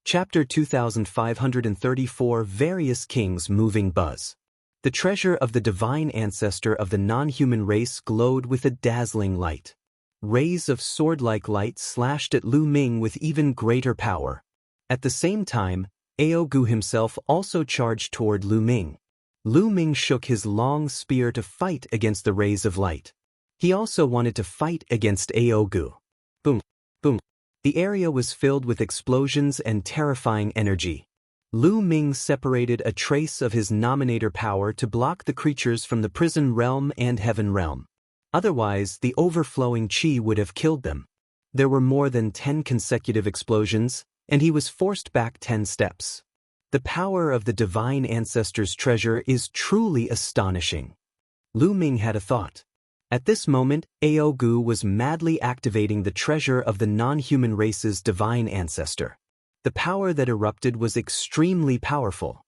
Chapter 2534 Various Kings Moving Buzz. The treasure of the divine ancestor of the non-human race glowed with a dazzling light. Rays of sword-like light slashed at Lu Ming with even greater power. At the same time, Aogu himself also charged toward Lu Ming. Lu Ming shook his long spear to fight against the rays of light. He also wanted to fight against Aogu. Boom, boom. The area was filled with explosions and terrifying energy. Lu Ming separated a trace of his nominator power to block the creatures from the prison realm and heaven realm. Otherwise, the overflowing chi would have killed them. There were more than 10 consecutive explosions, and he was forced back 10 steps. The power of the divine ancestor's treasure is truly astonishing. Lu Ming had a thought. At this moment, Aogu was madly activating the treasure of the non-human race's divine ancestor. The power that erupted was extremely powerful.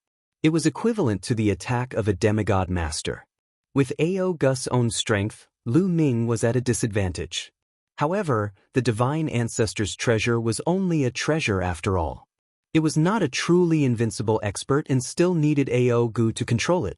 It was equivalent to the attack of a demigod master. With Aogu's own strength, Lu Ming was at a disadvantage. However, the divine ancestor's treasure was only a treasure after all. It was not a truly invincible expert and still needed Aogu to control it.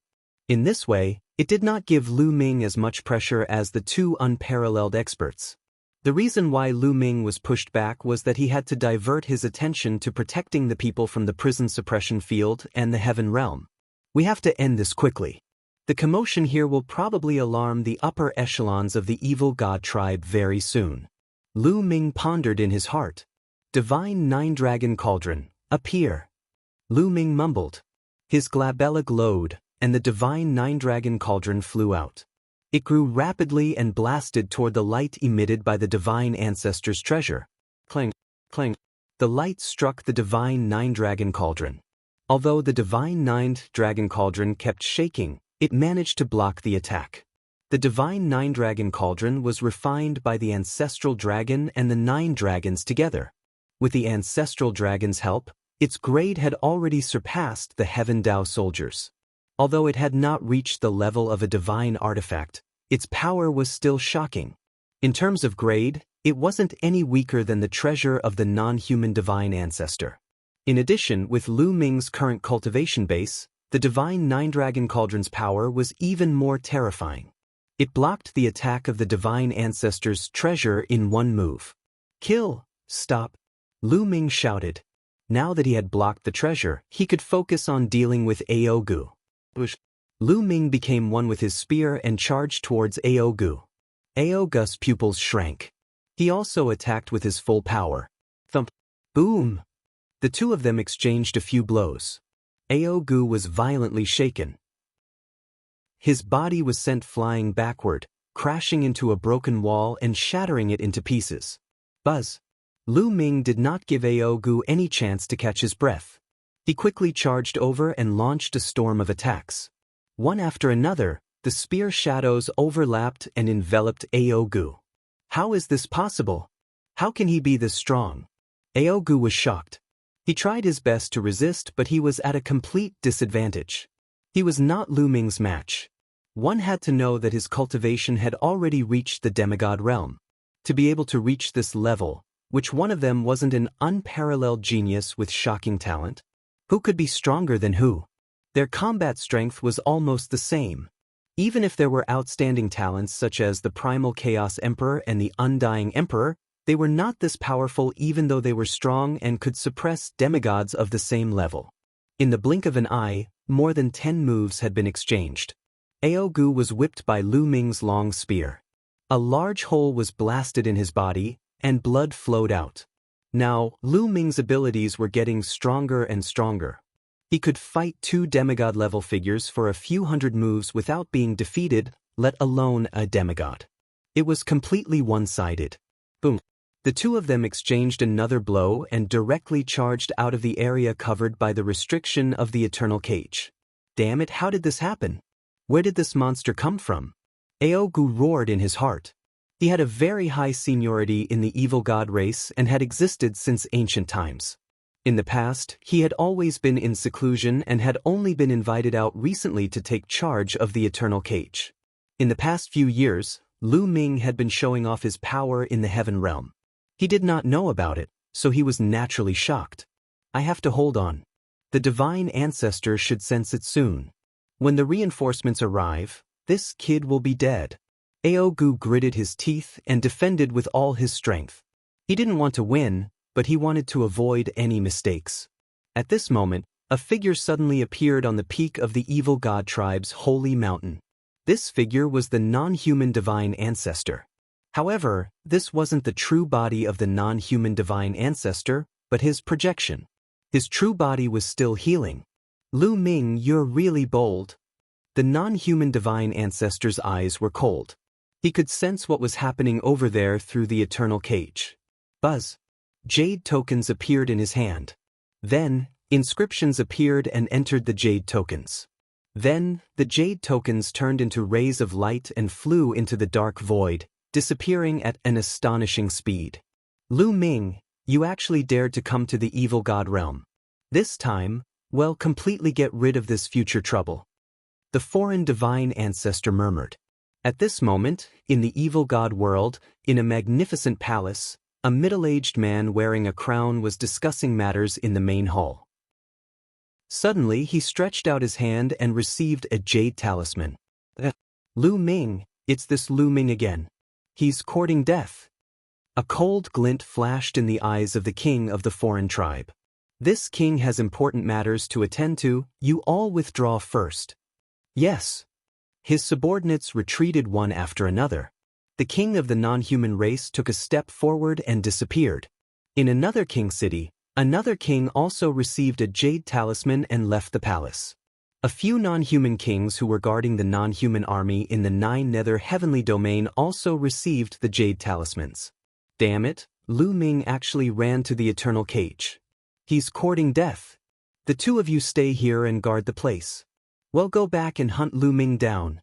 In this way, it did not give Lu Ming as much pressure as the two unparalleled experts. The reason why Lu Ming was pushed back was that he had to divert his attention to protecting the people from the prison suppression field and the heaven realm. We have to end this quickly. The commotion here will probably alarm the upper echelons of the evil god tribe very soon. Lu Ming pondered in his heart. Divine Nine-Dragon Cauldron, appear. Lu Ming mumbled. His glabella glowed, and the divine Nine-Dragon Cauldron flew out. It grew rapidly and blasted toward the light emitted by the divine ancestor's treasure. Clang, clang. The light struck the divine Nine-Dragon Cauldron. Although the divine Nine-Dragon Cauldron kept shaking, it managed to block the attack. The divine Nine-Dragon Cauldron was refined by the ancestral dragon and the 9 dragons together. With the ancestral dragon's help, its grade had already surpassed the Heaven Dao soldiers. Although it had not reached the level of a divine artifact, its power was still shocking. In terms of grade, it wasn't any weaker than the treasure of the non-human divine ancestor. In addition, with Lu Ming's current cultivation base, the divine Nine-Dragon Cauldron's power was even more terrifying. It blocked the attack of the divine ancestor's treasure in one move. Kill! Stop! Lu Ming shouted. Now that he had blocked the treasure, he could focus on dealing with Aogu. Lu Ming became one with his spear and charged towards Aogu. Aogu's pupils shrank. He also attacked with his full power. Thump! Boom! The two of them exchanged a few blows. Aogu was violently shaken. His body was sent flying backward, crashing into a broken wall and shattering it into pieces. Buzz! Lu Ming did not give Aogu any chance to catch his breath. He quickly charged over and launched a storm of attacks. One after another, the spear shadows overlapped and enveloped Aogu. How is this possible? How can he be this strong? Aogu was shocked. He tried his best to resist, but he was at a complete disadvantage. He was not Lu Ming's match. One had to know that his cultivation had already reached the demigod realm. To be able to reach this level, which one of them wasn't an unparalleled genius with shocking talent? Who could be stronger than who? Their combat strength was almost the same. Even if there were outstanding talents such as the Primal Chaos Emperor and the Undying Emperor, they were not this powerful even though they were strong and could suppress demigods of the same level. In the blink of an eye, more than 10 moves had been exchanged. Aogu was whipped by Lu Ming's long spear. A large hole was blasted in his body, and blood flowed out. Now, Lu Ming's abilities were getting stronger and stronger. He could fight 2 demigod-level figures for a few hundred moves without being defeated, let alone a demigod. It was completely one-sided. Boom. The two of them exchanged another blow and directly charged out of the area covered by the restriction of the eternal cage. Damn it, how did this happen? Where did this monster come from? Aogu roared in his heart. He had a very high seniority in the evil god race and had existed since ancient times. In the past, he had always been in seclusion and had only been invited out recently to take charge of the eternal cage. In the past few years, Lu Ming had been showing off his power in the heaven realm. He did not know about it, so he was naturally shocked. I have to hold on. The divine ancestor should sense it soon. When the reinforcements arrive, this kid will be dead. Aogu gritted his teeth and defended with all his strength. He didn't want to win, but he wanted to avoid any mistakes. At this moment, a figure suddenly appeared on the peak of the evil god tribe's holy mountain. This figure was the non-human divine ancestor. However, this wasn't the true body of the non-human divine ancestor, but his projection. His true body was still healing. Lu Ming, you're really bold. The non-human divine ancestor's eyes were cold. He could sense what was happening over there through the eternal cage. Buzz. Jade tokens appeared in his hand. Then, inscriptions appeared and entered the jade tokens. Then, the jade tokens turned into rays of light and flew into the dark void, disappearing at an astonishing speed. Lu Ming, you actually dared to come to the evil god realm. This time, well, completely get rid of this future trouble. The foreign divine ancestor murmured. At this moment, in the evil god world, in a magnificent palace, a middle-aged man wearing a crown was discussing matters in the main hall. Suddenly, he stretched out his hand and received a jade talisman. Lu Ming, it's this Lu Ming again. He's courting death. A cold glint flashed in the eyes of the king of the foreign tribe. This king has important matters to attend to, you all withdraw first. Yes. His subordinates retreated one after another. The king of the non-human race took a step forward and disappeared. In another king city, another king also received a jade talisman and left the palace. A few non-human kings who were guarding the non-human army in the 9 nether heavenly domain also received the jade talismans. Damn it, Lu Ming actually ran to the eternal cage. He's courting death. The two of you stay here and guard the place. Well, go back and hunt Lu Ming down.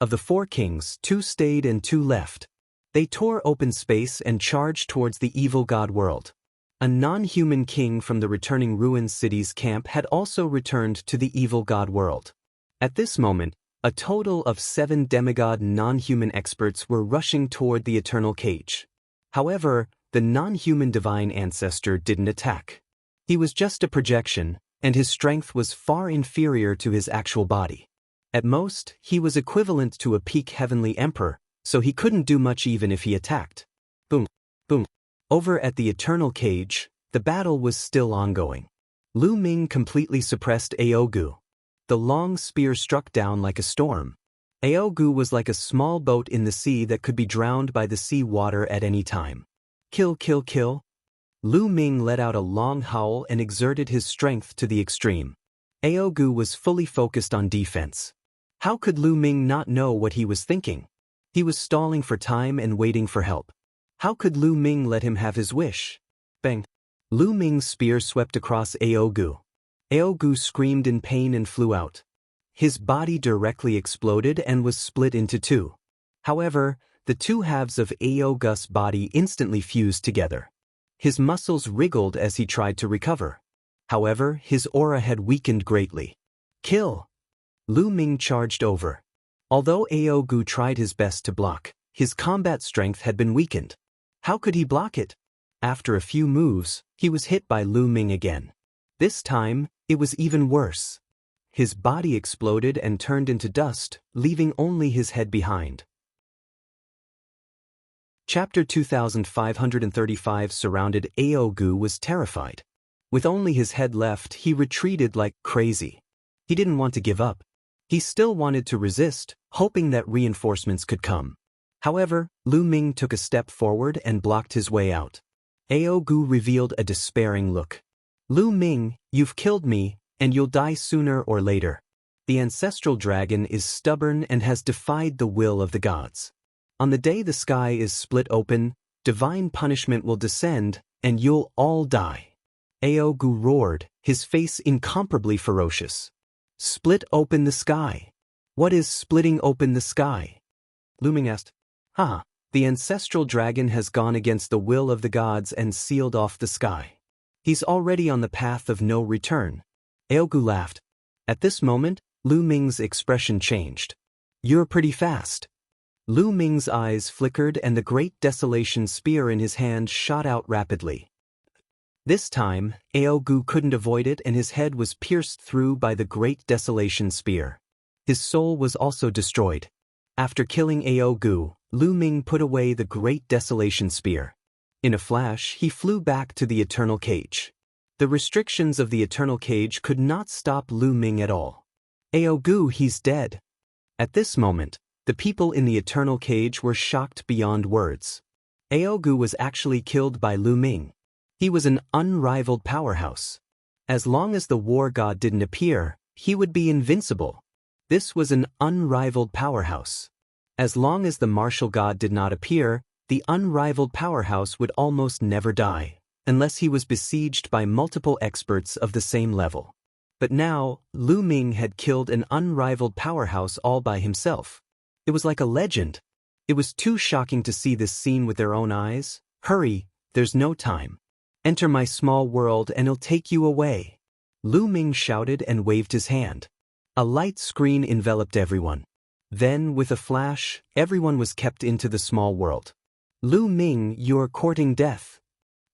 Of the 4 kings, 2 stayed and 2 left. They tore open space and charged towards the evil god world. A non-human king from the returning ruined city's camp had also returned to the evil god world. At this moment, a total of 7 demigod non-human experts were rushing toward the eternal cage. However, the non-human divine ancestor didn't attack. He was just a projection, and his strength was far inferior to his actual body. At most, he was equivalent to a peak heavenly emperor, so he couldn't do much even if he attacked. Boom, boom. Over at the eternal cage, the battle was still ongoing. Lu Ming completely suppressed Aogu. The long spear struck down like a storm. Aogu was like a small boat in the sea that could be drowned by the sea water at any time. Kill, kill, kill. Lu Ming let out a long howl and exerted his strength to the extreme. Aogu was fully focused on defense. How could Lu Ming not know what he was thinking? He was stalling for time and waiting for help. How could Lu Ming let him have his wish? Bang! Lu Ming's spear swept across Aogu. Aogu screamed in pain and flew out. His body directly exploded and was split into 2. However, the 2 halves of Aogu's body instantly fused together. His muscles wriggled as he tried to recover. However, his aura had weakened greatly. Kill! Lu Ming charged over. Although Aogu tried his best to block, his combat strength had been weakened. How could he block it? After a few moves, he was hit by Lu Ming again. This time, it was even worse. His body exploded and turned into dust, leaving only his head behind. Chapter 2535 surrounded Aogu was terrified. With only his head left, he retreated like crazy. He didn't want to give up. He still wanted to resist, hoping that reinforcements could come. However, Lu Ming took a step forward and blocked his way out. Aogu revealed a despairing look. Lu Ming, you've killed me, and you'll die sooner or later. The ancestral dragon is stubborn and has defied the will of the gods. On the day the sky is split open, divine punishment will descend, and you'll all die. Aogu roared, his face incomparably ferocious. Split open the sky. What is splitting open the sky? Lu Ming asked. The ancestral dragon has gone against the will of the gods and sealed off the sky. He's already on the path of no return. Aogu laughed. At this moment, Lu Ming's expression changed. You're pretty fast. Lu Ming's eyes flickered and the great desolation spear in his hand shot out rapidly. This time, Aogu couldn't avoid it and his head was pierced through by the Great Desolation Spear. His soul was also destroyed. After killing Aogu, Lu Ming put away the Great Desolation Spear. In a flash, he flew back to the Eternal Cage. The restrictions of the Eternal Cage could not stop Lu Ming at all. Aogu, he's dead. At this moment, the people in the Eternal Cage were shocked beyond words. Aogu was actually killed by Lu Ming. He was an unrivaled powerhouse. As long as the war god didn't appear, he would be invincible. This was an unrivaled powerhouse. As long as the martial god did not appear, the unrivaled powerhouse would almost never die, unless he was besieged by multiple experts of the same level. But now, Lu Ming had killed an unrivaled powerhouse all by himself. It was like a legend. It was too shocking to see this scene with their own eyes. Hurry, there's no time. Enter my small world and I'll take you away. Lu Ming shouted and waved his hand. A light screen enveloped everyone. Then, with a flash, everyone was kept into the small world. Lu Ming, you're courting death.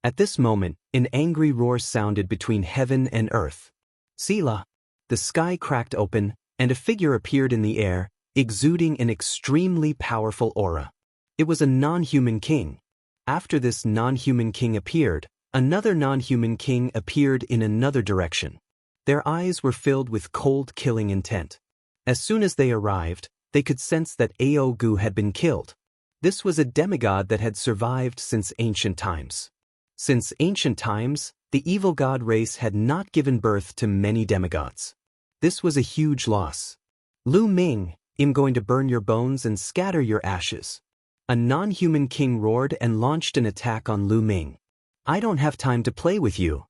At this moment, an angry roar sounded between heaven and earth. Selah! The sky cracked open, and a figure appeared in the air, exuding an extremely powerful aura. It was a non-human king. After this non-human king appeared, another non-human king appeared in another direction. Their eyes were filled with cold killing intent. As soon as they arrived, they could sense that Aogu had been killed. This was a demigod that had survived since ancient times. Since ancient times, the evil god race had not given birth to many demigods. This was a huge loss. Lu Ming, I'm going to burn your bones and scatter your ashes. A non-human king roared and launched an attack on Lu Ming. I don't have time to play with you.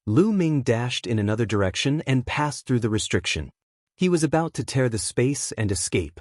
Lu Ming dashed in another direction and passed through the restriction. He was about to tear the space and escape.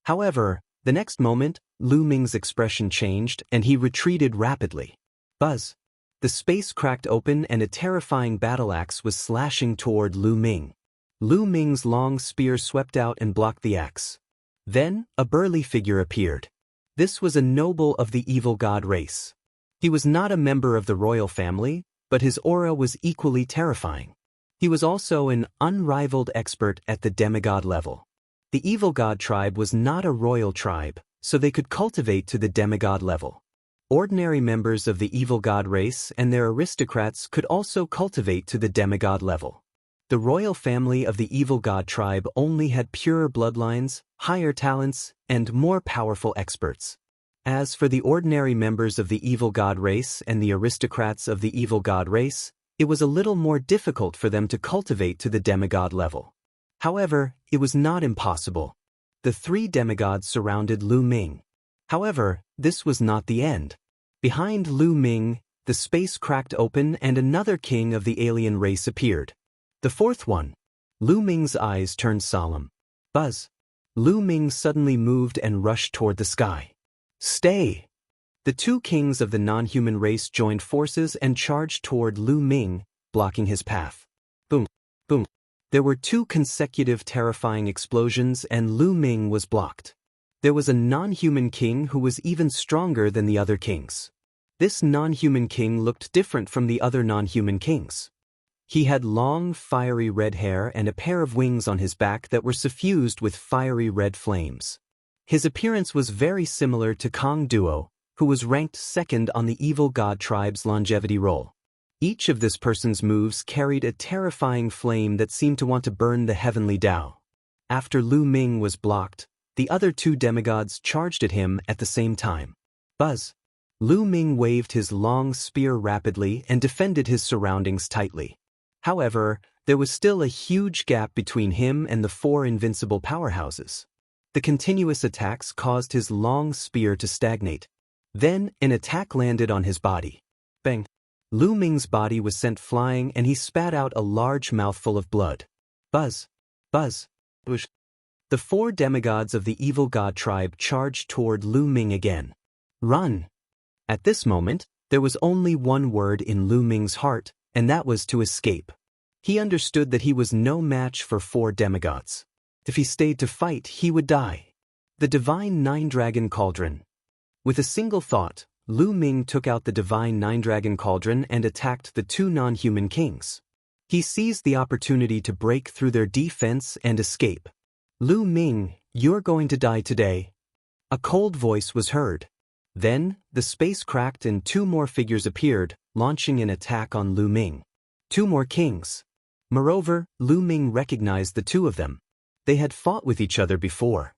However, the next moment, Lu Ming's expression changed and he retreated rapidly. Buzz! The space cracked open and a terrifying battle axe was slashing toward Lu Ming. Lu Ming's long spear swept out and blocked the axe. Then, a burly figure appeared. This was a noble of the evil god race. He was not a member of the royal family, but his aura was equally terrifying. He was also an unrivaled expert at the demigod level. The evil god tribe was not a royal tribe, so they could cultivate to the demigod level. Ordinary members of the evil god race and their aristocrats could also cultivate to the demigod level. The royal family of the evil god tribe only had purer bloodlines, higher talents, and more powerful experts. As for the ordinary members of the evil god race and the aristocrats of the evil god race, it was a little more difficult for them to cultivate to the demigod level. However, it was not impossible. The three demigods surrounded Lu Ming. However, this was not the end. Behind Lu Ming, the space cracked open and another king of the alien race appeared. The fourth one. Lu Ming's eyes turned solemn. Buzz! Lu Ming suddenly moved and rushed toward the sky. Stay! The two kings of the non-human race joined forces and charged toward Lu Ming, blocking his path. Boom! Boom! There were two consecutive terrifying explosions and Lu Ming was blocked. There was a non-human king who was even stronger than the other kings. This non-human king looked different from the other non-human kings. He had long, fiery red hair and a pair of wings on his back that were suffused with fiery red flames. His appearance was very similar to Kong Duo, who was ranked second on the evil god tribe's longevity roll. Each of this person's moves carried a terrifying flame that seemed to want to burn the heavenly Tao. After Lu Ming was blocked, the other two demigods charged at him at the same time. Buzz! Lu Ming waved his long spear rapidly and defended his surroundings tightly. However, there was still a huge gap between him and the four invincible powerhouses. The continuous attacks caused his long spear to stagnate. Then, an attack landed on his body. Bang! Lu Ming's body was sent flying and he spat out a large mouthful of blood. Buzz! Buzz! Whoosh! The four demigods of the evil god tribe charged toward Lu Ming again. Run! At this moment, there was only one word in Lu Ming's heart, and that was to escape. He understood that he was no match for four demigods. If he stayed to fight, he would die. The divine nine-dragon cauldron. With a single thought, Lu Ming took out the divine nine-dragon cauldron and attacked the two non-human kings. He seized the opportunity to break through their defense and escape. Lu Ming, you're going to die today. A cold voice was heard. Then, the space cracked and two more figures appeared, launching an attack on Lu Ming. Two more kings. Moreover, Lu Ming recognized the two of them. They had fought with each other before.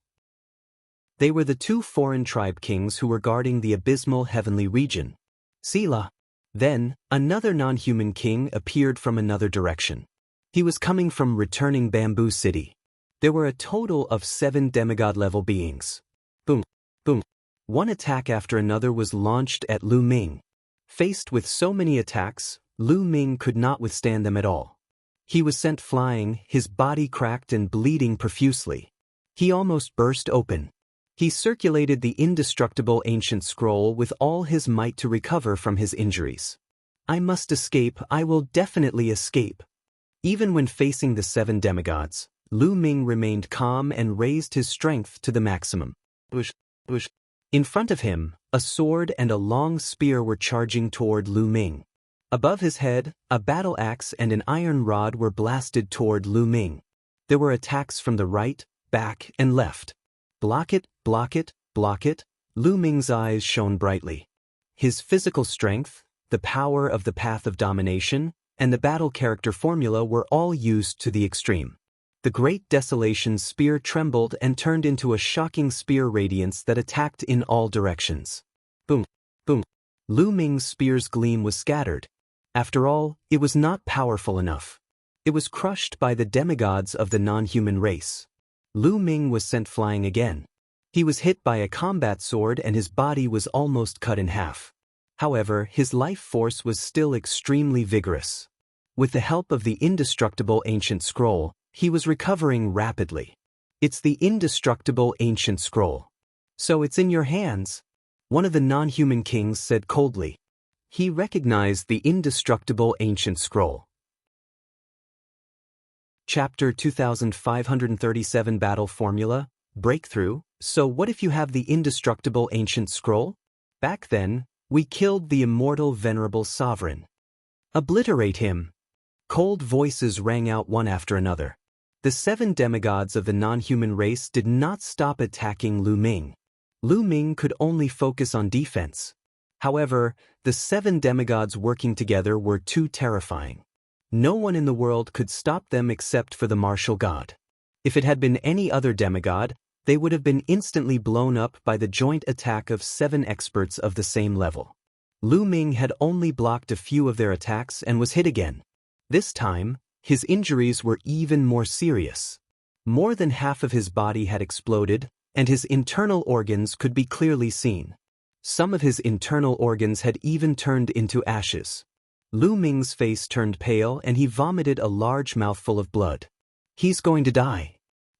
They were the two foreign tribe kings who were guarding the abysmal heavenly region. Sela. Then, another non-human king appeared from another direction. He was coming from returning Bamboo City. There were a total of 7 demigod-level beings. Boom, boom. One attack after another was launched at Lu Ming. Faced with so many attacks, Lu Ming could not withstand them at all. He was sent flying, his body cracked and bleeding profusely. He almost burst open. He circulated the indestructible ancient scroll with all his might to recover from his injuries. I must escape, I will definitely escape. Even when facing the 7 demigods, Lu Ming remained calm and raised his strength to the maximum. In front of him, a sword and a long spear were charging toward Lu Ming. Above his head, a battle axe and an iron rod were blasted toward Lu Ming. There were attacks from the right, back, and left. Block it, block it, block it. Lu Ming's eyes shone brightly. His physical strength, the power of the path of domination, and the battle character formula were all used to the extreme. The Great Desolation's spear trembled and turned into a shocking spear radiance that attacked in all directions. Boom, boom. Lu Ming's spear's gleam was scattered. After all, it was not powerful enough. It was crushed by the demigods of the non-human race. Lu Ming was sent flying again. He was hit by a combat sword and his body was almost cut in half. However, his life force was still extremely vigorous. With the help of the indestructible ancient scroll, he was recovering rapidly. It's the indestructible ancient scroll. So it's in your hands? One of the non-human kings said coldly. He recognized the indestructible ancient scroll. Chapter 2537 Battle Formula, Breakthrough. So what if you have the indestructible ancient scroll? Back then, we killed the immortal venerable sovereign. Obliterate him. Cold voices rang out one after another. The 7 demigods of the non-human race did not stop attacking Lu Ming. Lu Ming could only focus on defense. However, the 7 demigods working together were too terrifying. No one in the world could stop them except for the martial god. If it had been any other demigod, they would have been instantly blown up by the joint attack of 7 experts of the same level. Lu Ming had only blocked a few of their attacks and was hit again. This time, his injuries were even more serious. More than half of his body had exploded, and his internal organs could be clearly seen. Some of his internal organs had even turned into ashes. Lu Ming's face turned pale and he vomited a large mouthful of blood. He's going to die.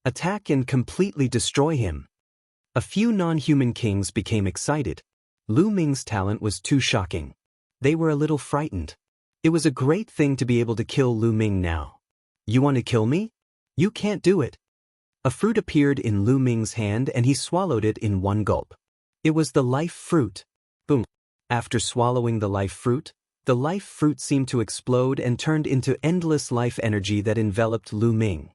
Attack and completely destroy him. A few non-human kings became excited. Lu Ming's talent was too shocking. They were a little frightened. It was a great thing to be able to kill Lu Ming now. You want to kill me? You can't do it. A fruit appeared in Lu Ming's hand and he swallowed it in one gulp. It was the life fruit. Boom. After swallowing the life fruit seemed to explode and turned into endless life energy that enveloped Lu Ming.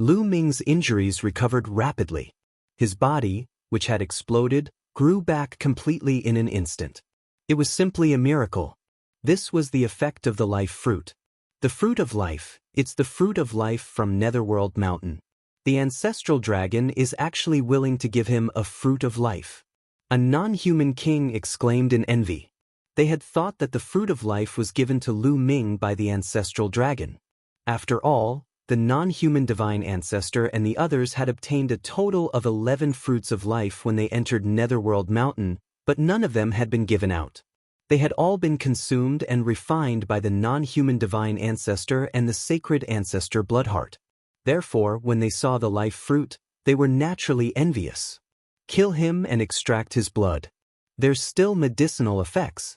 Lu Ming's injuries recovered rapidly. His body, which had exploded, grew back completely in an instant. It was simply a miracle. This was the effect of the life fruit. The fruit of life, it's the fruit of life from Netherworld Mountain. The ancestral dragon is actually willing to give him a fruit of life. A non-human king exclaimed in envy. They had thought that the fruit of life was given to Lu Ming by the ancestral dragon. After all, the non-human divine ancestor and the others had obtained a total of 11 fruits of life when they entered Netherworld Mountain, but none of them had been given out. They had all been consumed and refined by the non-human divine ancestor and the sacred ancestor Bloodheart. Therefore, when they saw the life fruit, they were naturally envious. Kill him and extract his blood. There's still medicinal effects.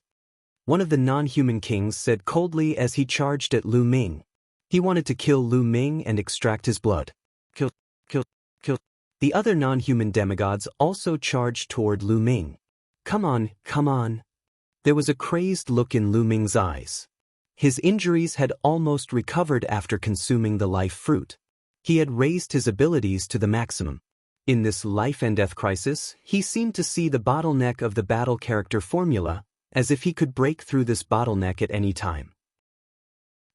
One of the non-human kings said coldly as he charged at Lu Ming. He wanted to kill Lu Ming and extract his blood. Kill, kill, kill. The other non-human demigods also charged toward Lu Ming. Come on, come on. There was a crazed look in Lu Ming's eyes. His injuries had almost recovered after consuming the life fruit. He had raised his abilities to the maximum. In this life-and-death crisis, he seemed to see the bottleneck of the battle character formula, as if he could break through this bottleneck at any time.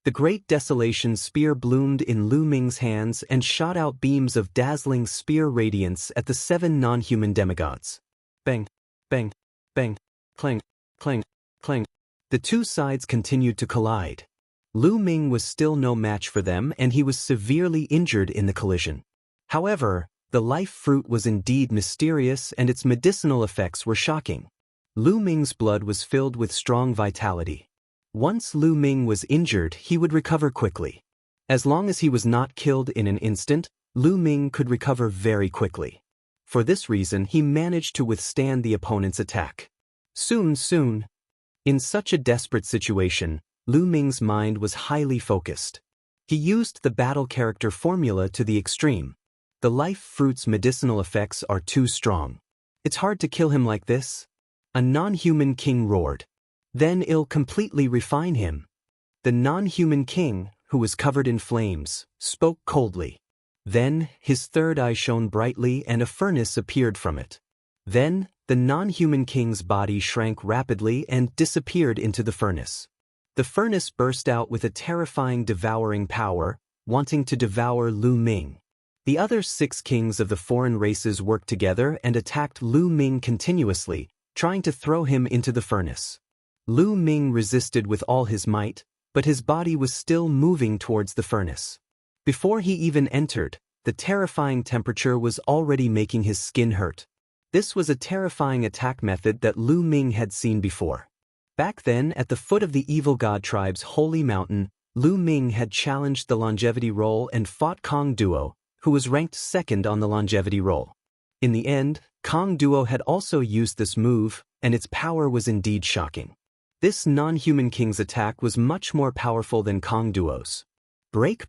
The Great Desolation Spear bloomed in Lu Ming's hands and shot out beams of dazzling spear radiance at the 7 non-human demigods. Bang, bang, bang, clang, clang, clang. The two sides continued to collide. Lu Ming was still no match for them and he was severely injured in the collision. However, the life fruit was indeed mysterious and its medicinal effects were shocking. Lu Ming's blood was filled with strong vitality. Once Lu Ming was injured, he would recover quickly. As long as he was not killed in an instant, Lu Ming could recover very quickly. For this reason, he managed to withstand the opponent's attack. Soon. In such a desperate situation, Lu Ming's mind was highly focused. He used the battle character formula to the extreme. The life fruit's medicinal effects are too strong. It's hard to kill him like this. A non-human king roared. Then it'll completely refine him. The non-human king, who was covered in flames, spoke coldly. Then his third eye shone brightly and a furnace appeared from it. Then the non-human king's body shrank rapidly and disappeared into the furnace. The furnace burst out with a terrifying devouring power, wanting to devour Lu Ming. The other 6 kings of the foreign races worked together and attacked Lu Ming continuously, trying to throw him into the furnace. Lu Ming resisted with all his might, but his body was still moving towards the furnace. Before he even entered, the terrifying temperature was already making his skin hurt. This was a terrifying attack method that Lu Ming had seen before. Back then, at the foot of the evil god tribe's holy mountain, Lu Ming had challenged the longevity roll and fought Kong Duo, who was ranked 2nd on the longevity roll. In the end, Kong Duo had also used this move, and its power was indeed shocking. This non-human king's attack was much more powerful than Kong Duo's. Break!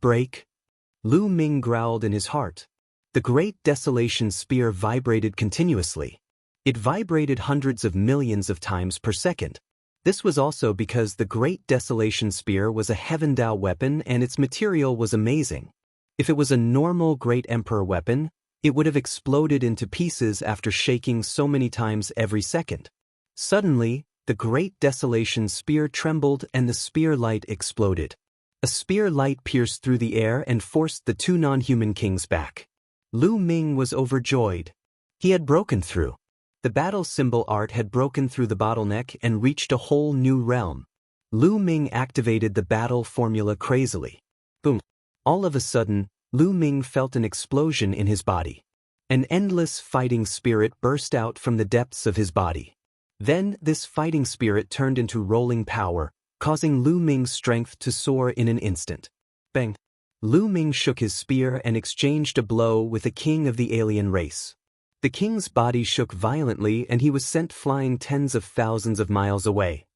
Lu Ming growled in his heart. The Great Desolation Spear vibrated continuously. It vibrated hundreds of millions of times per second. This was also because the Great Desolation Spear was a Heaven Dao weapon and its material was amazing. If it was a normal Great Emperor weapon, it would have exploded into pieces after shaking so many times every second. Suddenly, the Great Desolation Spear trembled and the spear light exploded. A spear light pierced through the air and forced the 2 non-human kings back. Lu Ming was overjoyed. He had broken through. The battle symbol art had broken through the bottleneck and reached a whole new realm. Lu Ming activated the battle formula crazily. Boom! All of a sudden, Lu Ming felt an explosion in his body. An endless fighting spirit burst out from the depths of his body. Then this fighting spirit turned into rolling power, causing Lu Ming's strength to soar in an instant. Bang! Lu Ming shook his spear and exchanged a blow with a king of the alien race. The king's body shook violently and he was sent flying tens of thousands of miles away.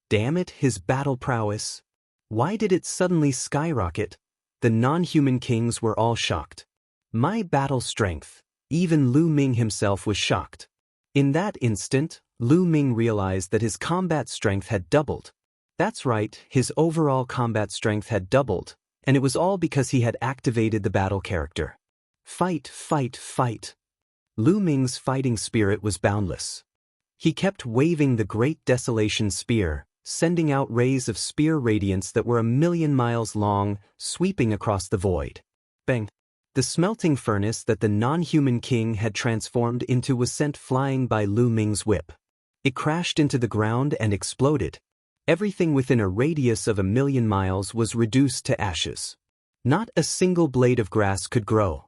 Damn it, his battle prowess! Why did it suddenly skyrocket? The non-human kings were all shocked. My battle strength! Even Lu Ming himself was shocked. In that instant, Lu Ming realized that his combat strength had doubled. That's right, his overall combat strength had doubled, and it was all because he had activated the battle character. Fight! Lu Ming's fighting spirit was boundless. He kept waving the Great Desolation Spear, sending out rays of spear radiance that were 1,000,000 miles long, sweeping across the void. Bang! The smelting furnace that the non-human king had transformed into was sent flying by Lu Ming's whip. It crashed into the ground and exploded. Everything within a radius of 1,000,000 miles was reduced to ashes. Not a single blade of grass could grow.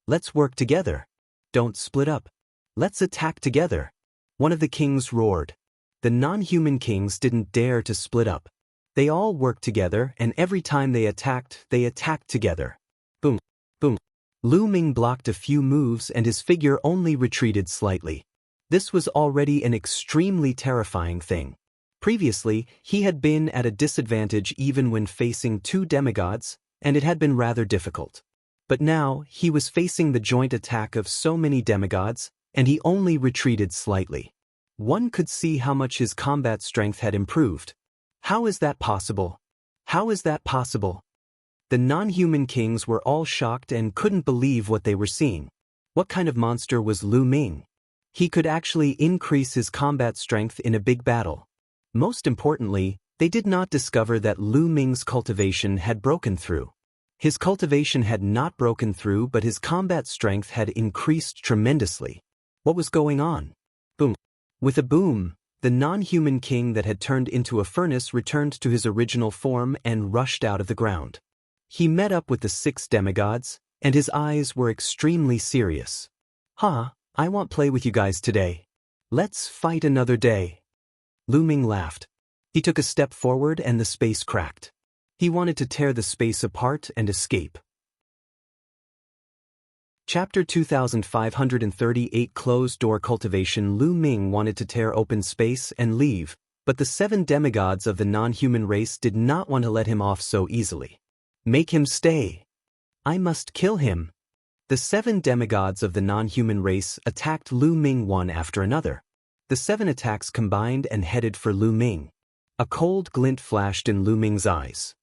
Let's work together. Don't split up. Let's attack together. One of the kings roared. The non-human kings didn't dare to split up. They all worked together, and every time they attacked together. Boom! Boom! Lu Ming blocked a few moves and his figure only retreated slightly. This was already an extremely terrifying thing. Previously, he had been at a disadvantage even when facing 2 demigods, and it had been rather difficult. But now, he was facing the joint attack of so many demigods, and he only retreated slightly. One could see how much his combat strength had improved. How is that possible? How is that possible? The non-human kings were all shocked and couldn't believe what they were seeing. What kind of monster was Lu Ming? He could actually increase his combat strength in a big battle. Most importantly, they did not discover that Lu Ming's cultivation had broken through. His cultivation had not broken through, but his combat strength had increased tremendously. What was going on? Boom. With a boom, the non-human king that had turned into a furnace returned to his original form and rushed out of the ground. He met up with the 6 demigods, and his eyes were extremely serious. I won't play with you guys today. Let's fight another day. Lu Ming laughed. He took a step forward and the space cracked. He wanted to tear the space apart and escape. Chapter 2538 Closed Door Cultivation. Lu Ming wanted to tear open space and leave, but the 7 demigods of the non-human race did not want to let him off so easily. Make him stay. I must kill him. The 7 demigods of the non-human race attacked Lu Ming one after another. The 7 attacks combined and headed for Lu Ming. A cold glint flashed in Lu Ming's eyes.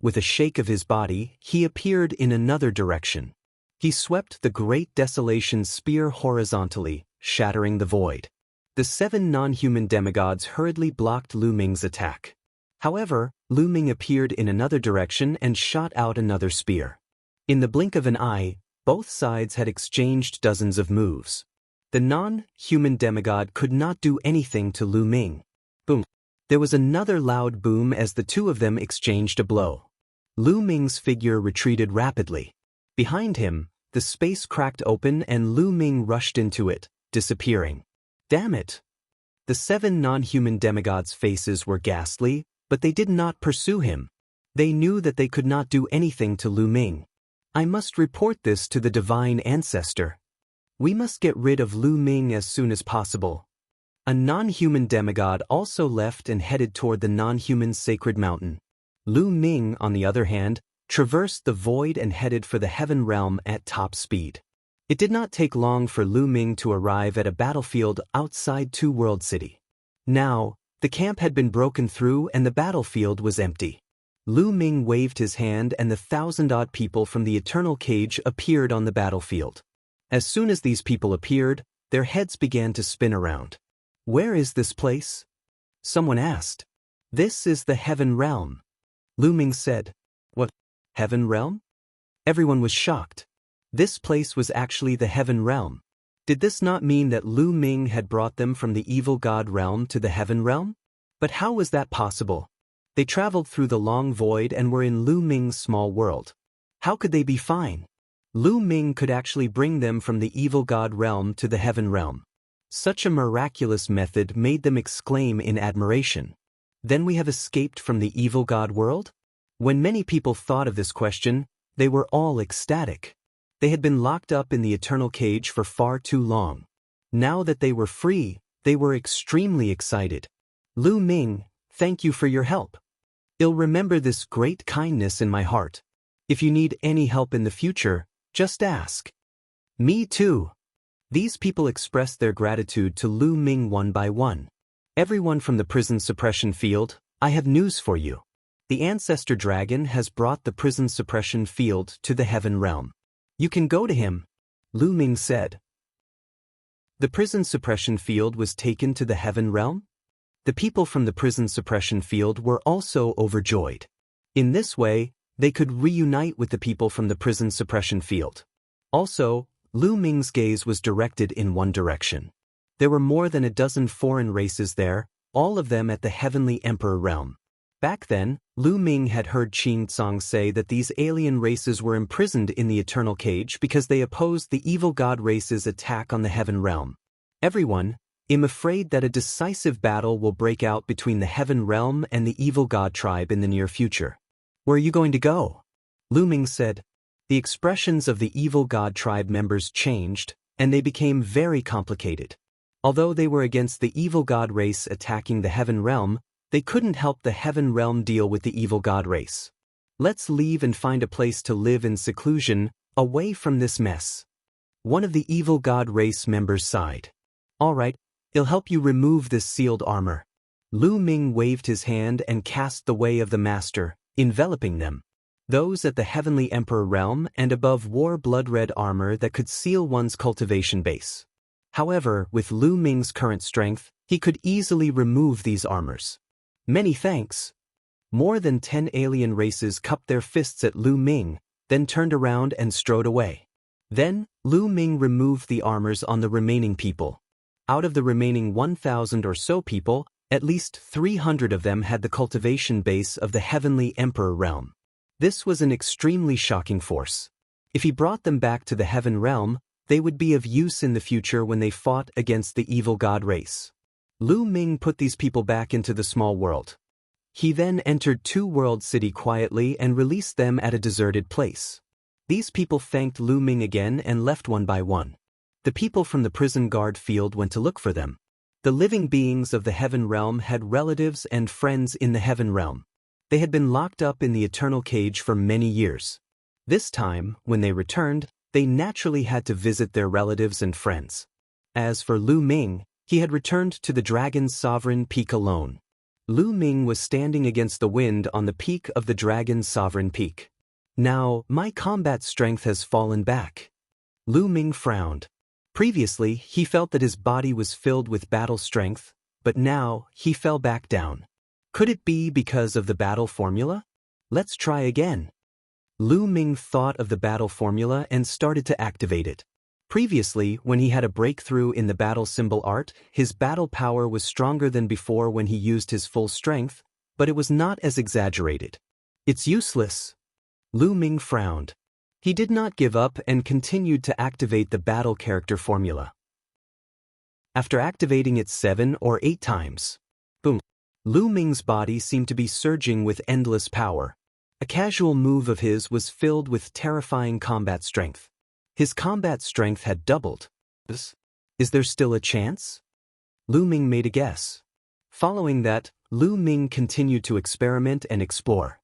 With a shake of his body, he appeared in another direction. He swept the great desolation spear horizontally, shattering the void. The 7 non-human demigods hurriedly blocked Lu Ming's attack. However, Lu Ming appeared in another direction and shot out another spear. In the blink of an eye, both sides had exchanged dozens of moves. The non-human demigod could not do anything to Lu Ming. Boom. There was another loud boom as the 2 of them exchanged a blow. Lu Ming's figure retreated rapidly. Behind him, the space cracked open and Lu Ming rushed into it, disappearing. Damn it! The 7 non-human demigods' faces were ghastly, but they did not pursue him. They knew that they could not do anything to Lu Ming. I must report this to the divine ancestor. We must get rid of Lu Ming as soon as possible. A non-human demigod also left and headed toward the non-human sacred mountain. Lu Ming, on the other hand, traversed the void and headed for the heaven realm at top speed. It did not take long for Lu Ming to arrive at a battlefield outside Two World City. Now, the camp had been broken through and the battlefield was empty. Lu Ming waved his hand and the 1,000-odd people from the Eternal Cage appeared on the battlefield. As soon as these people appeared, their heads began to spin around. Where is this place? Someone asked. This is the Heaven Realm. Lu Ming said. What? Heaven Realm? Everyone was shocked. This place was actually the Heaven Realm. Did this not mean that Lu Ming had brought them from the evil god realm to the Heaven Realm? But how was that possible? They traveled through the long void and were in Lu Ming's small world. How could they be fine? Lu Ming could actually bring them from the evil god realm to the Heaven Realm. Such a miraculous method made them exclaim in admiration. Then we have escaped from the evil god world? When many people thought of this question, they were all ecstatic. They had been locked up in the Eternal Cage for far too long. Now that they were free, they were extremely excited. Lu Ming, thank you for your help. I'll remember this great kindness in my heart. If you need any help in the future, just ask. Me too. These people expressed their gratitude to Lu Ming one by one. Everyone from the prison suppression field, I have news for you. The ancestor dragon has brought the prison suppression field to the Heaven Realm. You can go to him, Lu Ming said. The prison suppression field was taken to the Heaven Realm? The people from the prison suppression field were also overjoyed. In this way, they could reunite with the people from the prison suppression field. Also, Lu Ming's gaze was directed in one direction. There were more than a dozen foreign races there, all of them at the Heavenly Emperor realm. Back then, Lu Ming had heard Qin Tsang say that these alien races were imprisoned in the Eternal Cage because they opposed the evil god race's attack on the Heaven Realm. Everyone, I'm afraid that a decisive battle will break out between the Heaven Realm and the evil god tribe in the near future. Where are you going to go? Lu Ming said. The expressions of the evil god tribe members changed, and they became very complicated. Although they were against the evil god race attacking the Heaven Realm, they couldn't help the Heaven Realm deal with the evil god race. Let's leave and find a place to live in seclusion, away from this mess. One of the evil god race members sighed. All right, I'll help you remove this sealed armor. Lu Ming waved his hand and cast the way of the master, enveloping them. Those at the Heavenly Emperor realm and above wore blood-red armor that could seal one's cultivation base. However, with Lu Ming's current strength, he could easily remove these armors. Many thanks. More than 10 alien races cupped their fists at Lu Ming, then turned around and strode away. Then, Lu Ming removed the armors on the remaining people. Out of the remaining 1,000 or so people, at least 300 of them had the cultivation base of the Heavenly Emperor realm. This was an extremely shocking force. If he brought them back to the Heaven realm, they would be of use in the future when they fought against the evil god race. Lu Ming put these people back into the small world. He then entered Two World City quietly and released them at a deserted place. These people thanked Lu Ming again and left one by one. The people from the prison guard field went to look for them. The living beings of the Heaven realm had relatives and friends in the Heaven realm. They had been locked up in the eternal cage for many years. This time, when they returned, they naturally had to visit their relatives and friends. As for Lu Ming, he had returned to the Dragon's Sovereign Peak alone. Lu Ming was standing against the wind on the peak of the Dragon's Sovereign Peak. Now, my combat strength has fallen back. Lu Ming frowned. Previously, he felt that his body was filled with battle strength, but now, he fell back down. Could it be because of the battle formula? Let's try again. Lu Ming thought of the battle formula and started to activate it. Previously, when he had a breakthrough in the battle symbol art, his battle power was stronger than before when he used his full strength, but it was not as exaggerated. It's useless. Lu Ming frowned. He did not give up and continued to activate the battle character formula. After activating it 7 or 8 times, boom, Lu Ming's body seemed to be surging with endless power. A casual move of his was filled with terrifying combat strength. His combat strength had doubled. Is there still a chance? Lu Ming made a guess. Following that, Lu Ming continued to experiment and explore.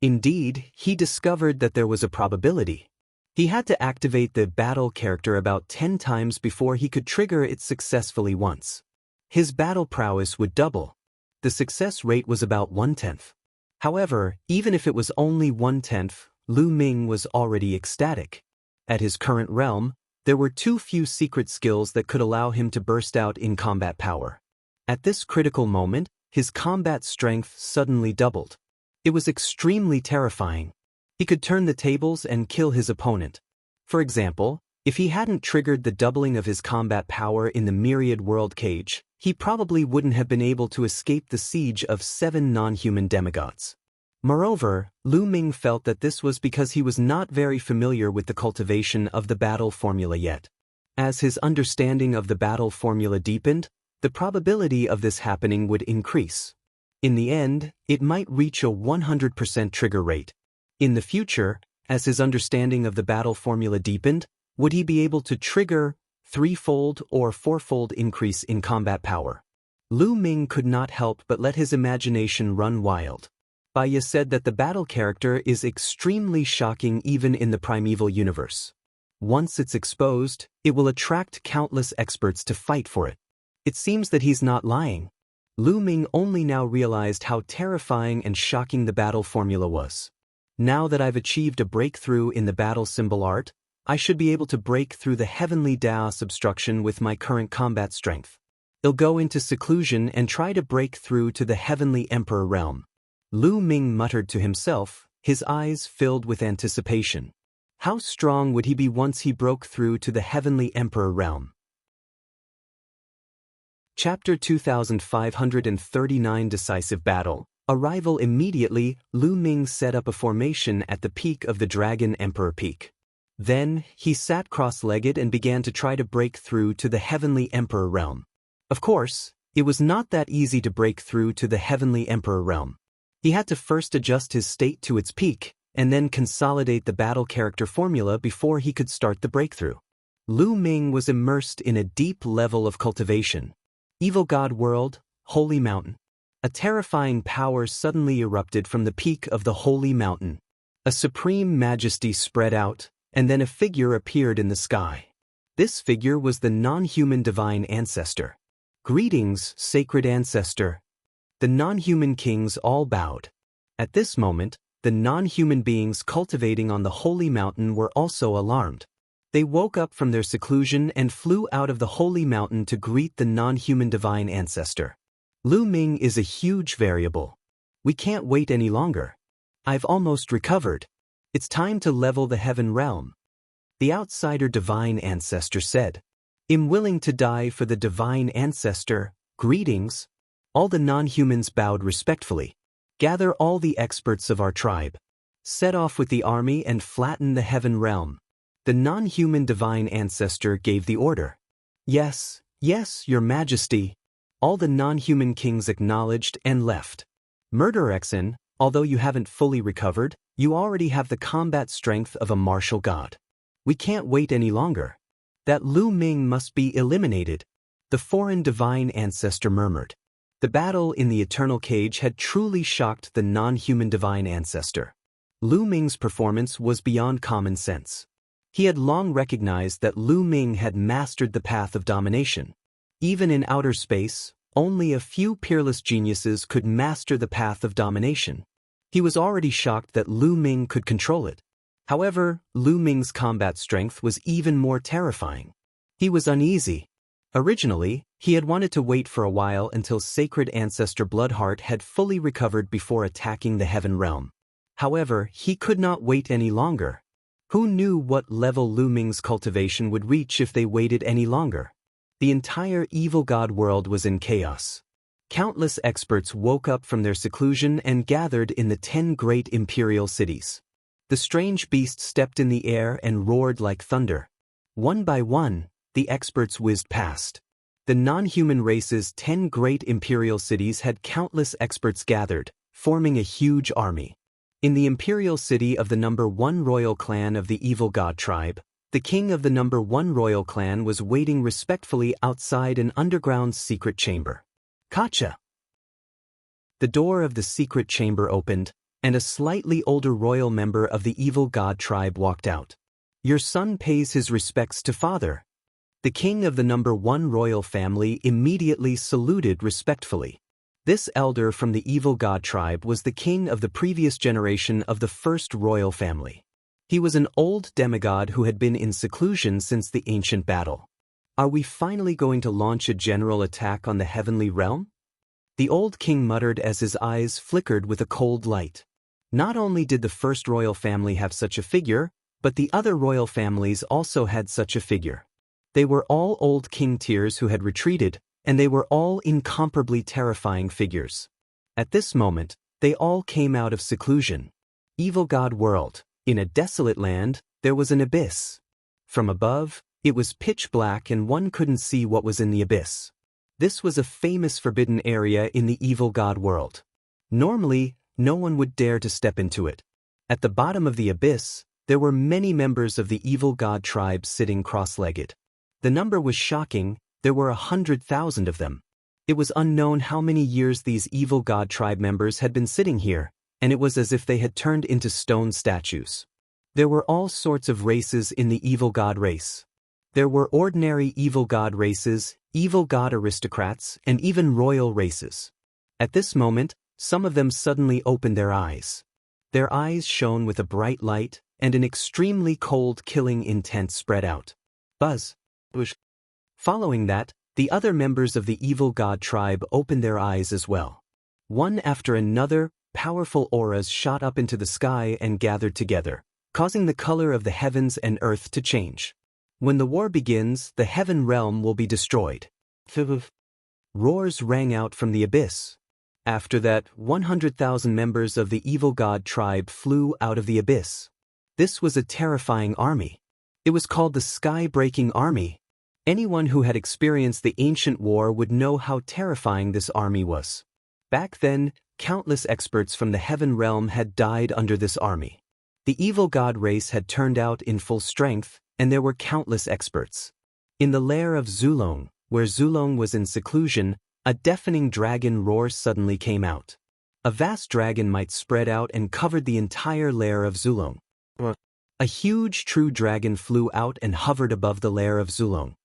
Indeed, he discovered that there was a probability. He had to activate the battle character about 10 times before he could trigger it successfully once. His battle prowess would double. The success rate was about 1/10. However, even if it was only 1/10, Lu Ming was already ecstatic. At his current realm, there were too few secret skills that could allow him to burst out in combat power. At this critical moment, his combat strength suddenly doubled. It was extremely terrifying. He could turn the tables and kill his opponent. For example, if he hadn't triggered the doubling of his combat power in the Myriad World Cage, he probably wouldn't have been able to escape the siege of 7 non-human demigods. Moreover, Lu Ming felt that this was because he was not very familiar with the cultivation of the battle formula yet. As his understanding of the battle formula deepened, the probability of this happening would increase. In the end, it might reach a 100% trigger rate. In the future, as his understanding of the battle formula deepened, would he be able to trigger 3-fold or 4-fold increase in combat power? Lu Ming could not help but let his imagination run wild. Baya said that the battle character is extremely shocking even in the primeval universe. Once it's exposed, it will attract countless experts to fight for it. It seems that he's not lying. Lu Ming only now realized how terrifying and shocking the battle formula was. Now that I've achieved a breakthrough in the battle symbol art, I should be able to break through the heavenly Daos obstruction with my current combat strength. I'll go into seclusion and try to break through to the Heavenly Emperor realm. Lu Ming muttered to himself, his eyes filled with anticipation. How strong would he be once he broke through to the Heavenly Emperor realm? Chapter 2539 Decisive Battle. Arrival. Immediately, Lu Ming set up a formation at the peak of the Dragon Emperor Peak. Then, he sat cross-legged and began to try to break through to the Heavenly Emperor realm. Of course, it was not that easy to break through to the Heavenly Emperor realm. He had to first adjust his state to its peak, and then consolidate the battle character formula before he could start the breakthrough. Lu Ming was immersed in a deep level of cultivation. Evil God World, Holy Mountain. A terrifying power suddenly erupted from the peak of the Holy Mountain. A supreme majesty spread out, and then a figure appeared in the sky. This figure was the non-human divine ancestor. Greetings, sacred ancestor. The non-human kings all bowed. At this moment, the non-human beings cultivating on the holy mountain were also alarmed. They woke up from their seclusion and flew out of the holy mountain to greet the non-human divine ancestor. Lu Ming is a huge variable. We can't wait any longer. I've almost recovered. It's time to level the heaven realm. The outsider divine ancestor said. I'm willing to die for the divine ancestor. Greetings. All the non-humans bowed respectfully. Gather all the experts of our tribe. Set off with the army and flatten the heaven realm. The non-human divine ancestor gave the order. Yes, yes, your majesty. All the non-human kings acknowledged and left. Murderexen, although you haven't fully recovered, you already have the combat strength of a martial god. We can't wait any longer. That Lu Ming must be eliminated. The foreign divine ancestor murmured. The battle in the eternal cage had truly shocked the non-human divine ancestor. Lu Ming's performance was beyond common sense. He had long recognized that Lu Ming had mastered the path of domination. Even in outer space, only a few peerless geniuses could master the path of domination. He was already shocked that Lu Ming could control it. However, Lu Ming's combat strength was even more terrifying. He was uneasy. Originally, he had wanted to wait for a while until sacred ancestor Bloodheart had fully recovered before attacking the heaven realm. However, he could not wait any longer. Who knew what level Lu Ming's cultivation would reach if they waited any longer? The entire evil god world was in chaos. Countless experts woke up from their seclusion and gathered in the 10 great imperial cities. The strange beast stepped in the air and roared like thunder. One by one, the experts whizzed past. The non-human race's 10 great imperial cities had countless experts gathered, forming a huge army. In the imperial city of the number 1 royal clan of the evil god tribe, the king of the number 1 royal clan was waiting respectfully outside an underground secret chamber. Kacha! The door of the secret chamber opened, and a slightly older royal member of the evil god tribe walked out. Your son pays his respects to father. The king of the number 1 royal family immediately saluted respectfully. This elder from the evil god tribe was the king of the previous generation of the first royal family. He was an old demigod who had been in seclusion since the ancient battle. Are we finally going to launch a general attack on the heavenly realm? The old king muttered as his eyes flickered with a cold light. Not only did the first royal family have such a figure, but the other royal families also had such a figure. They were all old king tiers who had retreated, and they were all incomparably terrifying figures. At this moment, they all came out of seclusion. Evil god world. In a desolate land, there was an abyss. From above, it was pitch black and one couldn't see what was in the abyss. This was a famous forbidden area in the evil god world. Normally, no one would dare to step into it. At the bottom of the abyss, there were many members of the evil god tribe sitting cross-legged. The number was shocking. There were 100,000 of them. It was unknown how many years these evil god tribe members had been sitting here, and it was as if they had turned into stone statues. There were all sorts of races in the evil god race. There were ordinary evil god races, evil god aristocrats, and even royal races. At this moment, some of them suddenly opened their eyes. Their eyes shone with a bright light, and an extremely cold killing intent spread out. Buzz. Bush. Following that, the other members of the evil god tribe opened their eyes as well. One after another, powerful auras shot up into the sky and gathered together, causing the color of the heavens and earth to change. When the war begins, the heaven realm will be destroyed. Roars rang out from the abyss. After that, 100,000 members of the evil god tribe flew out of the abyss. This was a terrifying army. It was called the Sky-Breaking Army. Anyone who had experienced the ancient war would know how terrifying this army was. Back then, countless experts from the heaven realm had died under this army. The evil god race had turned out in full strength, and there were countless experts. In the lair of Zulong, where Zulong was in seclusion, a deafening dragon roar suddenly came out. A vast dragon might spread out and covered the entire lair of Zulong. A huge true dragon flew out and hovered above the lair of Zulong.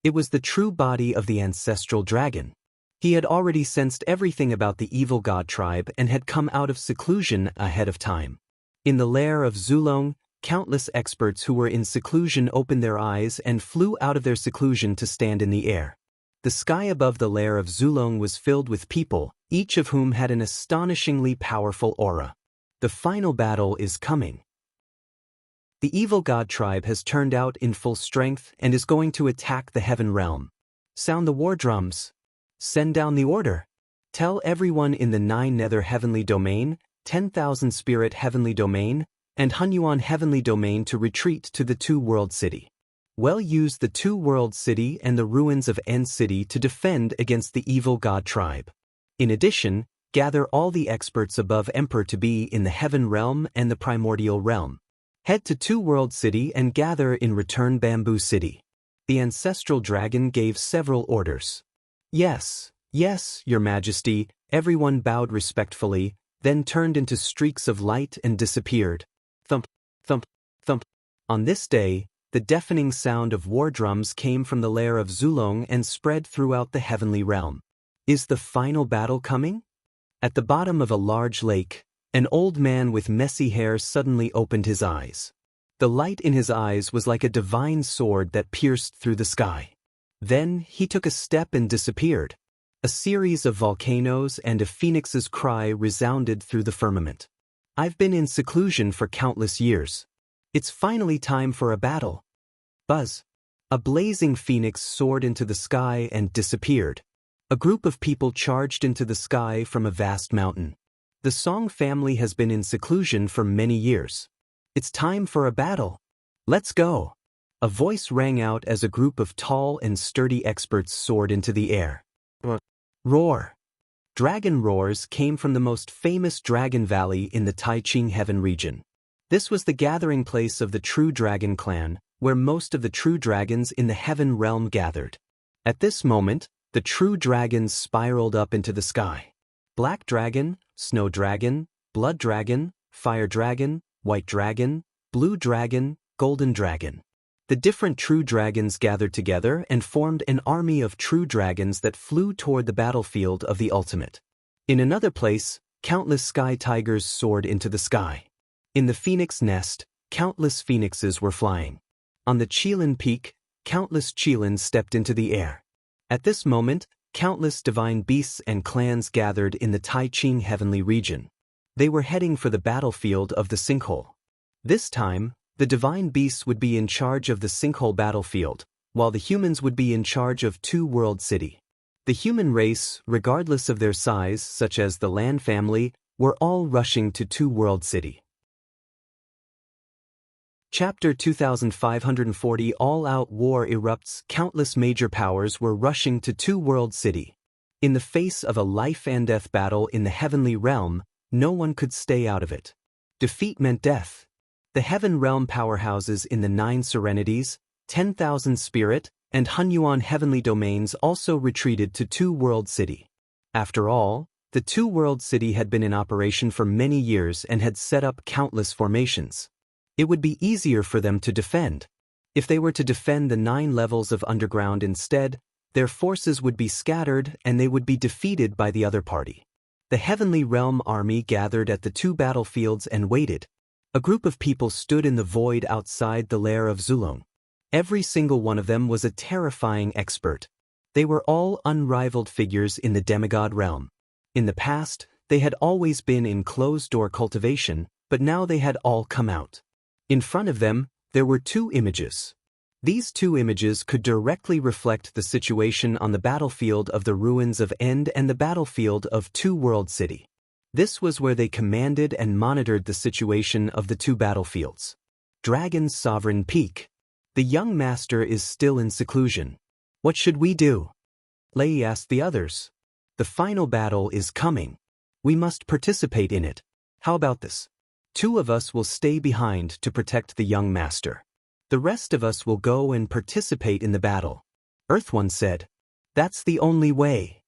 It was the true body of the ancestral dragon. He had already sensed everything about the evil god tribe and had come out of seclusion ahead of time. In the lair of Zulong, countless experts who were in seclusion opened their eyes and flew out of their seclusion to stand in the air. The sky above the lair of Zulong was filled with people, each of whom had an astonishingly powerful aura. The final battle is coming. The evil god tribe has turned out in full strength and is going to attack the heaven realm. Sound the war drums. Send down the order. Tell everyone in the 9 nether heavenly domain, 10,000 spirit heavenly domain, and Hunyuan heavenly domain to retreat to the 2-world city. Well, use the 2-world city and the ruins of End City to defend against the evil god tribe. In addition, gather all the experts above Emperor to be in the heaven realm and the primordial realm. Head to 2-world city and gather in Return Bamboo City. The ancestral dragon gave several orders. Yes, yes, your majesty, everyone bowed respectfully, then turned into streaks of light and disappeared. Thump, thump, thump. On this day, the deafening sound of war drums came from the lair of Zulong and spread throughout the heavenly realm. Is the final battle coming? At the bottom of a large lake, an old man with messy hair suddenly opened his eyes. The light in his eyes was like a divine sword that pierced through the sky. Then he took a step and disappeared. A series of volcanoes and a phoenix's cry resounded through the firmament. I've been in seclusion for countless years. It's finally time for a battle. Buzz. A blazing phoenix soared into the sky and disappeared. A group of people charged into the sky from a vast mountain. The Song family has been in seclusion for many years. It's time for a battle. Let's go. A voice rang out as a group of tall and sturdy experts soared into the air. Roar. Dragon roars came from the most famous dragon valley in the Taiching Heaven region. This was the gathering place of the True Dragon clan, where most of the true dragons in the heaven realm gathered. At this moment, the true dragons spiraled up into the sky. Black dragon, snow dragon, blood dragon, fire dragon, white dragon, blue dragon, golden dragon. The different true dragons gathered together and formed an army of true dragons that flew toward the battlefield of the ultimate. In another place, countless sky tigers soared into the sky. In the phoenix nest, countless phoenixes were flying. On the Qilin peak, countless Qilins stepped into the air. At this moment, countless divine beasts and clans gathered in the Taiching heavenly region. They were heading for the battlefield of the sinkhole. This time, the divine beasts would be in charge of the sinkhole battlefield, while the humans would be in charge of 2-world city. The human race, regardless of their size, such as the Lan family, were all rushing to 2-world city. Chapter 2540 All-out war erupts. Countless major powers were rushing to 2-world city. In the face of a life-and-death battle in the heavenly realm, no one could stay out of it. Defeat meant death. The heaven realm powerhouses in the 9 serenities, 10,000 spirit, and Hunyuan heavenly domains also retreated to 2-world city. After all, the 2-world city had been in operation for many years and had set up countless formations. It would be easier for them to defend. If they were to defend the 9 levels of underground instead, their forces would be scattered and they would be defeated by the other party. The heavenly realm army gathered at the 2 battlefields and waited. A group of people stood in the void outside the lair of Zulong. Every single one of them was a terrifying expert. They were all unrivaled figures in the demigod realm. In the past, they had always been in closed-door cultivation, but now they had all come out. In front of them, there were 2 images. These 2 images could directly reflect the situation on the battlefield of the ruins of End and the battlefield of 2-world city. This was where they commanded and monitored the situation of the 2 battlefields. Dragon's Sovereign Peak. The young master is still in seclusion. What should we do? Lei asked the others. The final battle is coming. We must participate in it. How about this? 2 of us will stay behind to protect the young master. The rest of us will go and participate in the battle. Earth One said. That's the only way.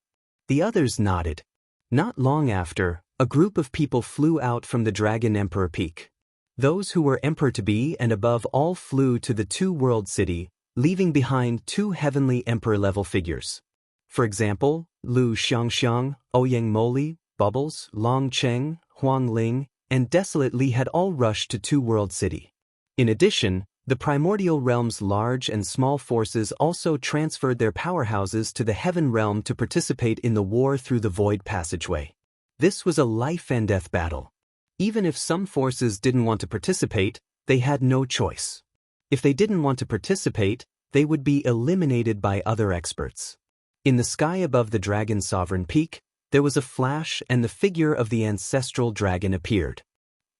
The others nodded. Not long after, a group of people flew out from the Dragon Emperor Peak. Those who were Emperor-to-be and above all flew to the 2-world city, leaving behind 2 heavenly Emperor-level figures. For example, Lu Xiangxiang, Ouyang Moli, Bubbles, Long Cheng, Huang Ling, and Desolate Li had all rushed to Two World City. In addition, the primordial realm's large and small forces also transferred their powerhouses to the Heaven Realm to participate in the war through the Void Passageway. This was a life-and-death battle. Even if some forces didn't want to participate, they had no choice. If they didn't want to participate, they would be eliminated by other experts. In the sky above the Dragon Sovereign Peak, there was a flash and the figure of the ancestral dragon appeared.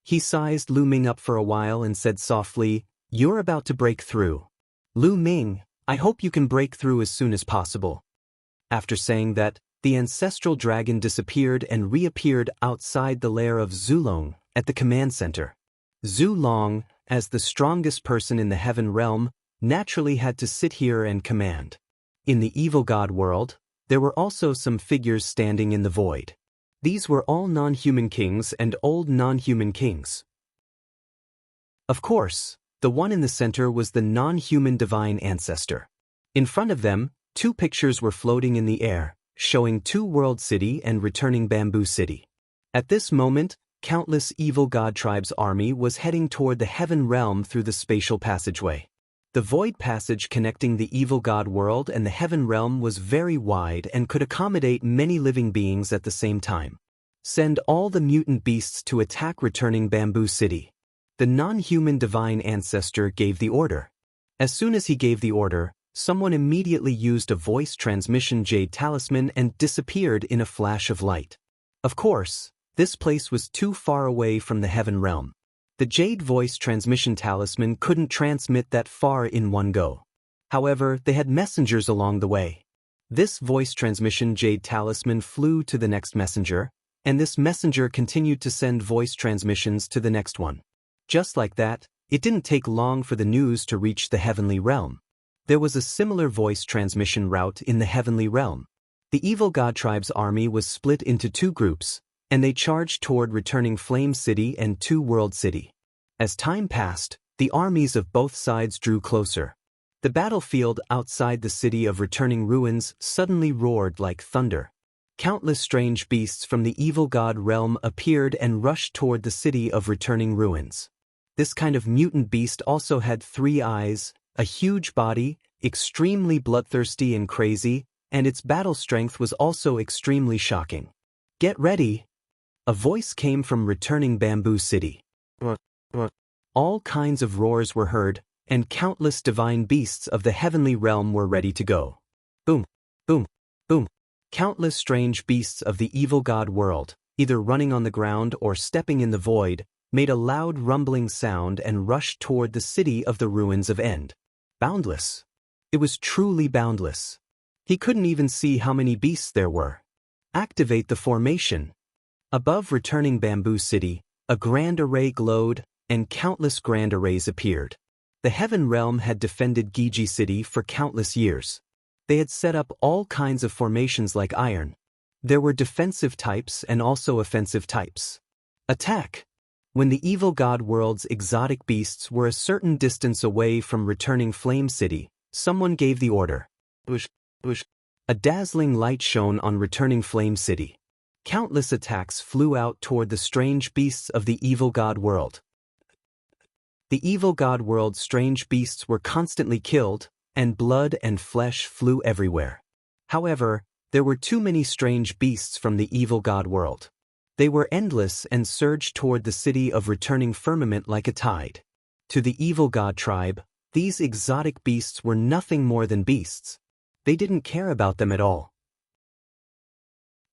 He sized Lu Ming up for a while and said softly, "You're about to break through. Lu Ming, I hope you can break through as soon as possible." After saying that, the ancestral dragon disappeared and reappeared outside the lair of Zulong at the command center. Zulong, as the strongest person in the Heaven Realm, naturally had to sit here and command. In the evil god world, there were also some figures standing in the void. These were all non-human kings and old non-human kings. Of course, the one in the center was the non-human divine ancestor. In front of them, two pictures were floating in the air, showing Two World City and returning Bamboo City. At this moment, countless evil god tribes' army was heading toward the Heaven Realm through the spatial passageway. The void passage connecting the evil god world and the Heaven Realm was very wide and could accommodate many living beings at the same time. Send all the mutant beasts to attack returning Bamboo City. The non-human divine ancestor gave the order. As soon as he gave the order, someone immediately used a voice transmission jade talisman and disappeared in a flash of light. Of course, this place was too far away from the Heaven Realm. The jade voice transmission talisman couldn't transmit that far in one go. However, they had messengers along the way. This voice transmission jade talisman flew to the next messenger, and this messenger continued to send voice transmissions to the next one. Just like that, it didn't take long for the news to reach the Heavenly Realm. There was a similar voice transmission route in the Heavenly Realm. The evil god tribe's army was split into two groups, and they charged toward returning Flame City and Two World City. As time passed, the armies of both sides drew closer. The battlefield outside the city of returning ruins suddenly roared like thunder. Countless strange beasts from the evil god realm appeared and rushed toward the city of returning ruins. This kind of mutant beast also had 3 eyes, a huge body, extremely bloodthirsty and crazy, and its battle strength was also extremely shocking. "Get ready!" A voice came from returning Bamboo City. All kinds of roars were heard, and countless divine beasts of the heavenly realm were ready to go. Boom, boom, boom. Countless strange beasts of the evil god world, either running on the ground or stepping in the void, made a loud rumbling sound and rushed toward the city of the ruins of End. Boundless. It was truly boundless. He couldn't even see how many beasts there were. Activate the formation. Above returning Bamboo City, a grand array glowed, and countless grand arrays appeared. The Heaven Realm had defended Giji City for countless years. They had set up all kinds of formations like iron. There were defensive types and also offensive types. Attack! When the evil god world's exotic beasts were a certain distance away from returning Flame City, someone gave the order. Whoosh, whoosh. A dazzling light shone on returning Flame City. Countless attacks flew out toward the strange beasts of the evil god world. The evil god world's strange beasts were constantly killed, and blood and flesh flew everywhere. However, there were too many strange beasts from the evil god world. They were endless and surged toward the city of returning firmament like a tide. To the evil god tribe, these exotic beasts were nothing more than beasts. They didn't care about them at all.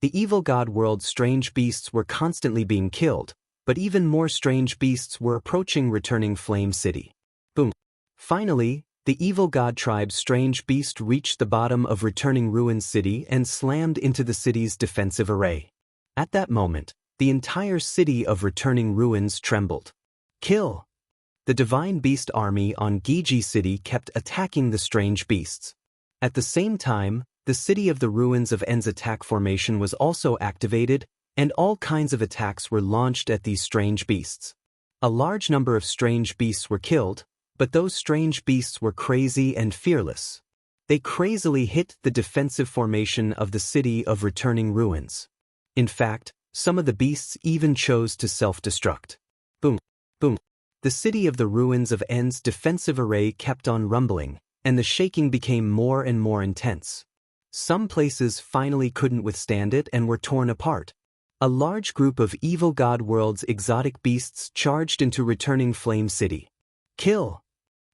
The evil god world's strange beasts were constantly being killed, but even more strange beasts were approaching returning Flame City. Boom. Finally, the evil god tribe's strange beast reached the bottom of returning Ruin City and slammed into the city's defensive array. At that moment, the entire city of returning ruins trembled. Kill! The divine beast army on Giji City kept attacking the strange beasts. At the same time, the city of the ruins of End's attack formation was also activated, and all kinds of attacks were launched at these strange beasts. A large number of strange beasts were killed, but those strange beasts were crazy and fearless. They crazily hit the defensive formation of the city of returning ruins. In fact, some of the beasts even chose to self-destruct. Boom, boom. The city of the ruins of N's defensive array kept on rumbling, and the shaking became more and more intense. Some places finally couldn't withstand it and were torn apart. A large group of evil god world's exotic beasts charged into returning Flame City. Kill!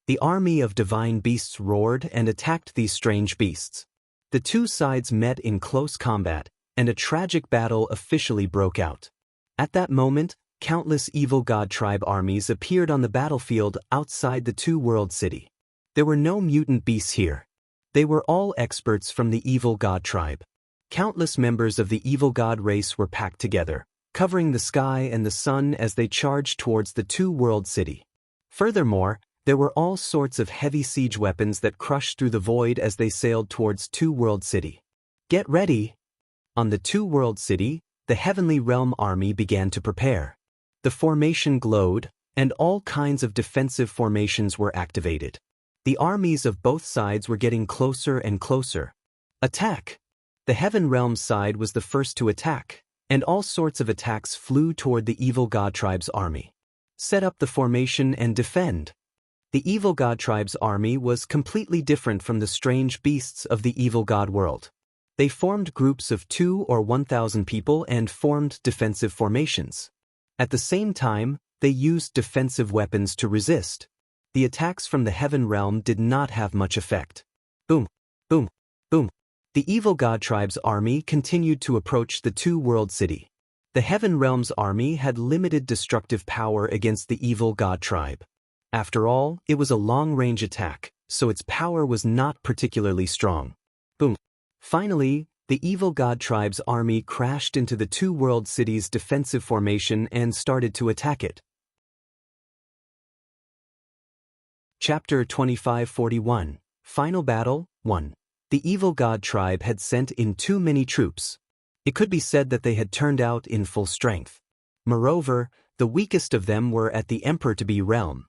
The army of divine beasts roared and attacked these strange beasts. The two sides met in close combat, and a tragic battle officially broke out. At that moment, countless evil god tribe armies appeared on the battlefield outside the two-world city. There were no mutant beasts here. They were all experts from the evil god tribe. Countless members of the evil god race were packed together, covering the sky and the sun as they charged towards the two-world city. Furthermore, there were all sorts of heavy siege weapons that crushed through the void as they sailed towards two-world city. Get ready! On the two-world city, the Heavenly Realm army began to prepare. The formation glowed, and all kinds of defensive formations were activated. The armies of both sides were getting closer and closer. Attack! The Heaven Realm side was the first to attack, and all sorts of attacks flew toward the evil god tribe's army. Set up the formation and defend. The evil god tribe's army was completely different from the strange beasts of the evil god world. They formed groups of 2 or 1,000 people and formed defensive formations. At the same time, they used defensive weapons to resist. The attacks from the Heaven Realm did not have much effect. Boom, boom, boom. The evil god tribe's army continued to approach the two-world city. The Heaven Realm's army had limited destructive power against the evil god tribe. After all, it was a long-range attack, so its power was not particularly strong. Boom. Finally, the evil god tribe's army crashed into the two-world city's defensive formation and started to attack it. Chapter 2541, Final Battle 1. The evil god tribe had sent in too many troops. It could be said that they had turned out in full strength. Moreover, the weakest of them were at the Emperor-to-be realm.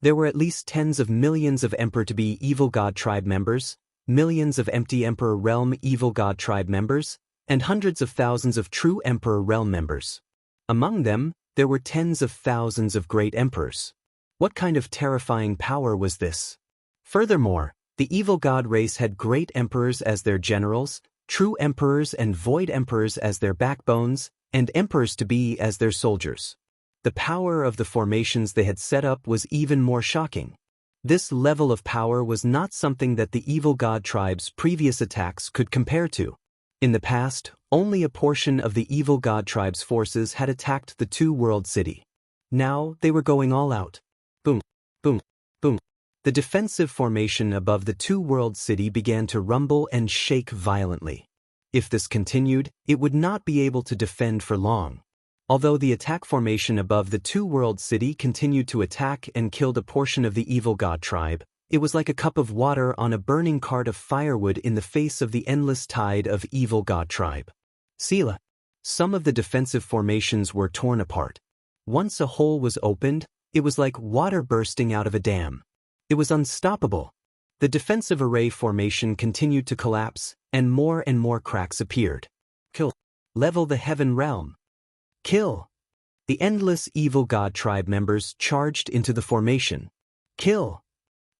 There were at least tens of millions of Emperor-to-be evil god tribe members, millions of empty Emperor realm evil god tribe members, and hundreds of thousands of true Emperor realm members. Among them, there were tens of thousands of great emperors. What kind of terrifying power was this? Furthermore, the evil god race had great emperors as their generals, true emperors and void emperors as their backbones, and emperors-to-be as their soldiers. The power of the formations they had set up was even more shocking. This level of power was not something that the evil god tribe's previous attacks could compare to. In the past, only a portion of the evil god tribe's forces had attacked the two-world city. Now, they were going all out. Boom, boom, boom. The defensive formation above the two-world city began to rumble and shake violently. If this continued, it would not be able to defend for long. Although the attack formation above the two-world city continued to attack and killed a portion of the evil god tribe, it was like a cup of water on a burning cart of firewood in the face of the endless tide of evil god tribe. Sela. Some of the defensive formations were torn apart. Once a hole was opened, it was like water bursting out of a dam. It was unstoppable. The defensive array formation continued to collapse, and more cracks appeared. Kill. Level the Heaven Realm. Kill. The endless evil god tribe members charged into the formation. Kill.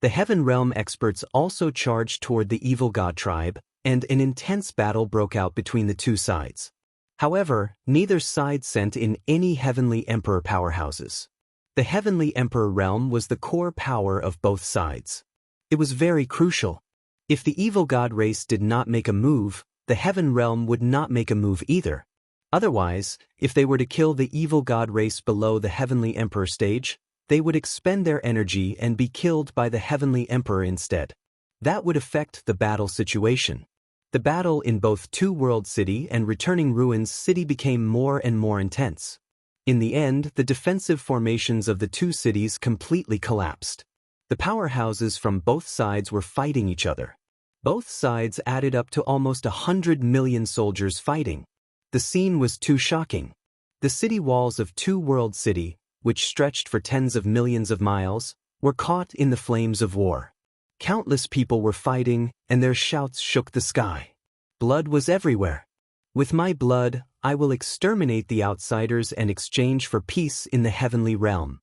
The Heaven Realm experts also charged toward the evil god tribe, and an intense battle broke out between the two sides. However, neither side sent in any heavenly emperor powerhouses. The Heavenly Emperor realm was the core power of both sides. It was very crucial. If the evil god race did not make a move, the Heaven Realm would not make a move either. Otherwise, if they were to kill the evil god race below the Heavenly Emperor stage, they would expend their energy and be killed by the Heavenly Emperor instead. That would affect the battle situation. The battle in both Two-World City and Returning Ruins City became more and more intense. In the end, the defensive formations of the two cities completely collapsed. The powerhouses from both sides were fighting each other. Both sides added up to almost 100 million soldiers fighting. The scene was too shocking. The city walls of Two-World City, which stretched for tens of millions of miles, were caught in the flames of war. Countless people were fighting, and their shouts shook the sky. Blood was everywhere. With my blood, I will exterminate the outsiders and exchange for peace in the heavenly realm.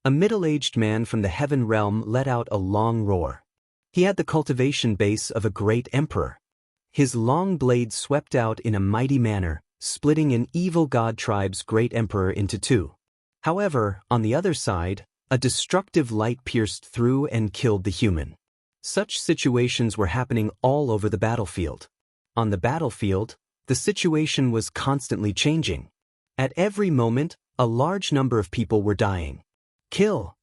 A middle-aged man from the heaven realm let out a long roar. He had the cultivation base of a great emperor. His long blade swept out in a mighty manner, splitting an evil god tribe's great emperor into two. However, on the other side, a destructive light pierced through and killed the human. Such situations were happening all over the battlefield. On the battlefield, the situation was constantly changing. At every moment, a large number of people were dying. Kill!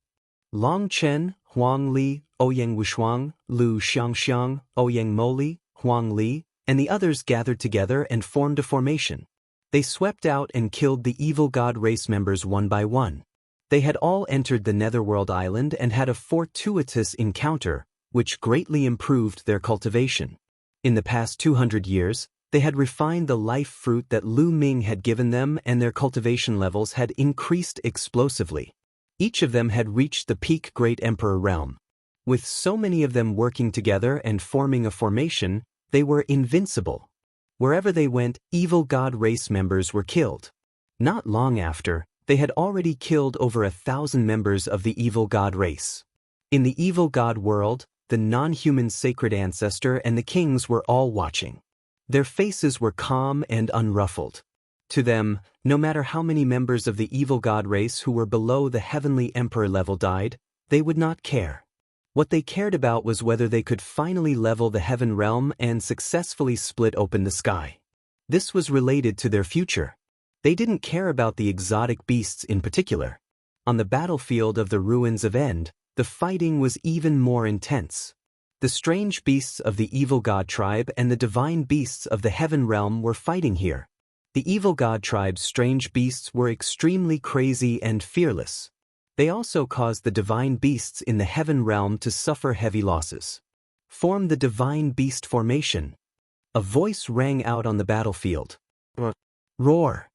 Long Chen, Huang Li, Ouyang Wushuang, Lu Xiangxiang, Ouyang Moli, Huang Li, and the others gathered together and formed a formation. They swept out and killed the evil god race members one by one. They had all entered the Netherworld Island and had a fortuitous encounter, which greatly improved their cultivation. In the past 200 years, they had refined the life fruit that Lu Ming had given them, and their cultivation levels had increased explosively. Each of them had reached the peak Great Emperor realm. With so many of them working together and forming a formation, they were invincible. Wherever they went, evil god race members were killed. Not long after, they had already killed over 1,000 members of the evil god race. In the evil god world, the non-human sacred ancestor and the kings were all watching. Their faces were calm and unruffled. To them, no matter how many members of the evil god race who were below the heavenly emperor level died, they would not care. What they cared about was whether they could finally level the heaven realm and successfully split open the sky. This was related to their future. They didn't care about the exotic beasts in particular. On the battlefield of the ruins of End, the fighting was even more intense. The strange beasts of the evil god tribe and the divine beasts of the heaven realm were fighting here. The evil god tribe's strange beasts were extremely crazy and fearless. They also caused the divine beasts in the heaven realm to suffer heavy losses. Form the divine beast formation. A voice rang out on the battlefield. Roar!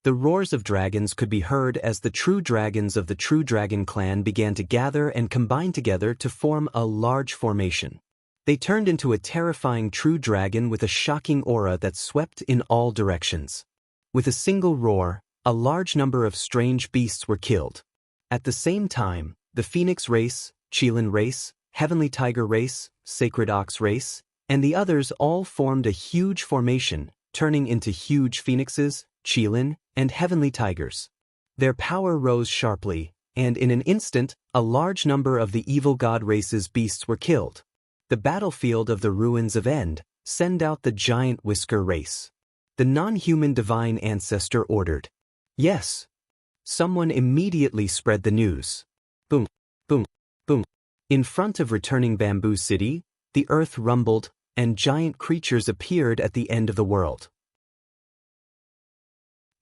The roars of dragons could be heard as the true dragons of the True Dragon clan began to gather and combine together to form a large formation. They turned into a terrifying true dragon with a shocking aura that swept in all directions. With a single roar, a large number of strange beasts were killed. At the same time, the Phoenix race, Qilin race, Heavenly Tiger race, Sacred Ox race, and the others all formed a huge formation, turning into huge phoenixes, Qilin, and Heavenly Tigers. Their power rose sharply, and in an instant, a large number of the evil god race's beasts were killed. The battlefield of the ruins of End, send out the giant whisker race. The non-human divine ancestor ordered. Yes. Someone immediately spread the news. Boom, boom, boom. In front of returning Bamboo City, the earth rumbled, and giant creatures appeared at the end of the world.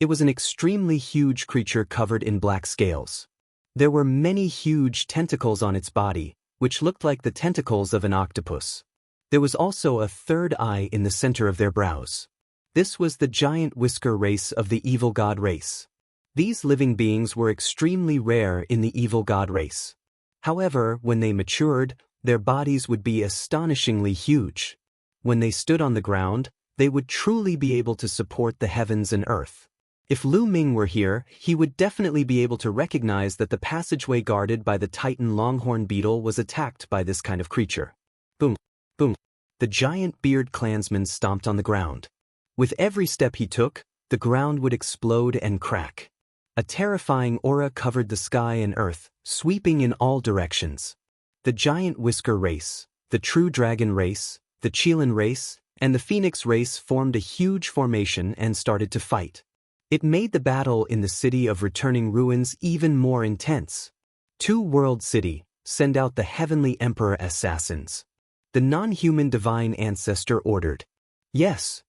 It was an extremely huge creature covered in black scales. There were many huge tentacles on its body, which looked like the tentacles of an octopus. There was also a third eye in the center of their brows. This was the giant whisker race of the evil god race. These living beings were extremely rare in the evil god race. However, when they matured, their bodies would be astonishingly huge. When they stood on the ground, they would truly be able to support the heavens and earth. If Lu Ming were here, he would definitely be able to recognize that the passageway guarded by the Titan longhorn beetle was attacked by this kind of creature. Boom, boom. The giant beard clansman stomped on the ground. With every step he took, the ground would explode and crack. A terrifying aura covered the sky and earth, sweeping in all directions. The giant whisker race, the true dragon race, the Qilin race, and the Phoenix race formed a huge formation and started to fight. It made the battle in the city of returning ruins even more intense. World City, send out the heavenly emperor assassins. The non-human divine ancestor ordered. Yes.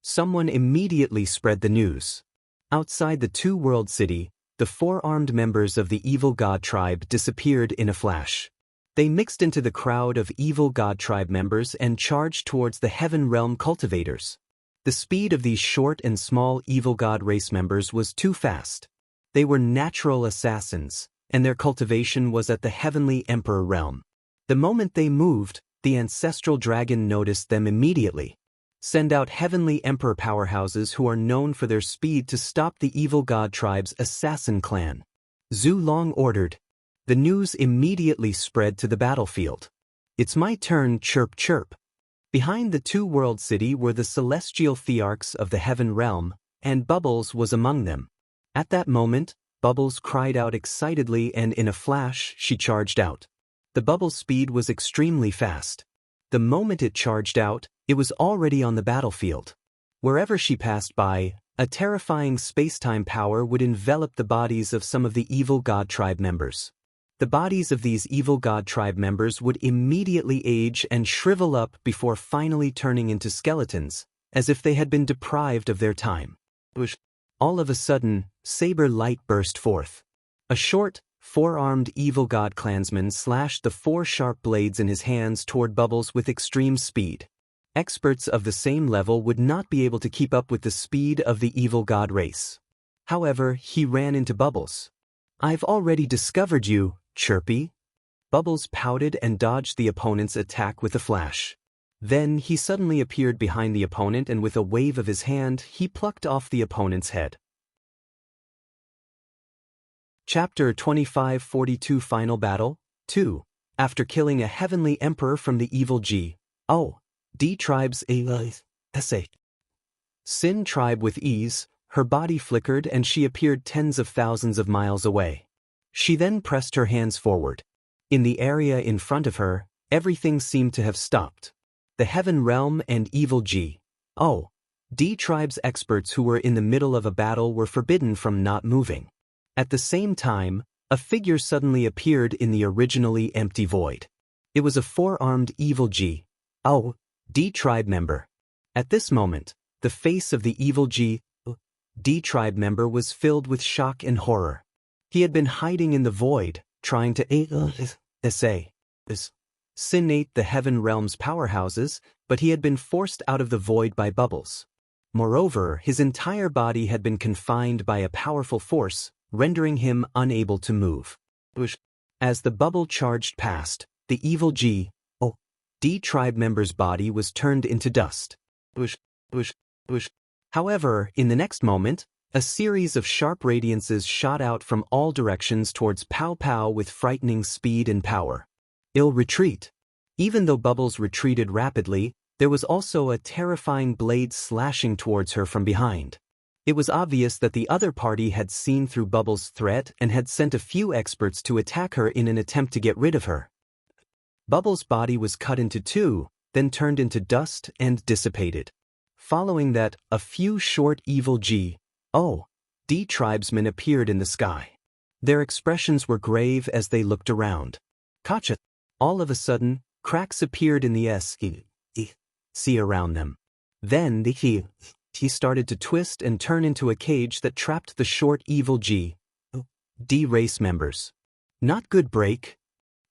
Someone immediately spread the news. Outside the World City, the four-armed members of the evil god tribe disappeared in a flash. They mixed into the crowd of evil god tribe members and charged towards the heaven realm cultivators. The speed of these short and small evil god race members was too fast. They were natural assassins, and their cultivation was at the heavenly emperor realm. The moment they moved, the ancestral dragon noticed them immediately. Send out heavenly emperor powerhouses who are known for their speed to stop the evil god tribe's assassin clan. Zhu Long ordered. The news immediately spread to the battlefield. It's my turn, chirp chirp. Behind the two-world city were the celestial thearchs of the heaven realm, and Bubbles was among them. At that moment, Bubbles cried out excitedly, and in a flash, she charged out. The Bubble's speed was extremely fast. The moment it charged out, it was already on the battlefield. Wherever she passed by, a terrifying space-time power would envelop the bodies of some of the evil god tribe members. The bodies of these evil god tribe members would immediately age and shrivel up before finally turning into skeletons, as if they had been deprived of their time. All of a sudden, saber light burst forth. A short, four-armed evil god clansman slashed the four sharp blades in his hands toward Bubbles with extreme speed. Experts of the same level would not be able to keep up with the speed of the evil god race. However, he ran into Bubbles. I've already discovered you, Chirpy. Bubbles pouted and dodged the opponent's attack with a flash. Then he suddenly appeared behind the opponent, and with a wave of his hand, he plucked off the opponent's head. Chapter 2542 Final Battle 2. After killing a heavenly emperor from the evil G.O.D. tribe's Sin tribe with ease, her body flickered and she appeared tens of thousands of miles away. She then pressed her hands forward. In the area in front of her, everything seemed to have stopped. The Heaven Realm and evil G.O.D. tribe's experts who were in the middle of a battle were forbidden from not moving. At the same time, a figure suddenly appeared in the originally empty void. It was a four-armed evil G.O.D. tribe member. At this moment, the face of the evil G.O.D. tribe member was filled with shock and horror. He had been hiding in the void, trying to assassinate the Heaven Realm's powerhouses, but he had been forced out of the void by Bubbles. Moreover, his entire body had been confined by a powerful force, rendering him unable to move. As the bubble charged past, the evil G.O.D. tribe member's body was turned into dust. However, in the next moment, a series of sharp radiances shot out from all directions towards Pow Pow with frightening speed and power. Ill retreat. Even though Bubbles retreated rapidly, there was also a terrifying blade slashing towards her from behind. It was obvious that the other party had seen through Bubbles' threat and had sent a few experts to attack her in an attempt to get rid of her. Bubbles' body was cut into two, then turned into dust and dissipated. Following that, a few short evil G.O.D. tribesmen appeared in the sky. Their expressions were grave as they looked around. Gotcha! All of a sudden, cracks appeared in the sea around them. Then the he started to twist and turn into a cage that trapped the short evil G.O.D. race members. Not good break.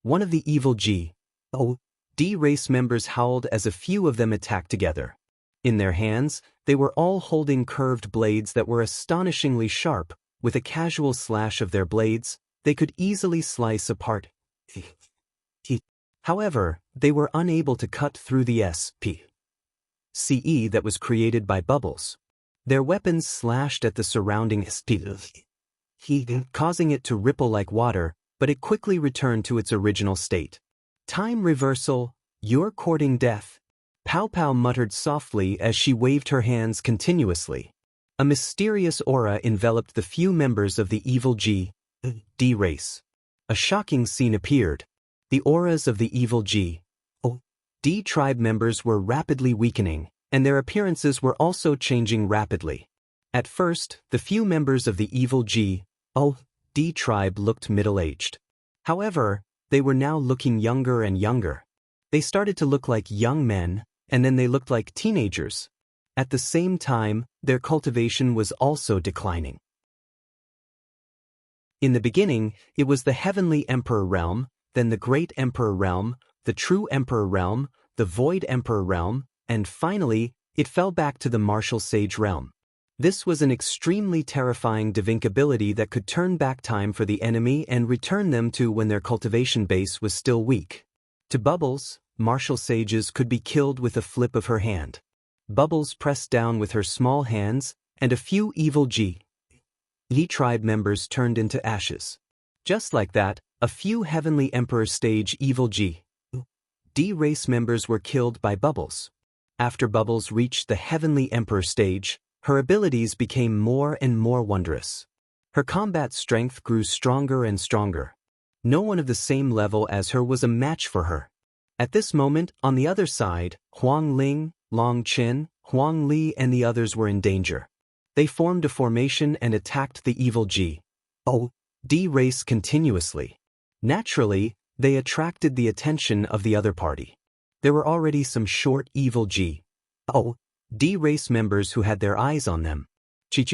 One of the evil G.O.D. race members howled as a few of them attacked together. In their hands, they were all holding curved blades that were astonishingly sharp. With a casual slash of their blades, they could easily slice apart. However, they were unable to cut through the CE that was created by Bubbles. Their weapons slashed at the surrounding causing it to ripple like water, but it quickly returned to its original state. Time reversal, you're courting death. Pow Pow muttered softly as she waved her hands continuously. A mysterious aura enveloped the few members of the evil G.D. race. A shocking scene appeared. The auras of the evil G.O.D. tribe members were rapidly weakening, and their appearances were also changing rapidly. At first, the few members of the evil G.O.D. tribe looked middle-aged. However, they were now looking younger and younger. They started to look like young men, and then they looked like teenagers. At the same time, their cultivation was also declining. In the beginning, it was the Heavenly Emperor realm, then the Great Emperor realm, the True Emperor realm, the Void Emperor realm, and finally, it fell back to the Martial Sage realm. This was an extremely terrifying Divink ability that could turn back time for the enemy and return them to when their cultivation base was still weak. To Bubbles, martial sages could be killed with a flip of her hand. Bubbles pressed down with her small hands, and a few evil G tribe members turned into ashes. Just like that, a few Heavenly Emperor stage evil G D race members were killed by Bubbles. After Bubbles reached the Heavenly Emperor stage, her abilities became more and more wondrous. Her combat strength grew stronger and stronger. No one of the same level as her was a match for her. At this moment, on the other side, Huang Ling, Long Chen, Huang Li and the others were in danger. They formed a formation and attacked the evil D race continuously. Naturally, they attracted the attention of the other party. There were already some short evil D race members who had their eyes on them. Chi.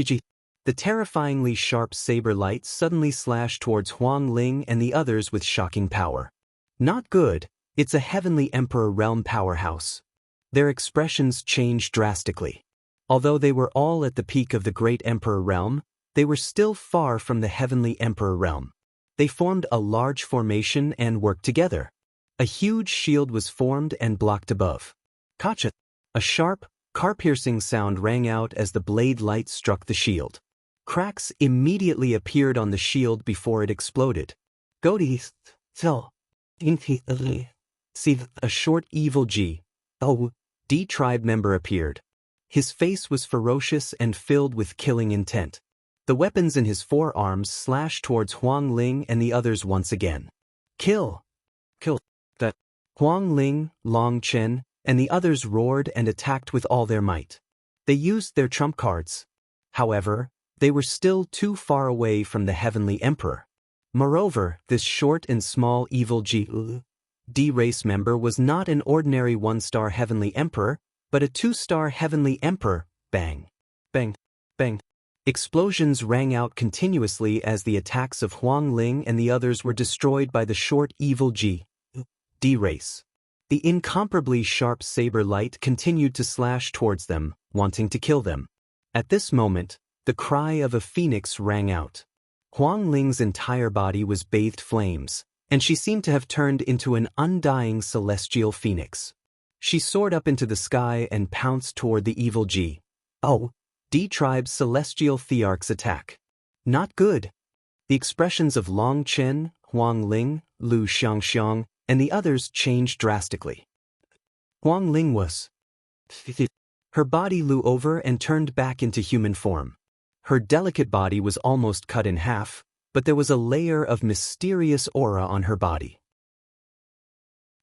The terrifyingly sharp saber light suddenly slashed towards Huang Ling and the others with shocking power. Not good, it's a Heavenly Emperor realm powerhouse. Their expressions changed drastically. Although they were all at the peak of the Great Emperor realm, they were still far from the Heavenly Emperor realm. They formed a large formation and worked together. A huge shield was formed and blocked above. Kacha! A sharp, car-piercing sound rang out as the blade light struck the shield. Cracks immediately appeared on the shield before it exploded. See, a short evil D tribe member appeared. His face was ferocious and filled with killing intent. The weapons in his forearms slashed towards Huang Ling and the others once again. Kill! That Huang Ling, Long Chen, and the others roared and attacked with all their might. They used their trump cards. However, they were still too far away from the Heavenly Emperor. Moreover, this short and small evil D race member was not an ordinary one-star Heavenly Emperor, but a two-star Heavenly Emperor. Bang! Bang! Bang! Explosions rang out continuously as the attacks of Huang Ling and the others were destroyed by the short evil D race. The incomparably sharp saber light continued to slash towards them, wanting to kill them. At this moment, the cry of a phoenix rang out. Huang Ling's entire body was bathed flames, and she seemed to have turned into an undying celestial phoenix. She soared up into the sky and pounced toward the evil D tribe's celestial thearch's attack. Not good. The expressions of Long Chen, Huang Ling, Lu Xiangxiang, and the others changed drastically. Huang Ling was. Her body flew over and turned back into human form. Her delicate body was almost cut in half, but there was a layer of mysterious aura on her body.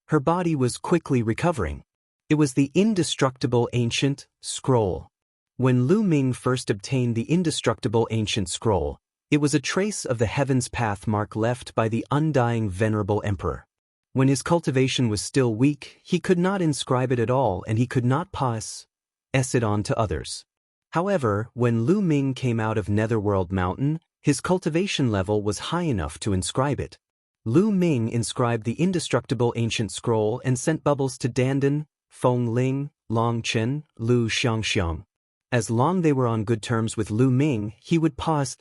Her body was quickly recovering. It was the indestructible ancient scroll. When Lu Ming first obtained the indestructible ancient scroll, it was a trace of the heaven's path mark left by the undying venerable emperor. When his cultivation was still weak, he could not inscribe it at all and he could not pass it on to others. However, when Lu Ming came out of Netherworld Mountain, his cultivation level was high enough to inscribe it. Lu Ming inscribed the indestructible ancient scroll and sent Bubbles to Dandan, Feng Ling, Long Chen, Lu Xiangxiang. As long they were on good terms with Lu Ming, he would pass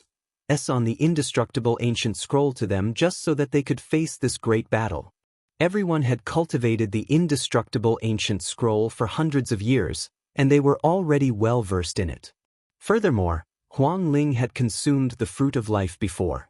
on the indestructible ancient scroll to them just so that they could face this great battle. Everyone had cultivated the indestructible ancient scroll for hundreds of years, and they were already well versed in it. Furthermore, Huang Ling had consumed the fruit of life before.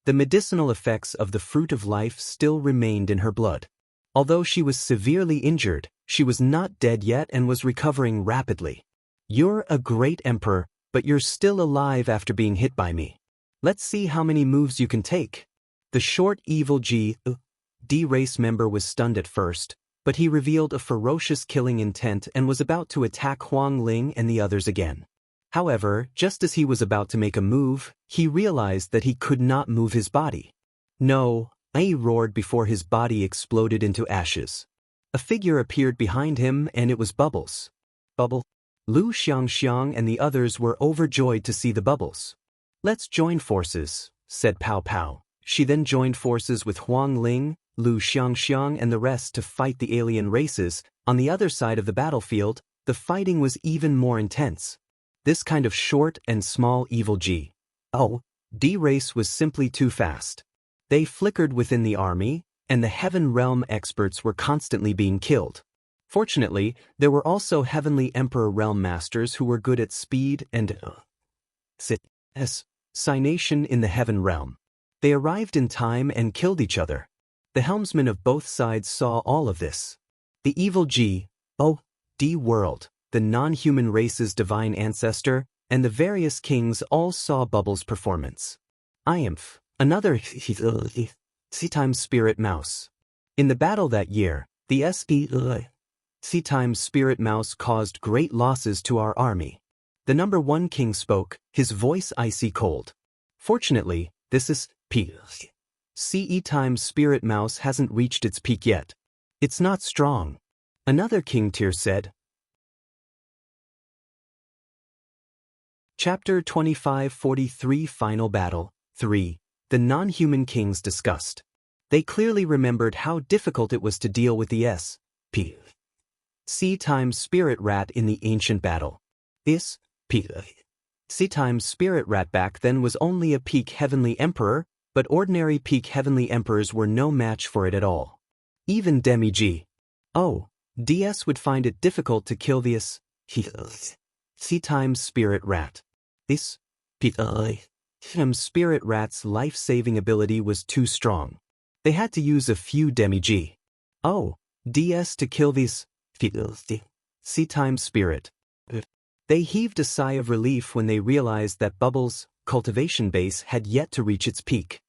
The medicinal effects of the fruit of life still remained in her blood. Although she was severely injured, she was not dead yet and was recovering rapidly. You're a great emperor, but you're still alive after being hit by me. Let's see how many moves you can take. The short evil D race member was stunned at first, but he revealed a ferocious killing intent and was about to attack Huang Ling and the others again. However, just as he was about to make a move, he realized that he could not move his body. No, he roared before his body exploded into ashes. A figure appeared behind him and it was Bubbles. Lu Xiangxiang and the others were overjoyed to see the Bubbles. Let's join forces, said Pao Pao. She then joined forces with Huang Ling, Lu Xiangxiang and the rest to fight the alien races. On the other side of the battlefield, the fighting was even more intense. This kind of short and small evil D race was simply too fast. They flickered within the army, and the Heaven Realm experts were constantly being killed. Fortunately, there were also Heavenly Emperor Realm Masters who were good at speed and assassination in the Heaven Realm. They arrived in time and killed each other. The helmsmen of both sides saw all of this. The evil G.O.D. world, the non-human race's divine ancestor, and the various kings all saw Bubble's performance. Iamf, another C-times spirit mouse. In the battle that year, the C-times spirit mouse caused great losses to our army. The number 1 king spoke, his voice icy cold. Fortunately, this is CE-times spirit mouse hasn't reached its peak yet. It's not strong. Another king tier said. Chapter 2543 Final Battle 3. The non-human kings discussed. They clearly remembered how difficult it was to deal with the C-times spirit rat in the ancient battle. This C-times spirit rat back then was only a peak heavenly emperor, but ordinary peak heavenly emperors were no match for it at all. Even Demi G.O.DS would find it difficult to kill this C-times spirit rat. This spirit rat's life-saving ability was too strong. They had to use a few Demi G.O.DS to kill this C-times spirit. They heaved a sigh of relief when they realized that Bubble's cultivation base had yet to reach its peak.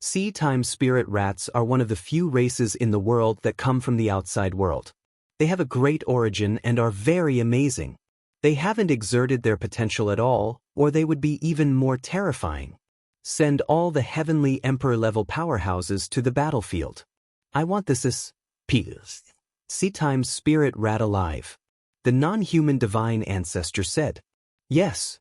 C-times spirit rats are one of the few races in the world that come from the outside world. They have a great origin and are very amazing. They haven't exerted their potential at all, or they would be even more terrifying. Send all the Heavenly Emperor-level powerhouses to the battlefield. I want this C-times spirit rat alive. The non-human divine ancestor said. Yes.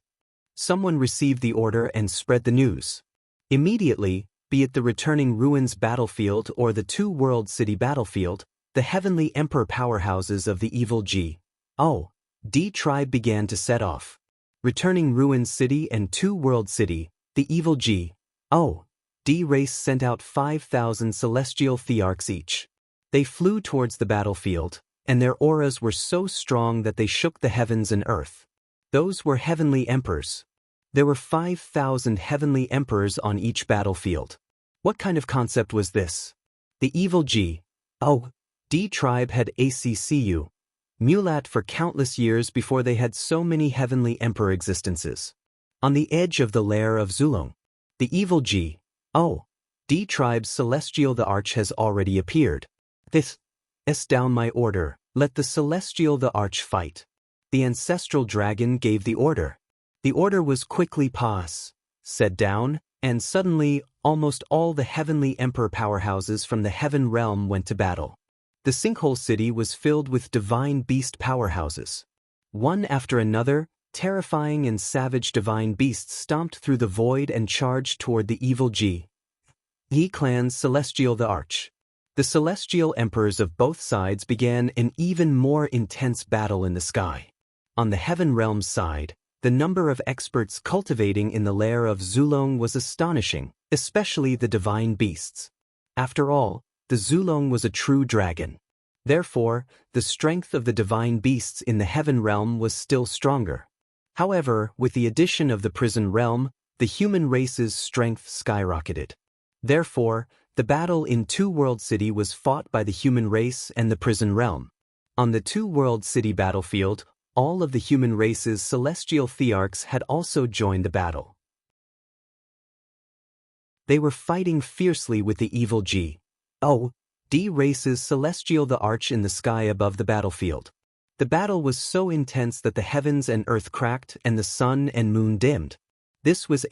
Someone received the order and spread the news. Immediately, be it the returning ruins battlefield or the two-world city battlefield, the Heavenly Emperor powerhouses of the evil G.O.D. tribe began to set off. Returning ruins city and two-world city, the evil G.O.D. race sent out 5,000 celestial thearchs each. They flew towards the battlefield, and their auras were so strong that they shook the heavens and earth. Those were heavenly emperors. There were 5,000 heavenly emperors on each battlefield. What kind of concept was this? The evil G.O.D. tribe had ACCU, Mulat for countless years before they had so many heavenly emperor existences. On the edge of the lair of Zulong, the evil G.O.D. tribe's celestial the Arch has already appeared. This down my order, let the celestial the Arch fight. The ancestral dragon gave the order. The order was quickly said down, and suddenly almost all the heavenly emperor powerhouses from the heaven realm went to battle. The sinkhole city was filled with divine beast powerhouses. One after another, terrifying and savage divine beasts stomped through the void and charged toward the evil G.E. clan's celestial the Arch. The celestial emperors of both sides began an even more intense battle in the sky. On the heaven realm's side, the number of experts cultivating in the lair of Zulong was astonishing, especially the divine beasts. After all, the Zulong was a true dragon. Therefore, the strength of the divine beasts in the heaven realm was still stronger. However, with the addition of the prison realm, the human race's strength skyrocketed. Therefore, the battle in Two-World City was fought by the human race and the prison realm. On the Two-World City battlefield, all of the human race's celestial thearchs had also joined the battle. They were fighting fiercely with the evil G.O.D. race's celestial the Arch in the sky above the battlefield. The battle was so intense that the heavens and earth cracked and the sun and moon dimmed. This was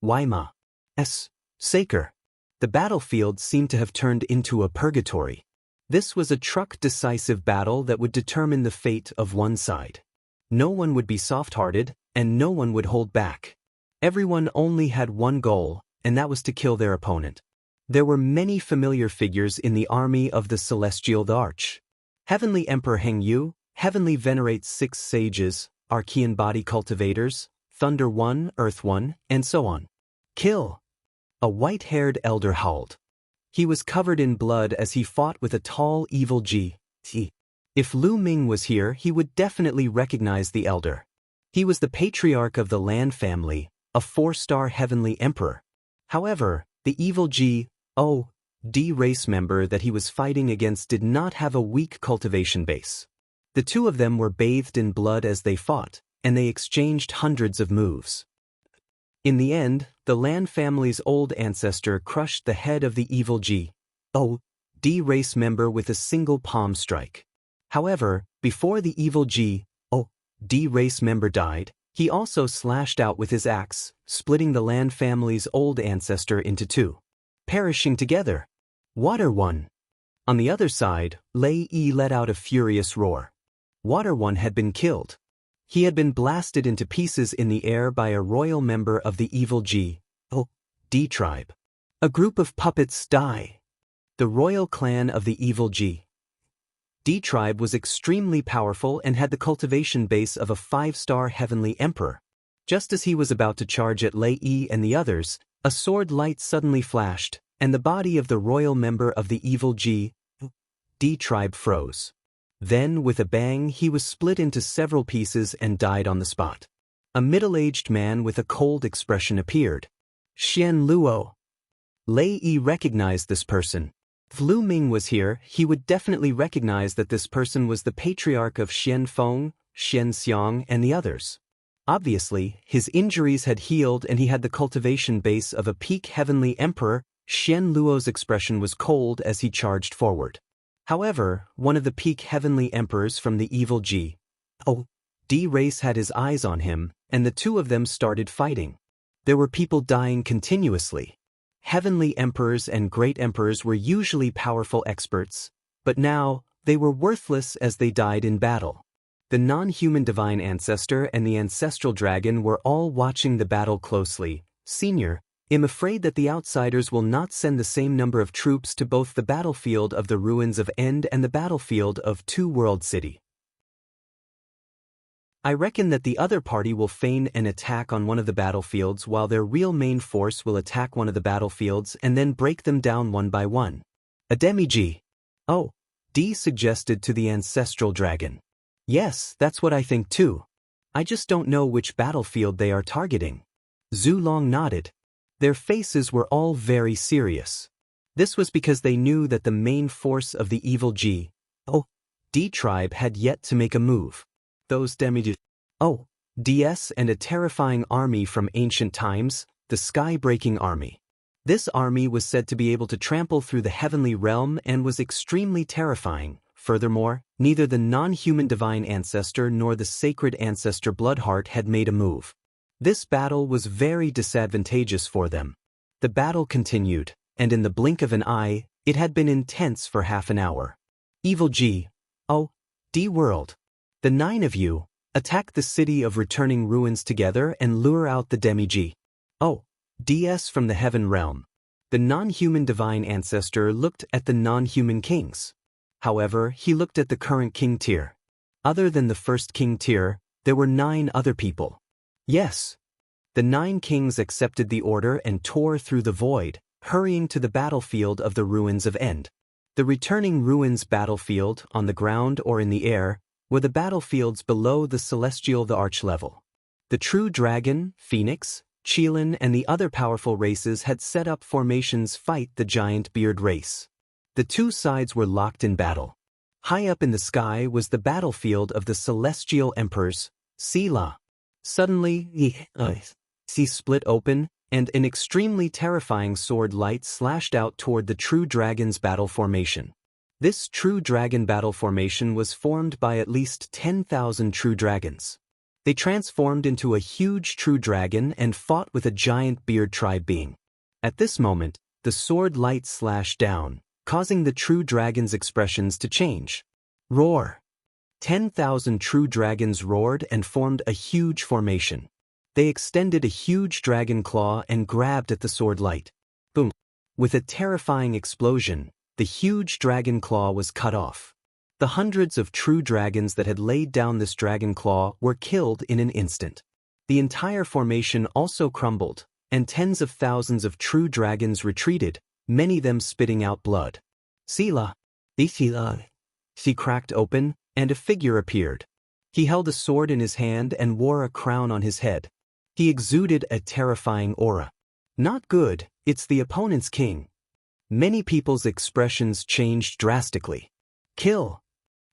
Wyma's Saker. The battlefield seemed to have turned into a purgatory. This was a decisive battle that would determine the fate of one side. No one would be soft-hearted, and no one would hold back. Everyone only had one goal, and that was to kill their opponent. There were many familiar figures in the army of the Celestial the Arch. Heavenly Emperor Heng Yu, Heavenly venerates 6 sages, Archean body cultivators, Thunder 1, Earth 1, and so on. Kill. A white-haired elder howled. He was covered in blood as he fought with a tall, evil G. If Lu Ming was here, he would definitely recognize the elder. He was the patriarch of the Lan family, a 4-star heavenly emperor. However, the evil G.O.D. race member that he was fighting against did not have a weak cultivation base. The two of them were bathed in blood as they fought, and they exchanged hundreds of moves. In the end, the Lan family's old ancestor crushed the head of the evil G.O.D. race member with a single palm strike. However, before the evil G.O.D. race member died, he also slashed out with his axe, splitting the Lan family's old ancestor into two. Perishing together. Water One. On the other side, Lei Yi let out a furious roar. Water One had been killed. He had been blasted into pieces in the air by a royal member of the evil G.O.D. tribe. A group of puppets die. The royal clan of the evil G.D. tribe was extremely powerful and had the cultivation base of a 5-star heavenly emperor. Just as he was about to charge at Lei Yi and the others, a sword light suddenly flashed, and the body of the royal member of the evil G.D. tribe froze. Then, with a bang, he was split into several pieces and died on the spot. A middle-aged man with a cold expression appeared. Xian Luo. Lei Yi recognized this person. If Lu Ming was here, he would definitely recognize that this person was the patriarch of Xian Feng, Xian Xiang, and the others. Obviously, his injuries had healed and he had the cultivation base of a peak heavenly emperor. Xian Luo's expression was cold as he charged forward. However, one of the peak heavenly emperors from the evil G.O.D. race had his eyes on him, and the two of them started fighting. There were people dying continuously. Heavenly emperors and great emperors were usually powerful experts, but now, they were worthless as they died in battle. The non-human divine ancestor and the ancestral dragon were all watching the battle closely. Senior, I'm afraid that the outsiders will not send the same number of troops to both the battlefield of the ruins of End and the battlefield of Two World City. I reckon that the other party will feign an attack on one of the battlefields while their real main force will attack one of the battlefields and then break them down one by one. A demi-G.O.D. suggested to the ancestral dragon. Yes, that's what I think too. I just don't know which battlefield they are targeting. Zhu Long nodded. Their faces were all very serious. This was because they knew that the main force of the evil G.O.D. tribe had yet to make a move. Those demi-Ds and a terrifying army from ancient times, the sky-breaking army. This army was said to be able to trample through the heavenly realm and was extremely terrifying. Furthermore, neither the non-human divine ancestor nor the sacred ancestor Bloodheart had made a move. This battle was very disadvantageous for them. The battle continued, and in the blink of an eye, it had been intense for half an hour. Evil G.O.D. world. The 9 of you, attack the city of returning ruins together and lure out the demi-G.O.D.s from the heaven realm. The non-human divine ancestor looked at the non-human kings. However, he looked at the current king tier. Other than the first king tier, there were 9 other people. Yes. The 9 kings accepted the order and tore through the void, hurrying to the battlefield of the ruins of End. The returning ruins battlefield, on the ground or in the air, were the battlefields below the celestial the arch level. The true dragon, Phoenix, Qilin and the other powerful races had set up formations fight the giant beard race. The two sides were locked in battle. High up in the sky was the battlefield of the celestial emperors, Sela. Suddenly, the sea split open, and an extremely terrifying sword light slashed out toward the true dragon's battle formation. This true dragon battle formation was formed by at least 10,000 true dragons. They transformed into a huge true dragon and fought with a giant beard tribe being. At this moment, the sword light slashed down, causing the true dragon's expressions to change. Roar! 10,000 true dragons roared and formed a huge formation. They extended a huge dragon claw and grabbed at the sword light. Boom! With a terrifying explosion, the huge dragon claw was cut off. The hundreds of true dragons that had laid down this dragon claw were killed in an instant. The entire formation also crumbled, and tens of thousands of true dragons retreated, many of them spitting out blood. Sila. She cracked open, and a figure appeared. He held a sword in his hand and wore a crown on his head. He exuded a terrifying aura. Not good, it's the opponent's king. Many people's expressions changed drastically. Kill.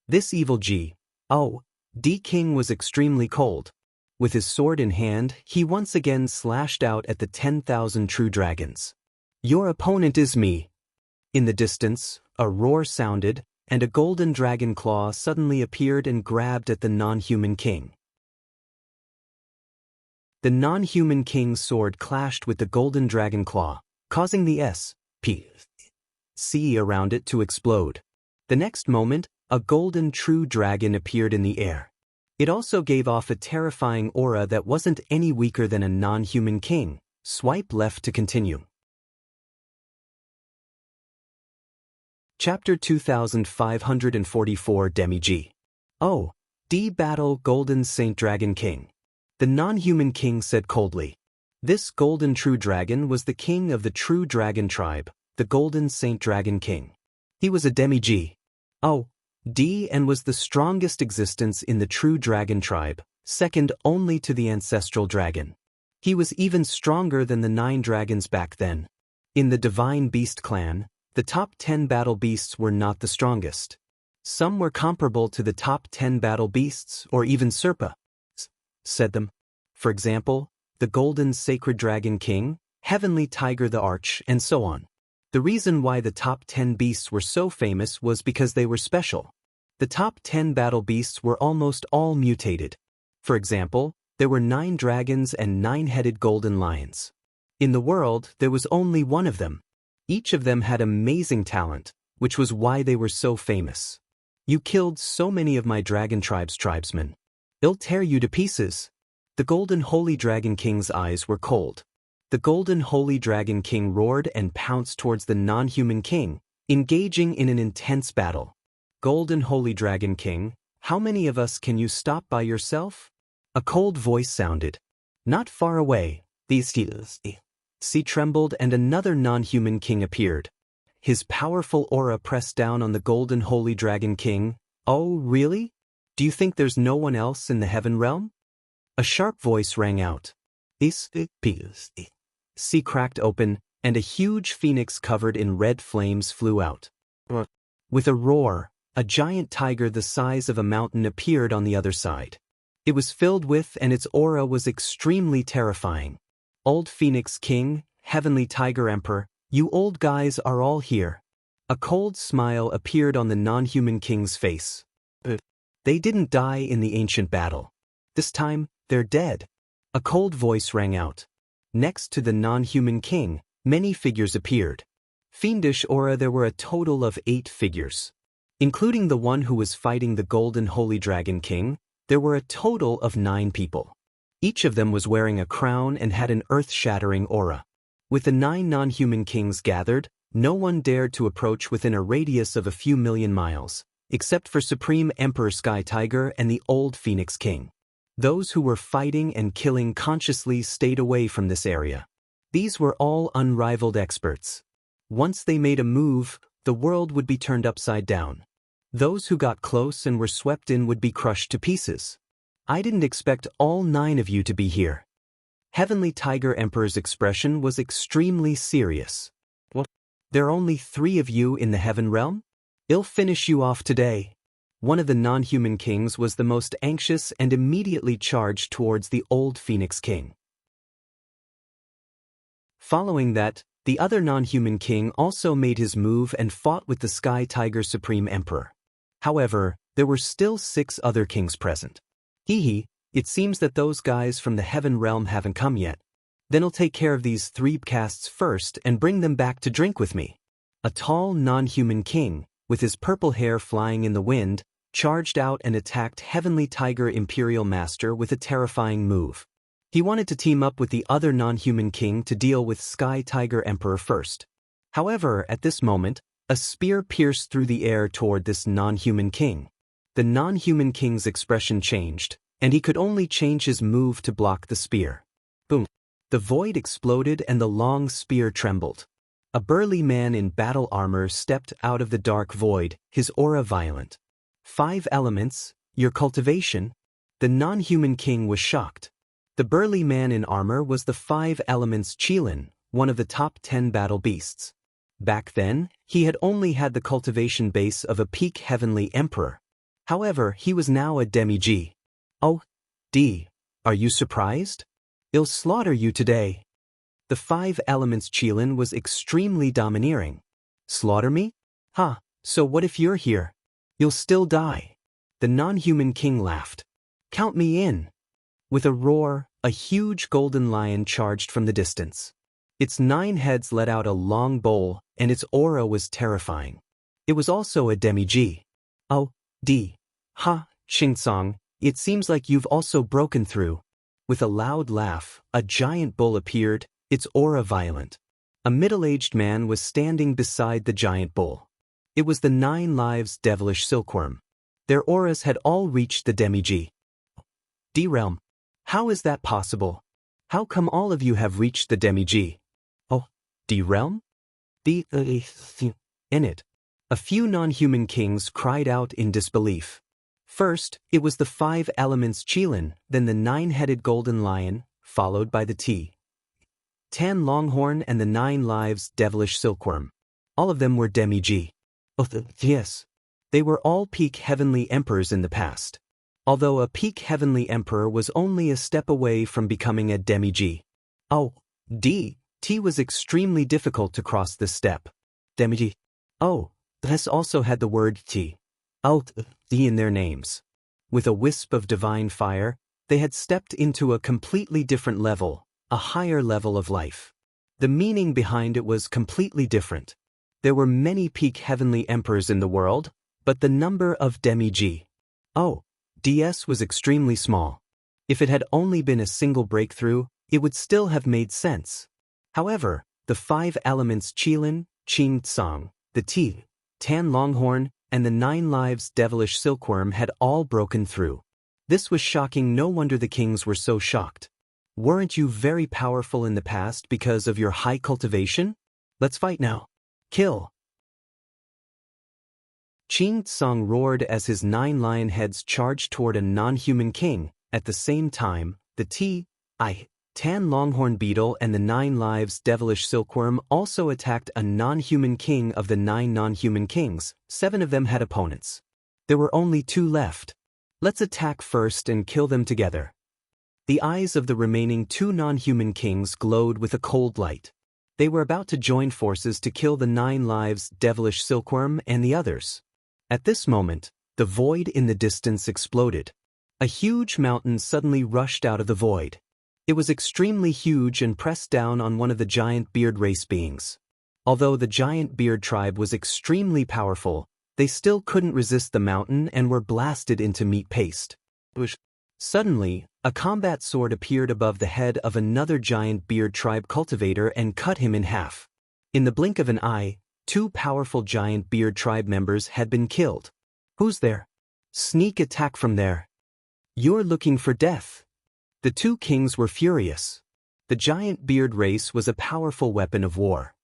This evil G.O.D. king was extremely cold. With his sword in hand, he once again slashed out at the 10,000 true dragons. Your opponent is me. In the distance, a roar sounded, and a golden dragon claw suddenly appeared and grabbed at the non-human king. The non-human king's sword clashed with the golden dragon claw, causing the S.P.C. around it to explode. The next moment, a golden true dragon appeared in the air. It also gave off a terrifying aura that wasn't any weaker than a non-human king. Swipe left to continue. Chapter 2544 Demi-G. Oh, D Battle Golden Saint Dragon King. The non-human king said coldly. This golden true dragon was the king of the true dragon tribe, the Golden Saint Dragon King. He was a Demi-G. Oh, D and was the strongest existence in the true dragon tribe, second only to the ancestral dragon. He was even stronger than the 9 dragons back then. In the Divine Beast clan, the top 10 battle beasts were not the strongest. Some were comparable to the top 10 battle beasts or even Serpa. Said them. For example, the Golden Sacred Dragon King, Heavenly Tiger the Arch, and so on. The reason why the top 10 beasts were so famous was because they were special. The top 10 battle beasts were almost all mutated. For example, there were 9 dragons and 9-headed golden lions. In the world, there was only one of them. Each of them had amazing talent, which was why they were so famous. You killed so many of my dragon tribe's tribesmen. I'll tear you to pieces. The Golden Holy Dragon King's eyes were cold. The Golden Holy Dragon King roared and pounced towards the non-human king, engaging in an intense battle. Golden Holy Dragon King, how many of us can you stop by yourself? A cold voice sounded. Not far away, the sea trembled and another non-human king appeared. His powerful aura pressed down on the Golden Holy Dragon King. Oh, really? Do you think there's no one else in the heaven realm? A sharp voice rang out. Sea cracked open, and a huge phoenix covered in red flames flew out. With a roar, a giant tiger the size of a mountain appeared on the other side. It was filled with and its aura was extremely terrifying. Old Phoenix King, Heavenly Tiger Emperor, you old guys are all here. A cold smile appeared on the non-human king's face. They didn't die in the ancient battle. This time, they're dead. A cold voice rang out. Next to the non-human king, many figures appeared. Fiendish aura there were a total of 8 figures. Including the one who was fighting the Golden Holy Dragon King, there were a total of 9 people. Each of them was wearing a crown and had an earth-shattering aura. With the 9 non-human kings gathered, no one dared to approach within a radius of a few million miles, except for Supreme Emperor Sky Tiger and the old Phoenix King. Those who were fighting and killing consciously stayed away from this area. These were all unrivaled experts. Once they made a move, the world would be turned upside down. Those who got close and were swept in would be crushed to pieces. I didn't expect all 9 of you to be here. Heavenly Tiger Emperor's expression was extremely serious. What? There are only 3 of you in the heaven realm? I'll finish you off today. One of the non-human kings was the most anxious and immediately charged towards the old Phoenix King. Following that, the other non-human king also made his move and fought with the Sky Tiger Supreme Emperor. However, there were still 6 other kings present. It seems that those guys from the heaven realm haven't come yet. Then I'll take care of these 3 castes first and bring them back to drink with me. A tall non-human king, with his purple hair flying in the wind, charged out and attacked Heavenly Tiger Imperial Master with a terrifying move. He wanted to team up with the other non-human king to deal with Sky Tiger Emperor first. However, at this moment, a spear pierced through the air toward this non-human king. The non-human king's expression changed, and he could only change his move to block the spear. Boom. The void exploded and the long spear trembled. A burly man in battle armor stepped out of the dark void, his aura violent. 5 elements, your cultivation? The non-human king was shocked. The burly man in armor was the 5 elements Qilin, one of the top 10 battle beasts. Back then, he had only had the cultivation base of a peak heavenly emperor. However, he was now a demi-G. Oh, D, are you surprised? I'll slaughter you today. The 5 elements Qilin was extremely domineering. Slaughter me? Ha, so what if you're here? You'll still die. The non-human king laughed. Count me in. With a roar, a huge golden lion charged from the distance. Its 9 heads let out a long bowl, and its aura was terrifying. It was also a demi-G. Oh, D. Ha, Xingsong, it seems like you've also broken through. With a loud laugh, a giant bull appeared, its aura violent. A middle-aged man was standing beside the giant bull. It was the 9 lives devilish silkworm. Their auras had all reached the demi-G. D-realm. How is that possible? How come all of you have reached the demi-G? Oh, D-realm? In it. A few non-human kings cried out in disbelief. First, it was the 5 elements Qilin, then the 9-headed golden lion, followed by the Tan longhorn and the 9 lives devilish silkworm. All of them were demi-G. Oh, yes. They were all peak heavenly emperors in the past. Although a peak heavenly emperor was only a step away from becoming a demi-G. Oh, T was extremely difficult to cross this step. Demi-G. Oh, this also had the word T. D in their names. With a wisp of divine fire, they had stepped into a completely different level, a higher level of life. The meaning behind it was completely different. There were many peak heavenly emperors in the world, but the number of demi-G. DS was extremely small. If it had only been a single breakthrough, it would still have made sense. However, the 5 elements Qilin, Qing Tsang, the Tan longhorn, and the 9 lives devilish silkworm had all broken through. This was shocking. No wonder the kings were so shocked. Weren't you very powerful in the past because of your high cultivation? Let's fight now. Kill. Qing Tsang roared as his 9 lion heads charged toward a non-human king. At the same time, the Tan longhorn beetle and the 9 lives devilish silkworm also attacked a non-human king of the 9 non-human kings. 7 of them had opponents. There were only 2 left. Let's attack first and kill them together. The eyes of the remaining 2 non-human kings glowed with a cold light. They were about to join forces to kill the 9 lives devilish silkworm and the others. At this moment, the void in the distance exploded. A huge mountain suddenly rushed out of the void. It was extremely huge and pressed down on one of the giant beard race beings. Although the giant beard tribe was extremely powerful, they still couldn't resist the mountain and were blasted into meat paste. Suddenly, a combat sword appeared above the head of another giant beard tribe cultivator and cut him in half. In the blink of an eye, 2 powerful giant beard tribe members had been killed. Who's there? Sneak attack from there. You're looking for death. The 2 kings were furious. The giant beard race was a powerful weapon of war.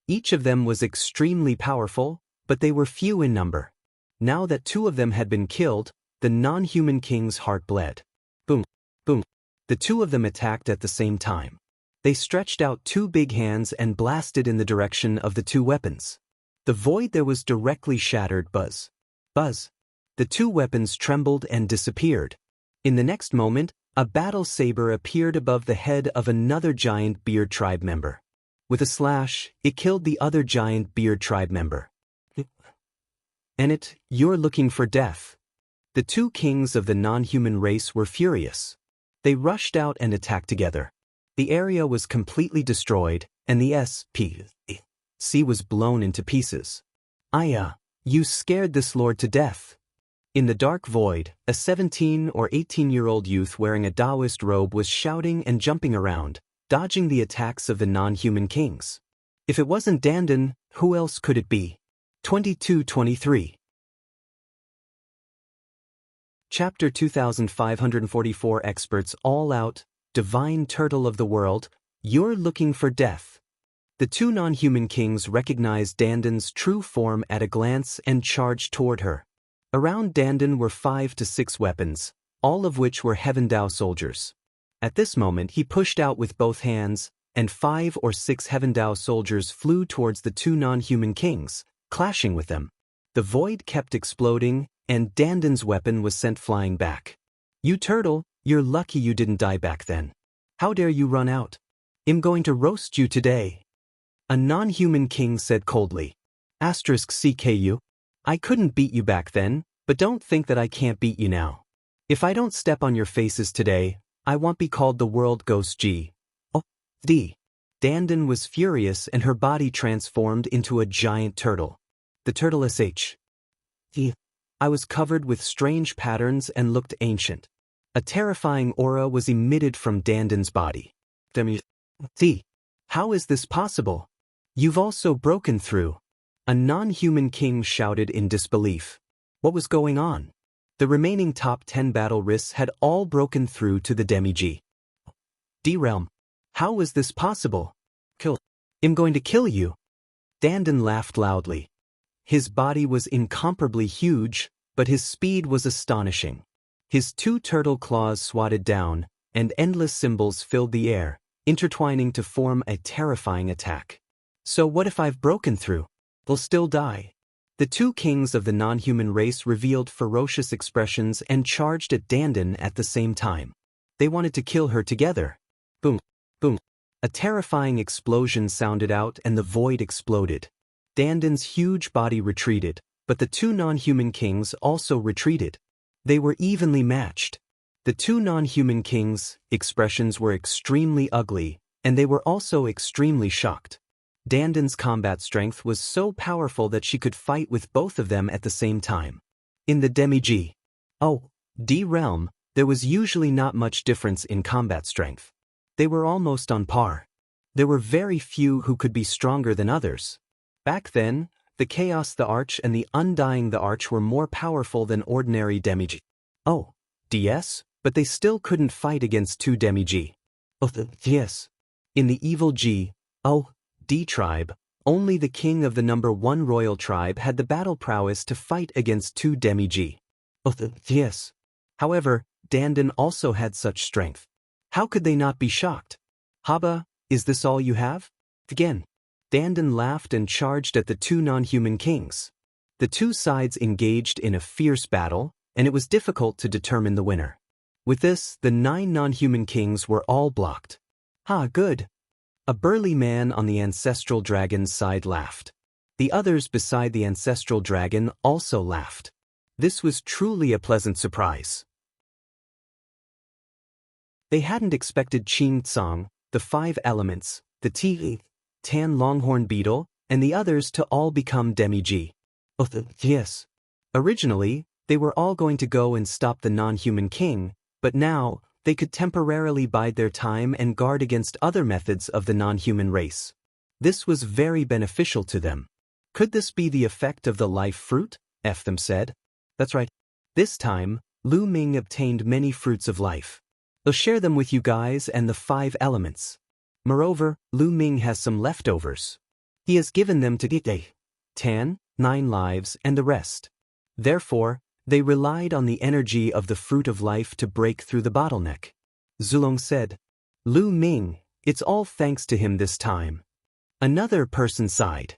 Each of them was extremely powerful, but they were few in number. Now that 2 of them had been killed, the non-human king's heart bled. Boom, boom. The 2 of them attacked at the same time. They stretched out 2 big hands and blasted in the direction of the 2 weapons. The void there was directly shattered. Buzz. Buzz. The 2 weapons trembled and disappeared. In the next moment, a battle saber appeared above the head of another giant beard tribe member. With a slash, it killed the other giant beard tribe member. You're looking for death. The 2 kings of the non-human race were furious. They rushed out and attacked together. The area was completely destroyed, and the SPC was blown into pieces. You scared this lord to death. In the dark void, a 17 or 18-year-old youth wearing a Taoist robe was shouting and jumping around, dodging the attacks of the non-human kings. If it wasn't Dandan, who else could it be? 22-23. Chapter 2544 Experts All Out, Divine Turtle of the World, You're looking for death. The two non-human kings recognized Dandan's true form at a glance and charged toward her. Around Dandan were 5 to 6 weapons, all of which were Heaven Dao soldiers. At this moment he pushed out with both hands, and 5 or 6 Heaven Dao soldiers flew towards the two non-human kings, clashing with them. The void kept exploding, and Dandan's weapon was sent flying back. You turtle, you're lucky you didn't die back then. How dare you run out? I'm going to roast you today. A non-human king said coldly. *CKU. I couldn't beat you back then, but don't think that I can't beat you now. If I don't step on your faces today, I won't be called the world ghost G. Oh, D. Dandan was furious and her body transformed into a giant turtle. The turtle sh. I was covered with strange patterns and looked ancient. A terrifying aura was emitted from Dandan's body. How is this possible? You've also broken through. A non-human king shouted in disbelief. What was going on? The remaining top 10 battle risks had all broken through to the demi-G. D-realm. How was this possible? Kill. I'm going to kill you. Dandan laughed loudly. His body was incomparably huge, but his speed was astonishing. His 2 turtle claws swatted down, and endless symbols filled the air, intertwining to form a terrifying attack. So what if I've broken through? They'll still die. The 2 kings of the non-human race revealed ferocious expressions and charged at Dandan at the same time. They wanted to kill her together. Boom, boom. A terrifying explosion sounded out and the void exploded. Dandan's huge body retreated, but the 2 non-human kings also retreated. They were evenly matched. The 2 non-human kings' expressions were extremely ugly, and they were also extremely shocked. Dandan's combat strength was so powerful that she could fight with both of them at the same time. In the demi-G. D realm, there was usually not much difference in combat strength. They were almost on par. There were very few who could be stronger than others. Back then, the Chaos the Arch and the Undying the Arch were more powerful than ordinary demi-G. DS, but they still couldn't fight against 2 demi-G. Yes. In the evil G, D tribe, only the king of the number 1 royal tribe had the battle prowess to fight against 2 demi-G. Yes. However, Dandan also had such strength. How could they not be shocked? Haba, is this all you have? Again. Dandan laughed and charged at the 2 non-human kings. The 2 sides engaged in a fierce battle, and it was difficult to determine the winner. With this, the 9 non-human kings were all blocked. Good. A burly man on the ancestral dragon's side laughed. The others beside the ancestral dragon also laughed. This was truly a pleasant surprise. They hadn't expected Qing Tsang, the 5 elements, the Tan longhorn beetle, and the others to all become demi-G. Yes. Originally, they were all going to go and stop the non-human king, but now, they could temporarily bide their time and guard against other methods of the non-human race. This was very beneficial to them. Could this be the effect of the life fruit? Them said. That's right. This time, Lu Ming obtained many fruits of life. They'll share them with you guys and the 5 elements. Moreover, Lu Ming has some leftovers. He has given them to Gite, Tan, 9 lives, and the rest. Therefore, they relied on the energy of the fruit of life to break through the bottleneck. Zulong said, Lu Ming, it's all thanks to him this time. Another person sighed.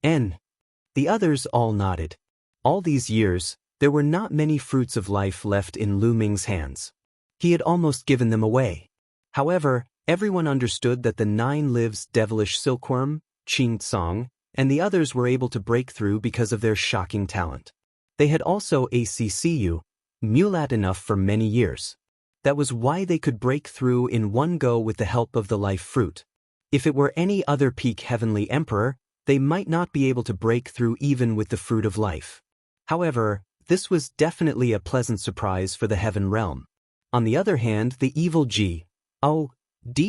The others all nodded. All these years, there were not many fruits of life left in Lu Ming's hands. He had almost given them away. However, everyone understood that the 9 lives devilish silkworm, Qing Tsang, and the others were able to break through because of their shocking talent. They had also ACCU, mulat enough for many years. That was why they could break through in one go with the help of the life fruit. If it were any other peak heavenly emperor, they might not be able to break through even with the fruit of life. However, this was definitely a pleasant surprise for the heaven realm. On the other hand, the evil D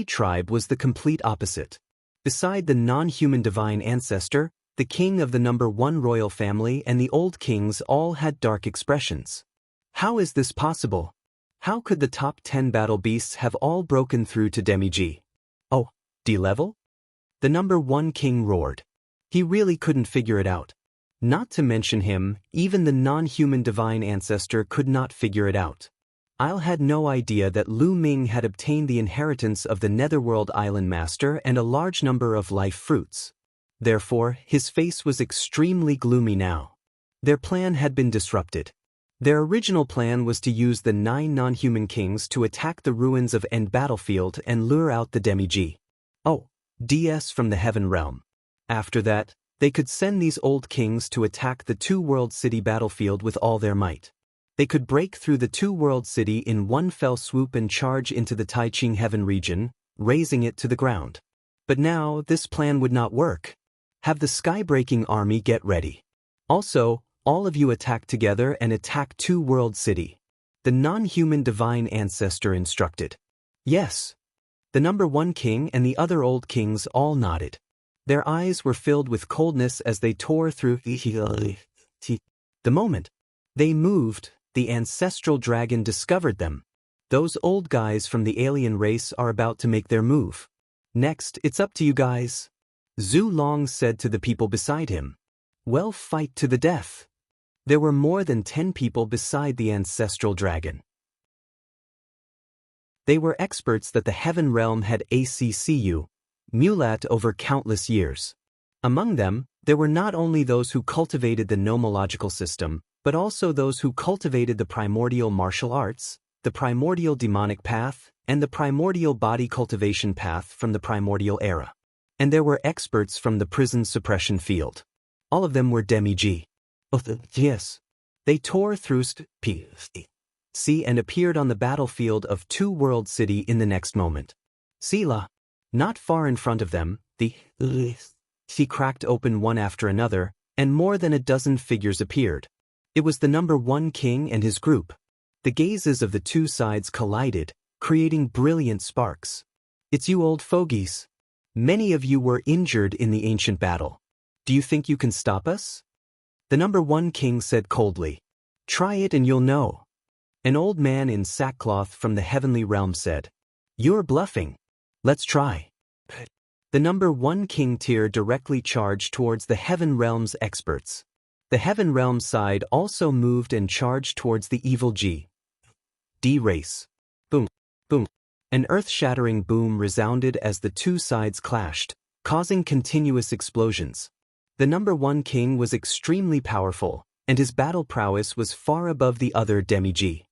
tribe was the complete opposite. Beside the non-human divine ancestor, the king of the number 1 royal family and the old kings all had dark expressions. How is this possible? How could the top 10 battle beasts have all broken through to demi-G? D level? The number 1 king roared. He really couldn't figure it out. Not to mention him, even the non-human divine ancestor could not figure it out. I had no idea that Lu Ming had obtained the inheritance of the Netherworld Island Master and a large number of life fruits. Therefore, his face was extremely gloomy now. Their plan had been disrupted. Their original plan was to use the 9 non-human kings to attack the ruins of End Battlefield and lure out the Demi-G. DS from the Heaven Realm. After that, they could send these old kings to attack the 2-world city battlefield with all their might. They could break through the 2-world city in one fell swoop and charge into the Taiching Heaven region, razing it to the ground. But now, this plan would not work. Have the sky-breaking army get ready. Also, all of you attack together and attack 2-world city. The non-human divine ancestor instructed. Yes. The number 1 king and the other old kings all nodded. Their eyes were filled with coldness as they tore through the moment they moved, the ancestral dragon discovered them. Those old guys from the alien race are about to make their move. Next, it's up to you guys. Zhu Long said to the people beside him. Well, fight to the death. There were more than 10 people beside the ancestral dragon. They were experts that the Heaven Realm had accu mulat over countless years. Among them, there were not only those who cultivated the nomological system, but also those who cultivated the primordial martial arts, the primordial demonic path, and the primordial body cultivation path from the primordial era. And there were experts from the prison suppression field. All of them were Demi-G. Yes. They tore through sea and appeared on the battlefield of 2-world city in the next moment. Sila. Not far in front of them, the sea cracked open one after another, and more than a dozen figures appeared. It was the number 1 king and his group. The gazes of the two sides collided, creating brilliant sparks. It's you old fogies. Many of you were injured in the ancient battle. Do you think you can stop us? The number 1 king said coldly. Try it and you'll know. An old man in sackcloth from the heavenly realm said. You're bluffing. Let's try. The number 1 king tier directly charged towards the Heaven Realm's experts. The Heaven Realm side also moved and charged towards the evil G. D race. Boom, boom. An earth-shattering boom resounded as the two sides clashed, causing continuous explosions. The number 1 king was extremely powerful, and his battle prowess was far above the other Demi-G.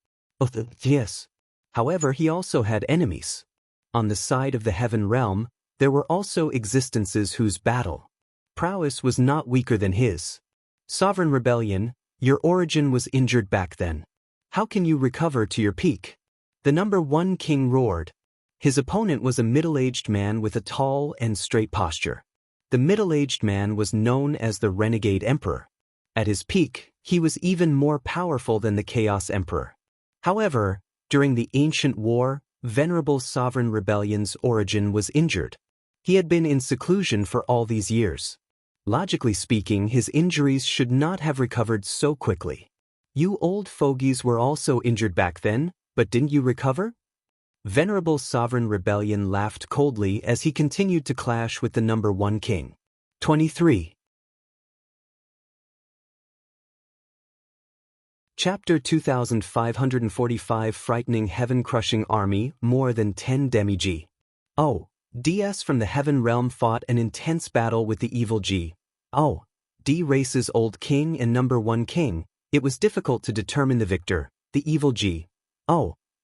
Yes. However, he also had enemies. On the side of the Heaven Realm, there were also existences whose battle prowess was not weaker than his. Sovereign Rebellion, your origin was injured back then. How can you recover to your peak? The number 1 king roared. His opponent was a middle-aged man with a tall and straight posture. The middle-aged man was known as the Renegade Emperor. At his peak, he was even more powerful than the Chaos Emperor. However, during the Ancient War, Venerable Sovereign Rebellion's origin was injured. He had been in seclusion for all these years. Logically speaking, his injuries should not have recovered so quickly. You old fogies were also injured back then, but didn't you recover? Venerable Sovereign Rebellion laughed coldly as he continued to clash with the number 1 king. 23. Chapter 2545 Frightening Heaven-Crushing Army, More Than 10 Demi-G. DS from the Heaven Realm fought an intense battle with the evil G. D race's old king and number 1 king. It was difficult to determine the victor, the evil G.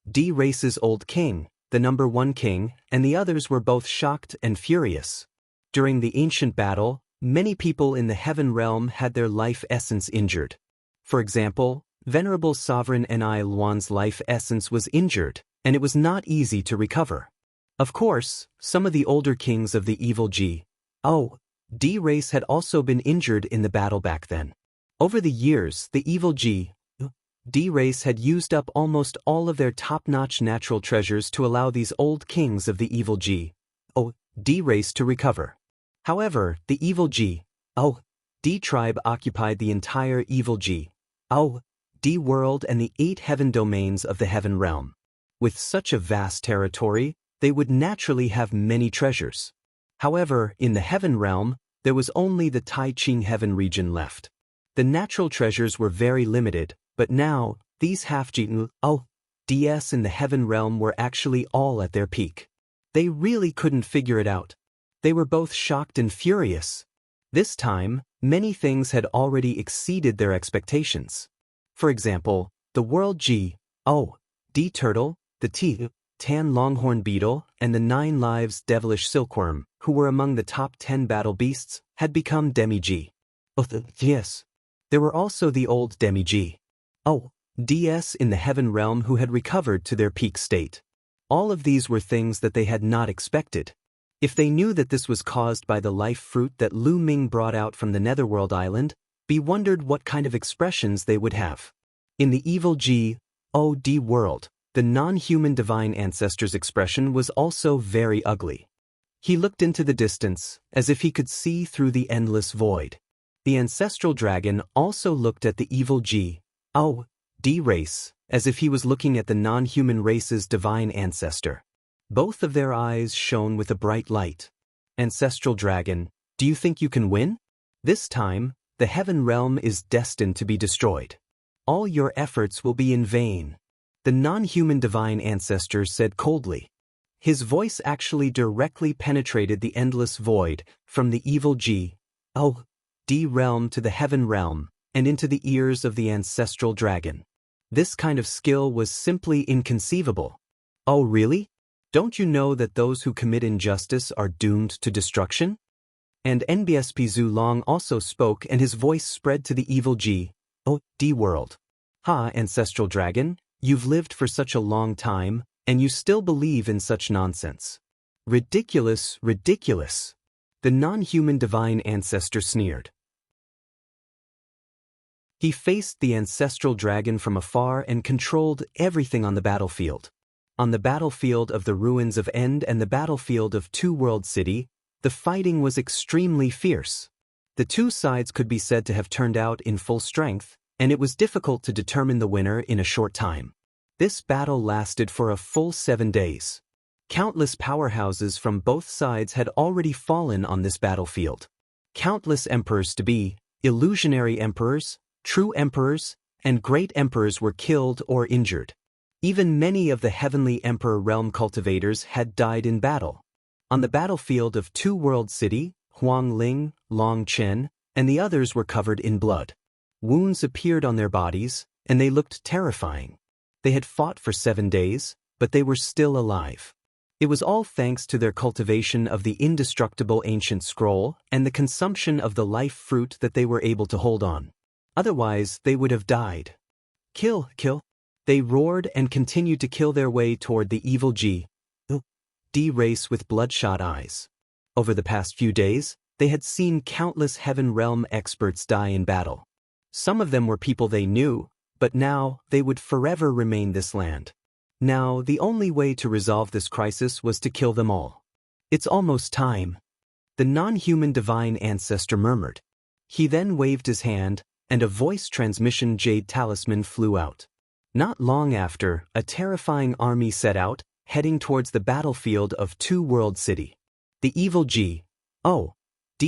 D race's old king, the number 1 king, and the others were both shocked and furious. During the ancient battle, many people in the Heaven Realm had their life essence injured. For example, Venerable Sovereign Ni Luan's life essence was injured, and it was not easy to recover. Of course, some of the older kings of the evil G. D race had also been injured in the battle back then. Over the years, the evil G. D race had used up almost all of their top-notch natural treasures to allow these old kings of the evil G. D race to recover. However, the evil G. D tribe occupied the entire evil G. D world and the 8 heaven domains of the Heaven Realm. With such a vast territory, they would naturally have many treasures. However, in the heaven realm, there was only the Tai Ching heaven region left. The natural treasures were very limited, but now, these DS in the heaven realm were actually all at their peak. They really couldn't figure it out. They were both shocked and furious. This time, many things had already exceeded their expectations. For example, the world D turtle, the tan longhorn beetle, and the 9 lives devilish silkworm, who were among the top 10 battle beasts, had become demi-G. Yes. There were also the old demi-G. DS in the heaven realm who had recovered to their peak state. All of these were things that they had not expected. If they knew that this was caused by the life fruit that Lu Ming brought out from the Netherworld Island, be wondered what kind of expressions they would have. In the evil D world, the non-human divine ancestor's expression was also very ugly. He looked into the distance, as if he could see through the endless void. The ancestral dragon also looked at the evil D race, as if he was looking at the non-human race's divine ancestor. Both of their eyes shone with a bright light. Ancestral dragon, do you think you can win? This time, the heaven realm is destined to be destroyed. All your efforts will be in vain. The non-human divine ancestor said coldly. His voice actually directly penetrated the endless void, from the evil D realm to the heaven realm, and into the ears of the ancestral dragon. This kind of skill was simply inconceivable. Oh really? Don't you know that those who commit injustice are doomed to destruction? And NBSP Zhu Long also spoke, and his voice spread to the evil D world. Ha, ancestral dragon, you've lived for such a long time, and you still believe in such nonsense. Ridiculous, ridiculous. The non-human divine ancestor sneered. He faced the ancestral dragon from afar and controlled everything on the battlefield. On the battlefield of the ruins of End and the battlefield of Two World City, the fighting was extremely fierce. The two sides could be said to have turned out in full strength, and it was difficult to determine the winner in a short time. This battle lasted for a full 7 days. Countless powerhouses from both sides had already fallen on this battlefield. Countless emperors-to-be, illusionary emperors, true emperors, and great emperors were killed or injured. Even many of the heavenly emperor realm cultivators had died in battle. On the battlefield of Two World City, Huang Ling, Long Chen, and the others were covered in blood. Wounds appeared on their bodies, and they looked terrifying. They had fought for 7 days, but they were still alive. It was all thanks to their cultivation of the indestructible ancient scroll and the consumption of the life fruit that they were able to hold on. Otherwise, they would have died. Kill, kill. They roared and continued to kill their way toward the evil D race with bloodshot eyes. Over the past few days, they had seen countless heaven realm experts die in battle. Some of them were people they knew, but now they would forever remain this land. Now, the only way to resolve this crisis was to kill them all. It's almost time. The non-human divine ancestor murmured. He then waved his hand, and a voice transmission jade talisman flew out. Not long after, a terrifying army set out, heading towards the battlefield of Two World City. The evil D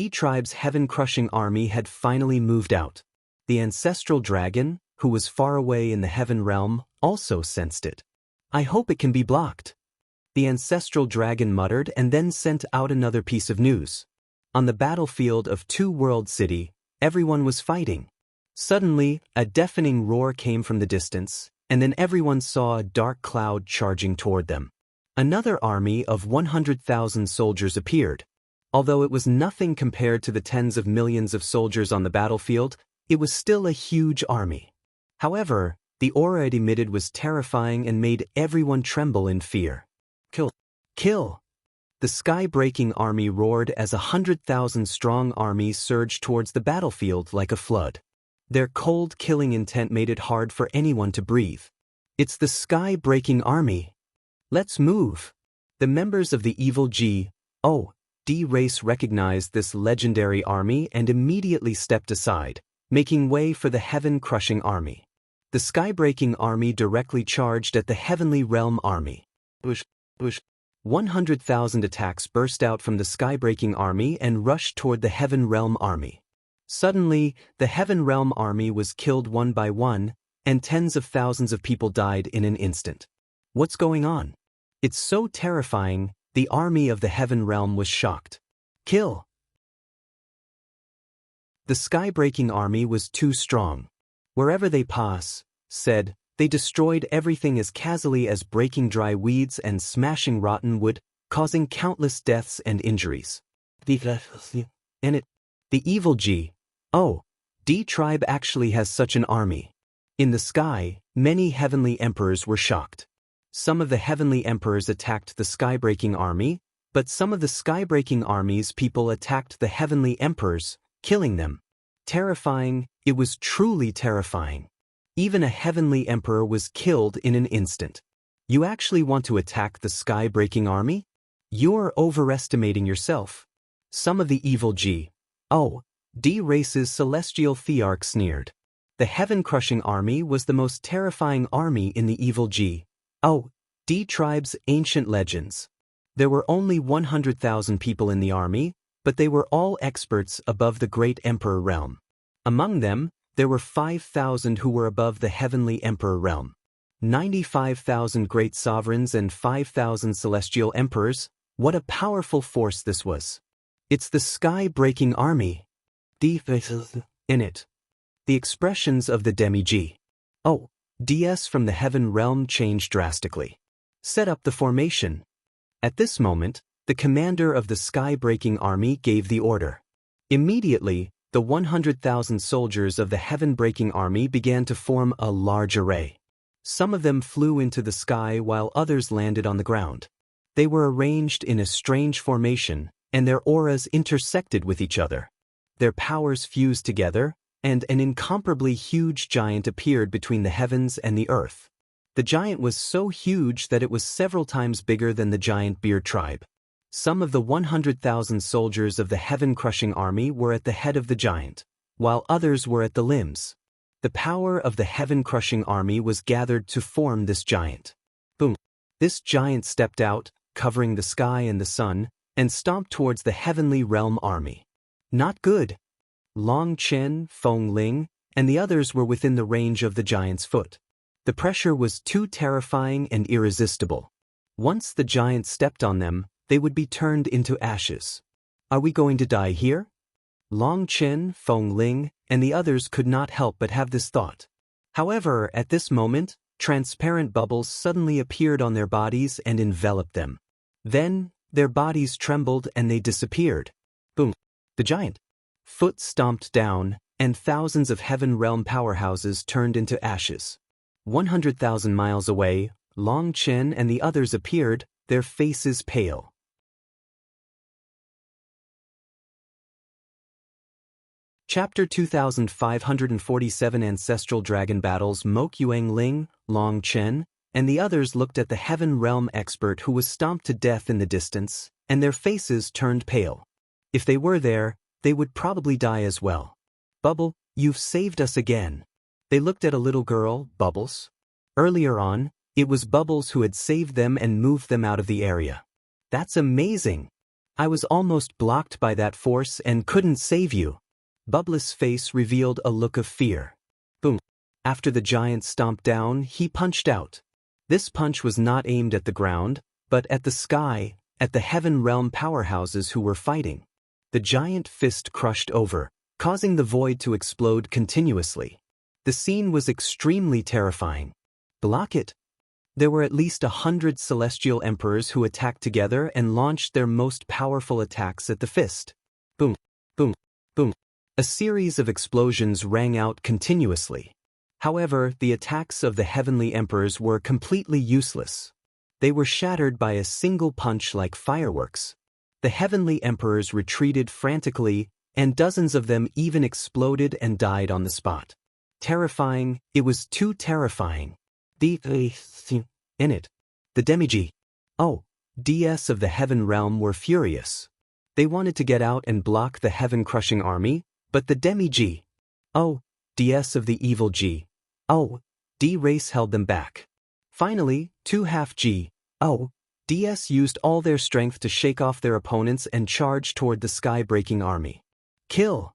tribe's heaven-crushing army had finally moved out. The ancestral dragon, who was far away in the heaven realm, also sensed it. I hope it can be blocked. The ancestral dragon muttered and then sent out another piece of news. On the battlefield of Two World City, everyone was fighting. Suddenly, a deafening roar came from the distance, and then everyone saw a dark cloud charging toward them. Another army of 100,000 soldiers appeared. Although it was nothing compared to the tens of millions of soldiers on the battlefield, it was still a huge army. However, the aura it emitted was terrifying and made everyone tremble in fear. Kill! Kill! The sky-breaking army roared as 100,000-strong army surged towards the battlefield like a flood. Their cold killing intent made it hard for anyone to breathe. It's the sky-breaking army. Let's move. The members of the evil D race recognized this legendary army and immediately stepped aside, making way for the heaven-crushing army. The sky-breaking army directly charged at the heavenly realm army. 100,000 attacks burst out from the sky-breaking army and rushed toward the Heaven Realm army. Suddenly, the Heaven Realm army was killed one by one, and tens of thousands of people died in an instant. What's going on? It's so terrifying, the army of the Heaven Realm was shocked. Kill! The sky-breaking army was too strong. Wherever they pass, said, they destroyed everything as casually as breaking dry weeds and smashing rotten wood, causing countless deaths and injuries. The evil D tribe actually has such an army. In the sky, many heavenly emperors were shocked. Some of the heavenly emperors attacked the sky-breaking army, but some of the sky-breaking army's people attacked the heavenly emperors, killing them. Terrifying, it was truly terrifying. Even a heavenly emperor was killed in an instant. You actually want to attack the sky-breaking army? You're overestimating yourself. Some of the evil D race's celestial thearch sneered. The heaven-crushing army was the most terrifying army in the evil D tribe's ancient legends. There were only 100,000 people in the army, but they were all experts above the great emperor realm. Among them, there were 5,000 who were above the heavenly emperor realm. 95,000 great sovereigns and 5,000 celestial emperors. What a powerful force this was. It's the sky-breaking army. In it. The expressions of the DS from the heaven realm changed drastically. Set up the formation. At this moment, the commander of the sky-breaking army gave the order. Immediately, the 100,000 soldiers of the heaven-breaking army began to form a large array. Some of them flew into the sky while others landed on the ground. They were arranged in a strange formation, and their auras intersected with each other. Their powers fused together, and an incomparably huge giant appeared between the heavens and the earth. The giant was so huge that it was several times bigger than the giant Beard tribe. Some of the 100,000 soldiers of the heaven-crushing army were at the head of the giant, while others were at the limbs. The power of the heaven-crushing army was gathered to form this giant. Boom! This giant stepped out, covering the sky and the sun, and stomped towards the heavenly realm army. Not good. Long Chen, Feng Ling, and the others were within the range of the giant's foot. The pressure was too terrifying and irresistible. Once the giant stepped on them, they would be turned into ashes. Are we going to die here? Long Chen, Feng Ling, and the others could not help but have this thought. However, at this moment, transparent bubbles suddenly appeared on their bodies and enveloped them. Then, their bodies trembled and they disappeared. Boom! The giant foot stomped down, and thousands of heaven realm powerhouses turned into ashes. 100,000 miles away, Long Chen and the others appeared, their faces pale. Chapter 2547 Ancestral Dragon Battles. Mok Yuang Ling, Long Chen, and the others looked at the heaven realm expert who was stomped to death in the distance, and their faces turned pale. If they were there, they would probably die as well. Bubble, you've saved us again. They looked at a little girl, Bubbles. Earlier on, it was Bubbles who had saved them and moved them out of the area. That's amazing. I was almost blocked by that force and couldn't save you. Bubbles' face revealed a look of fear. Boom. After the giant stomped down, he punched out. This punch was not aimed at the ground, but at the sky, at the heaven realm powerhouses who were fighting. The giant fist crushed over, causing the void to explode continuously. The scene was extremely terrifying. Block it. There were at least 100 celestial emperors who attacked together and launched their most powerful attacks at the fist. Boom, boom, boom. A series of explosions rang out continuously. However, the attacks of the heavenly emperors were completely useless. They were shattered by a single punch like fireworks. The heavenly emperors retreated frantically, and dozens of them even exploded and died on the spot. Terrifying, it was too terrifying. In it. The DS of the heaven realm were furious. They wanted to get out and block the heaven-crushing army, but the DS of the evil D race held them back. Finally, two half DS used all their strength to shake off their opponents and charge toward the sky-breaking army. Kill!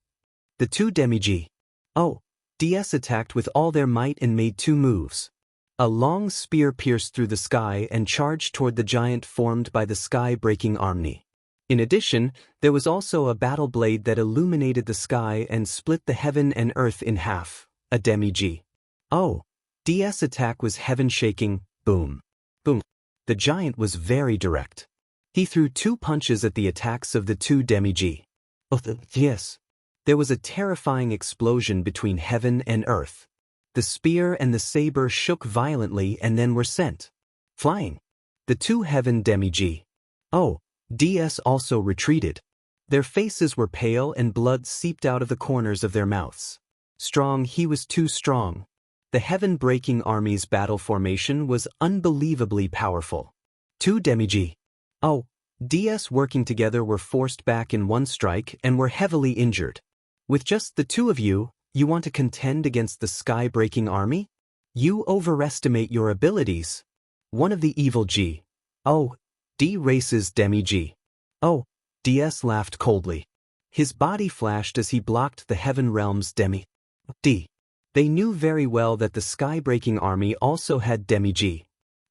The two Demi-G. Oh! DS attacked with all their might and made two moves. A long spear pierced through the sky and charged toward the giant formed by the sky-breaking army. In addition, there was also a battle blade that illuminated the sky and split the heaven and earth in half, a Demi-G. Oh! DS attack was heaven-shaking, boom. Boom. The giant was very direct. He threw two punches at the attacks of the two Demi-G. Oh, yes. There was a terrifying explosion between heaven and earth. The spear and the saber shook violently and then were sent flying. The two heaven Demi-G. Oh! DS also retreated. Their faces were pale and blood seeped out of the corners of their mouths. Strong, he was too strong. The heaven-breaking army's battle formation was unbelievably powerful. Two Demi-G. Oh! DS working together were forced back in one strike and were heavily injured. With just the two of you, you want to contend against the sky-breaking army? You overestimate your abilities. One of the evil G. Oh! D races Demi-G. Oh! DS laughed coldly. His body flashed as he blocked the heaven realm's Demi-D. They knew very well that the sky-breaking army also had Demi-G.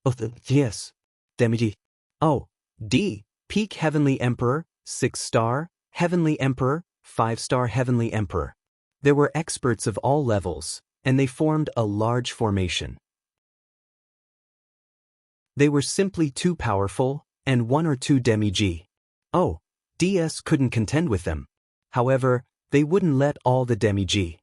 Oh, yes. Demi-G. Oh! D. Peak Heavenly Emperor, 6-star, Heavenly Emperor, 5-star Heavenly Emperor. There were experts of all levels, and they formed a large formation. They were simply too powerful, and one or two Demi-G. Oh! DS couldn't contend with them. However, they wouldn't let all the Demi-G.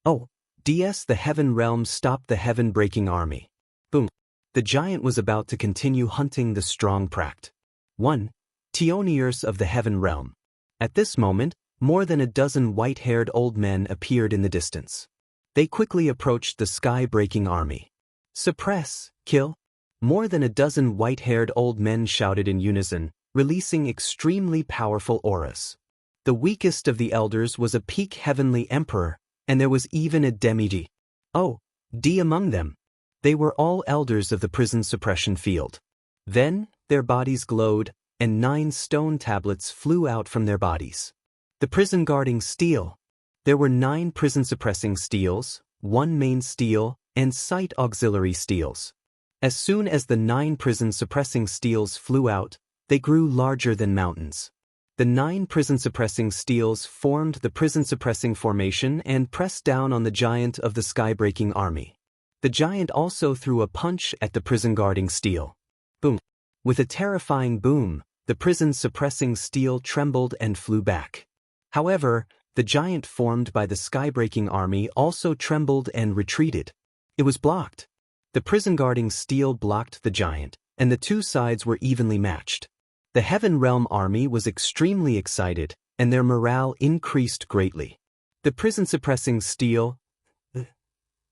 Oh! DS the heaven realm stopped the heaven-breaking army. Boom! The giant was about to continue hunting the strong Pract. 1. Tioniers of the heaven realm. At this moment, more than a dozen white-haired old men appeared in the distance. They quickly approached the sky-breaking army. Suppress! Kill! More than a dozen white-haired old men shouted in unison, releasing extremely powerful auras. The weakest of the elders was a peak heavenly emperor, and there was even a Demi-G. Oh! D among them. They were all elders of the prison suppression field. Then, their bodies glowed, and 9 stone tablets flew out from their bodies. The prison guarding steel. There were 9 prison suppressing steels, 1 main steel, and site auxiliary steels. As soon as the 9 prison suppressing steels flew out, they grew larger than mountains. The 9 prison suppressing steels formed the prison suppressing formation and pressed down on the giant of the sky-breaking army. The giant also threw a punch at the prison guarding steel. Boom! With a terrifying boom, the prison suppressing steel trembled and flew back. However, the giant formed by the sky-breaking army also trembled and retreated. It was blocked. The prison guarding steel blocked the giant, and the two sides were evenly matched. The Heaven Realm army was extremely excited, and their morale increased greatly. The prison suppressing steel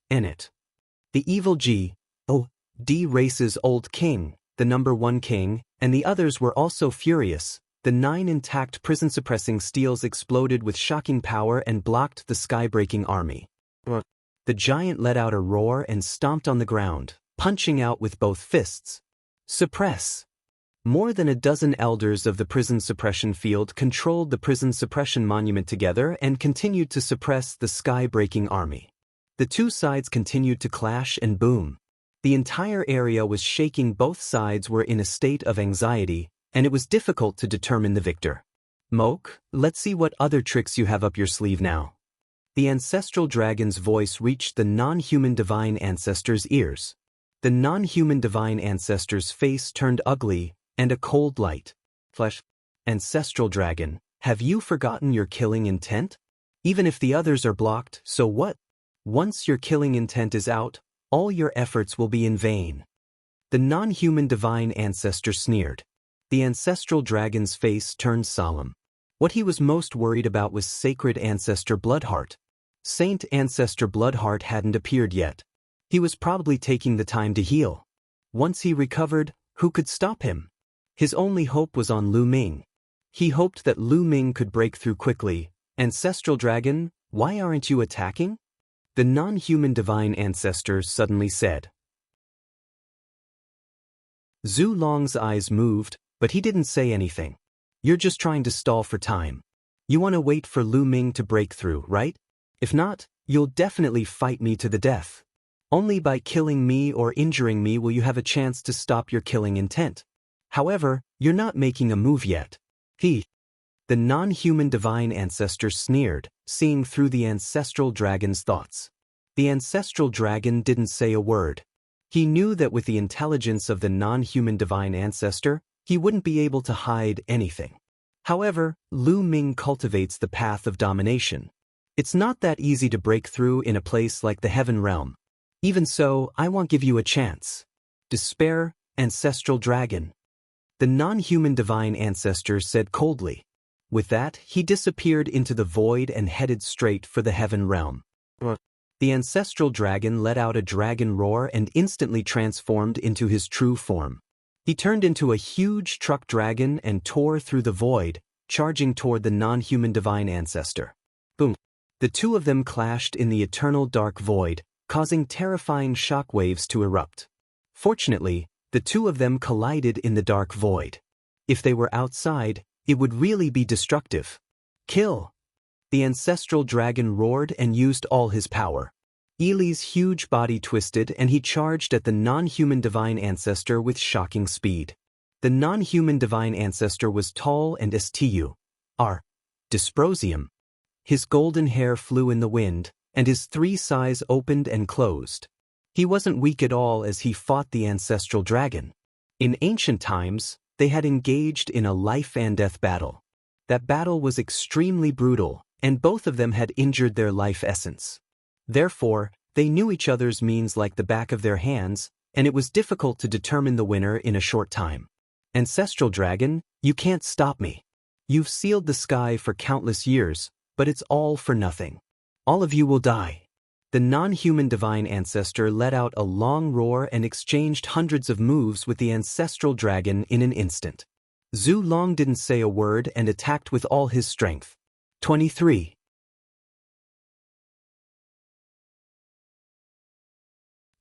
in it. The evil D race's old king, the number 1 king, and the others were also furious. The 9 intact prison suppressing steels exploded with shocking power and blocked the sky-breaking army. The giant let out a roar and stomped on the ground, punching out with both fists. Suppress! More than a dozen elders of the prison suppression field controlled the prison suppression monument together and continued to suppress the sky-breaking army. The two sides continued to clash and boom. The entire area was shaking. Both sides were in a state of anxiety, and it was difficult to determine the victor. Moke, let's see what other tricks you have up your sleeve now. The ancestral dragon's voice reached the non-human divine ancestor's ears. The non-human divine ancestor's face turned ugly, and a cold light flashed. Ancestral dragon, have you forgotten your killing intent? Even if the others are blocked, so what? Once your killing intent is out, all your efforts will be in vain. The non-human divine ancestor sneered. The ancestral dragon's face turned solemn. What he was most worried about was sacred ancestor Bloodheart. Saint Ancestor Bloodheart hadn't appeared yet. He was probably taking the time to heal. Once he recovered, who could stop him? His only hope was on Lu Ming. He hoped that Lu Ming could break through quickly. Ancestral Dragon, why aren't you attacking? The non-human divine ancestor suddenly said. Zhu Long's eyes moved, but he didn't say anything. You're just trying to stall for time. You want to wait for Lu Ming to break through, right? If not, you'll definitely fight me to the death. Only by killing me or injuring me will you have a chance to stop your killing intent. However, you're not making a move yet. The non-human divine ancestor sneered, seeing through the ancestral dragon's thoughts. The ancestral dragon didn't say a word. He knew that with the intelligence of the non-human divine ancestor, he wouldn't be able to hide anything. However, Lu Ming cultivates the path of domination. It's not that easy to break through in a place like the Heaven Realm. Even so, I won't give you a chance. Despair, ancestral dragon. The non-human divine ancestor said coldly. With that, he disappeared into the void and headed straight for the Heaven Realm. The ancestral dragon let out a dragon roar and instantly transformed into his true form. He turned into a huge truck dragon and tore through the void, charging toward the non-human divine ancestor. Boom! The two of them clashed in the eternal dark void, causing terrifying shockwaves to erupt. Fortunately, the two of them collided in the dark void. If they were outside, it would really be destructive. Kill! The ancestral dragon roared and used all his power. Eli's huge body twisted and he charged at the non-human divine ancestor with shocking speed. The non-human divine ancestor was tall and dysprosium. His golden hair flew in the wind, and his three sides opened and closed. He wasn't weak at all as he fought the ancestral dragon. In ancient times, they had engaged in a life-and-death battle. That battle was extremely brutal, and both of them had injured their life essence. Therefore, they knew each other's means like the back of their hands, and it was difficult to determine the winner in a short time. Ancestral dragon, you can't stop me. You've sealed the sky for countless years, but it's all for nothing. All of you will die. The non-human divine ancestor let out a long roar and exchanged hundreds of moves with the ancestral dragon in an instant. Zhu Long didn't say a word and attacked with all his strength. 23.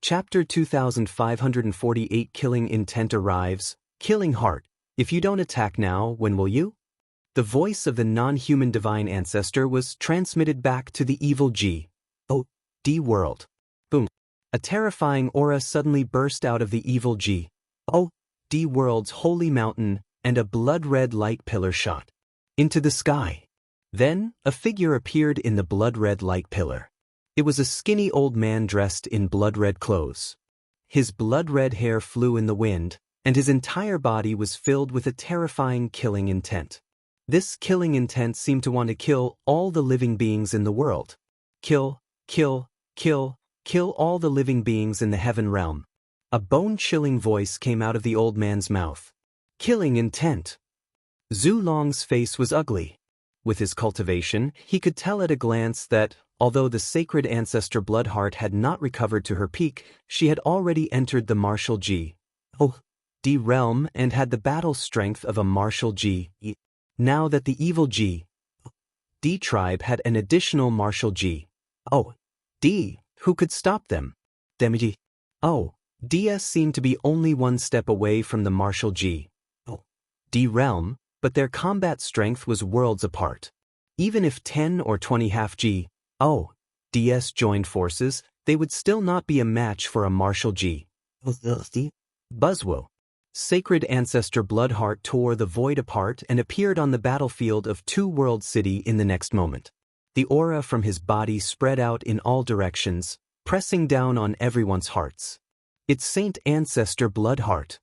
Chapter 2548 Killing Intent arrives. Killing Heart. If you don't attack now, when will you? The voice of the non-human divine ancestor was transmitted back to the evil G.O.D. world. Boom. A terrifying aura suddenly burst out of the evil G.O.D. world's holy mountain, and a blood-red light pillar shot into the sky. Then, a figure appeared in the blood-red light pillar. It was a skinny old man dressed in blood-red clothes. His blood-red hair flew in the wind, and his entire body was filled with a terrifying killing intent. This killing intent seemed to want to kill all the living beings in the world. Kill, kill, kill, kill all the living beings in the Heaven Realm. A bone-chilling voice came out of the old man's mouth. Killing intent. Zhu Long's face was ugly. With his cultivation, he could tell at a glance that, although the sacred ancestor Bloodheart had not recovered to her peak, she had already entered the martial G.O.D. realm and had the battle strength of a martial G.E. Now that the evil G.O.D. tribe had an additional martial G.O.D. who could stop them. G.O.D. seemed to be only one step away from the martial G.O.D. realm, but their combat strength was worlds apart. Even if 10 or 20 half G.O.D. joined forces, they would still not be a match for a martial G.O.D. Buzzwo. Sacred ancestor Bloodheart tore the void apart and appeared on the battlefield of Two World City in the next moment. The aura from his body spread out in all directions, pressing down on everyone's hearts. It's Saint Ancestor Bloodheart.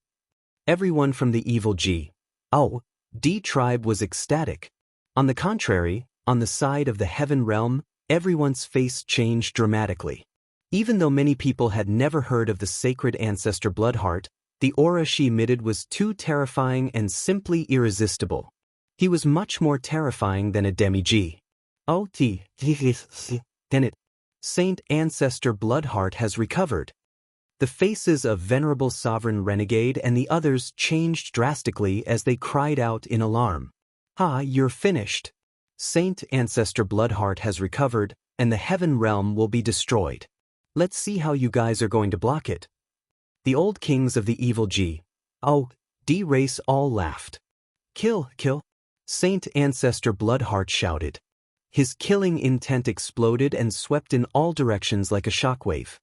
Everyone from the evil G.O.D. tribe was ecstatic. On the contrary, on the side of the Heaven Realm, everyone's face changed dramatically. Even though many people had never heard of the sacred ancestor Bloodheart, the aura she emitted was too terrifying and simply irresistible. He was much more terrifying than a demi-G.O.D. Saint Ancestor Bloodheart has recovered. The faces of Venerable Sovereign Renegade and the others changed drastically as they cried out in alarm. You're finished. Saint Ancestor Bloodheart has recovered, and the Heaven Realm will be destroyed. Let's see how you guys are going to block it. The old kings of the evil G.O.D. Oh, D-Race all laughed. Kill, kill. Saint Ancestor Bloodheart shouted. His killing intent exploded and swept in all directions like a shockwave.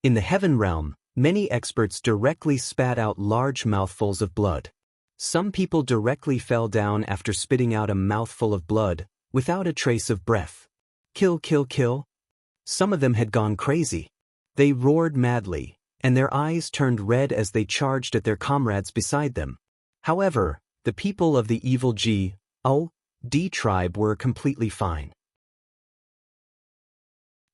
In the heaven realm, many experts directly spat out large mouthfuls of blood. Some people directly fell down after spitting out a mouthful of blood, without a trace of breath. Kill, kill, kill. Some of them had gone crazy. They roared madly, and their eyes turned red as they charged at their comrades beside them. However, the people of the evil G.O.D. tribe were completely fine.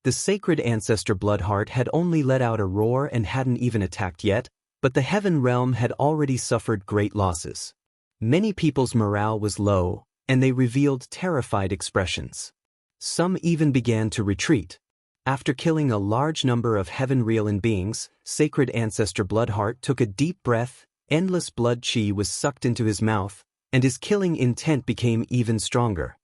The sacred ancestor Bloodheart had only let out a roar and hadn't even attacked yet, but the heaven realm had already suffered great losses. Many people's morale was low, and they revealed terrified expressions. Some even began to retreat. After killing a large number of heaven-realm beings, sacred ancestor Bloodheart took a deep breath, endless blood chi was sucked into his mouth, and his killing intent became even stronger.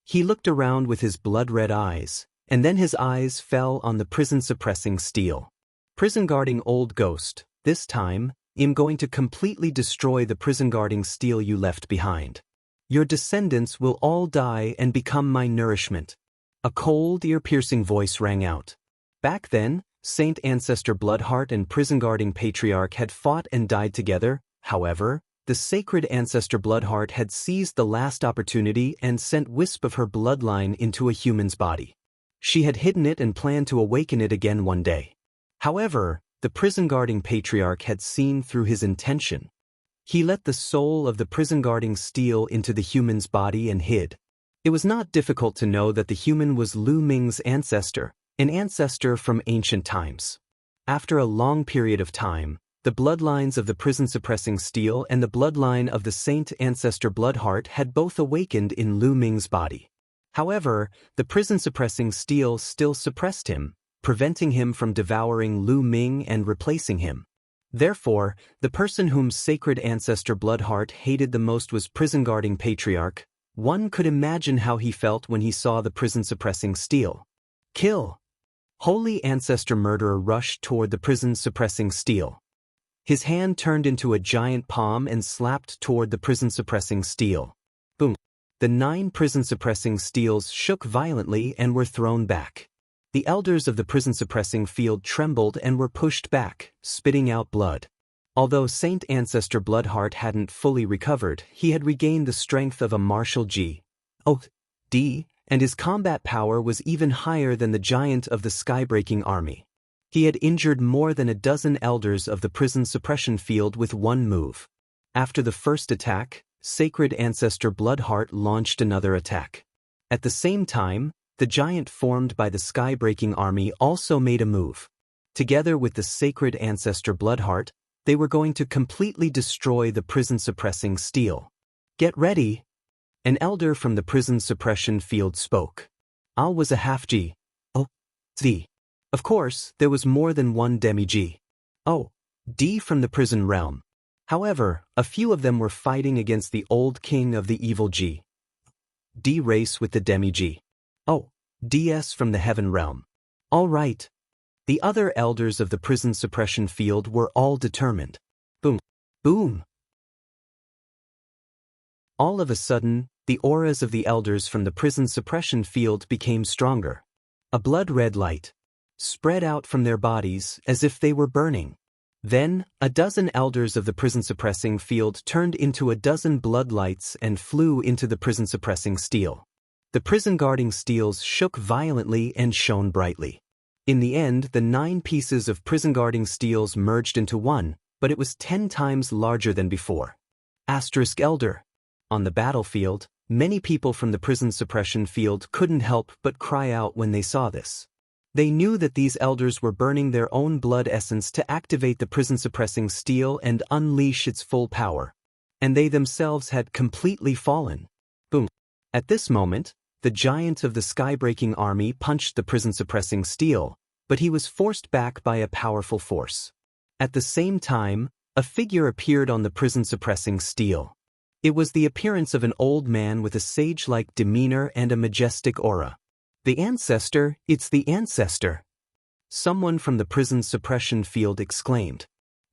He looked around with his blood-red eyes, and then his eyes fell on the prison-suppressing steel. Prison-guarding old ghost, this time, I'm going to completely destroy the prison-guarding steel you left behind. Your descendants will all die and become my nourishment. A cold, ear-piercing voice rang out. Back then, Saint Ancestor Bloodheart and prison-guarding Patriarch had fought and died together. However, the sacred ancestor Bloodheart had seized the last opportunity and sent wisp of her bloodline into a human's body. She had hidden it and planned to awaken it again one day. However, the prison-guarding Patriarch had seen through his intention. He let the soul of the prison-guarding steel into the human's body and hid. It was not difficult to know that the human was Lu Ming's ancestor, an ancestor from ancient times. After a long period of time, the bloodlines of the prison-suppressing steel and the bloodline of the Saint Ancestor Bloodheart had both awakened in Lu Ming's body. However, the prison-suppressing steel still suppressed him, preventing him from devouring Lu Ming and replacing him. Therefore, the person whom sacred ancestor Bloodheart hated the most was prison-guarding Patriarch. One could imagine how he felt when he saw the prison-suppressing steel. Kill! Holy ancestor murderer rushed toward the prison-suppressing steel. His hand turned into a giant palm and slapped toward the prison-suppressing steel. Boom! The 9 prison-suppressing steels shook violently and were thrown back. The elders of the prison-suppressing field trembled and were pushed back, spitting out blood. Although Saint Ancestor Bloodheart hadn't fully recovered, he had regained the strength of a martial G.O.D., and his combat power was even higher than the giant of the sky-breaking army. He had injured more than a dozen elders of the prison suppression field with one move. After the first attack, sacred ancestor Bloodheart launched another attack. At the same time, the giant formed by the sky-breaking army also made a move. Together with the sacred ancestor Bloodheart, they were going to completely destroy the prison-suppressing steel. Get ready! An elder from the prison suppression field spoke. Al was a half G.O.D. Of course, there was more than one demi-G.O.D. from the prison realm. However, a few of them were fighting against the old king of the evil G.D. race with the demi-G.O.D.s from the heaven realm. All right. The other elders of the prison suppression field were all determined. Boom. Boom. All of a sudden, the auras of the elders from the prison suppression field became stronger. A blood-red light spread out from their bodies as if they were burning. Then, a dozen elders of the prison-suppressing field turned into a dozen bloodlights and flew into the prison-suppressing steel. The prison-guarding steels shook violently and shone brightly. In the end, the 9 pieces of prison-guarding steels merged into one, but it was 10 times larger than before. Asterisk Elder. On the battlefield, many people from the prison suppression field couldn't help but cry out when they saw this. They knew that these elders were burning their own blood essence to activate the prison-suppressing steel and unleash its full power. And they themselves had completely fallen. Boom. At this moment, the giant of the sky-breaking army punched the prison-suppressing steel, but he was forced back by a powerful force. At the same time, a figure appeared on the prison-suppressing steel. It was the appearance of an old man with a sage-like demeanor and a majestic aura. The ancestor, it's the ancestor! Someone from the prison suppression field exclaimed.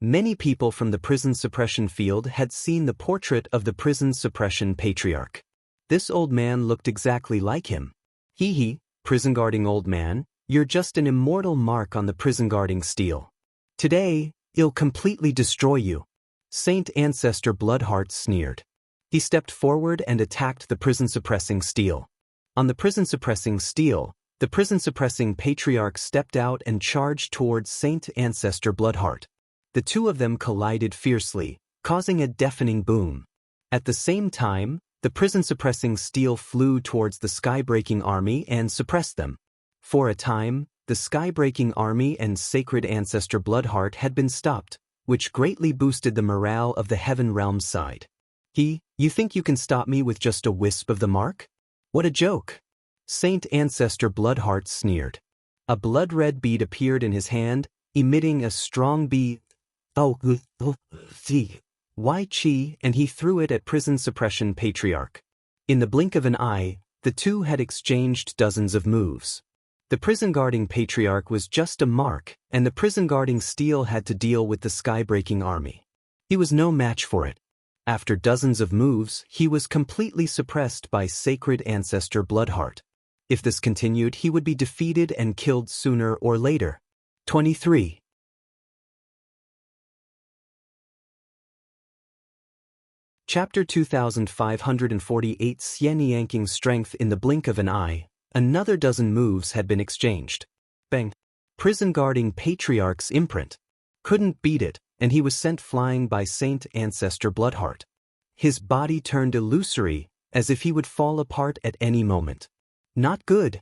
Many people from the prison suppression field had seen the portrait of the prison suppression patriarch. This old man looked exactly like him. Hee, prison guarding old man, you're just an immortal mark on the prison guarding steel. Today, it'll completely destroy you. Saint Ancestor Bloodheart sneered. He stepped forward and attacked the prison suppressing steel. On the prison suppressing steel, the prison suppressing patriarch stepped out and charged towards Saint Ancestor Bloodheart. The two of them collided fiercely, causing a deafening boom. At the same time, the prison-suppressing steel flew towards the sky-breaking army and suppressed them. For a time, the sky-breaking army and Sacred Ancestor Bloodheart had been stopped, which greatly boosted the morale of the Heaven Realm's side. You think you can stop me with just a wisp of the mark? What a joke! Saint Ancestor Bloodheart sneered. A blood-red bead appeared in his hand, emitting a strong Chi, and he threw it at prison suppression patriarch. In the blink of an eye, the two had exchanged dozens of moves. The prison guarding patriarch was just a mark, and the prison guarding steel had to deal with the sky-breaking army. He was no match for it. After dozens of moves, he was completely suppressed by Sacred Ancestor Bloodheart. If this continued, he would be defeated and killed sooner or later. 23. Chapter 2548. Xian yanking strength. In the blink of an eye, another dozen moves had been exchanged. Bang! Prison guarding patriarch's imprint. Couldn't beat it, and he was sent flying by Saint Ancestor Bloodheart. His body turned illusory, as if he would fall apart at any moment. Not good.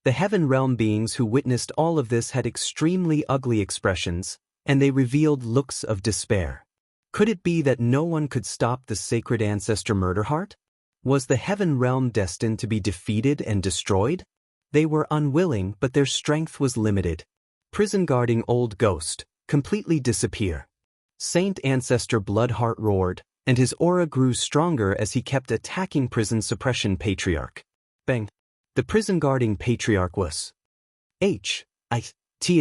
The Heaven Realm beings who witnessed all of this had extremely ugly expressions, and they revealed looks of despair. Could it be that no one could stop the Sacred Ancestor Murderheart? Was the Heaven Realm destined to be defeated and destroyed? They were unwilling, but their strength was limited. Prison guarding old ghost, completely disappear. Saint Ancestor Bloodheart roared, and his aura grew stronger as he kept attacking prison suppression patriarch. Bang! The prison guarding patriarch was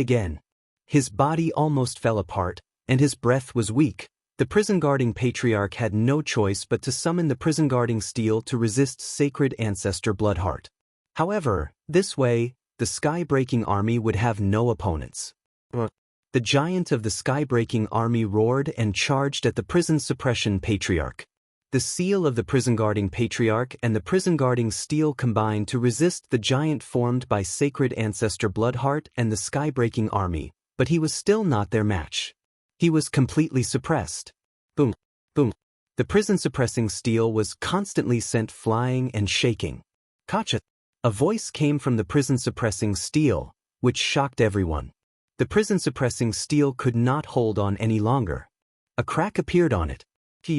again. His body almost fell apart, and his breath was weak. The prison guarding patriarch had no choice but to summon the prison guarding steel to resist Sacred Ancestor Bloodheart. However, this way, the sky-breaking army would have no opponents. The giant of the sky-breaking army roared and charged at the prison suppression patriarch. The seal of the prison guarding patriarch and the prison guarding steel combined to resist the giant formed by Sacred Ancestor Bloodheart and the sky-breaking army, but he was still not their match. He was completely suppressed. Boom, boom. The prison-suppressing steel was constantly sent flying and shaking. Gotcha! A voice came from the prison-suppressing steel, which shocked everyone. The prison-suppressing steel could not hold on any longer. A crack appeared on it.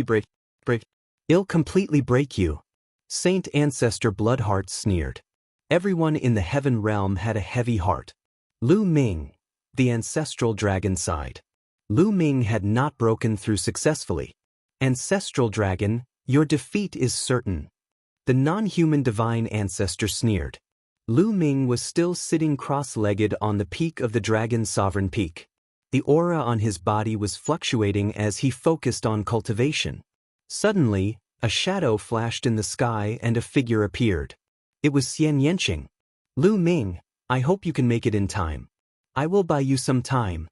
Break. It'll completely break you. Saint Ancestor Bloodheart sneered. Everyone in the Heaven Realm had a heavy heart. Lu Ming, the ancestral dragon, sighed. Lu Ming had not broken through successfully. Ancestral dragon, your defeat is certain. The non-human divine ancestor sneered. Lu Ming was still sitting cross-legged on the peak of the dragon's sovereign peak. The aura on his body was fluctuating as he focused on cultivation. Suddenly, a shadow flashed in the sky and a figure appeared. It was Xian Yanqing. Lu Ming, I hope you can make it in time. I will buy you some time.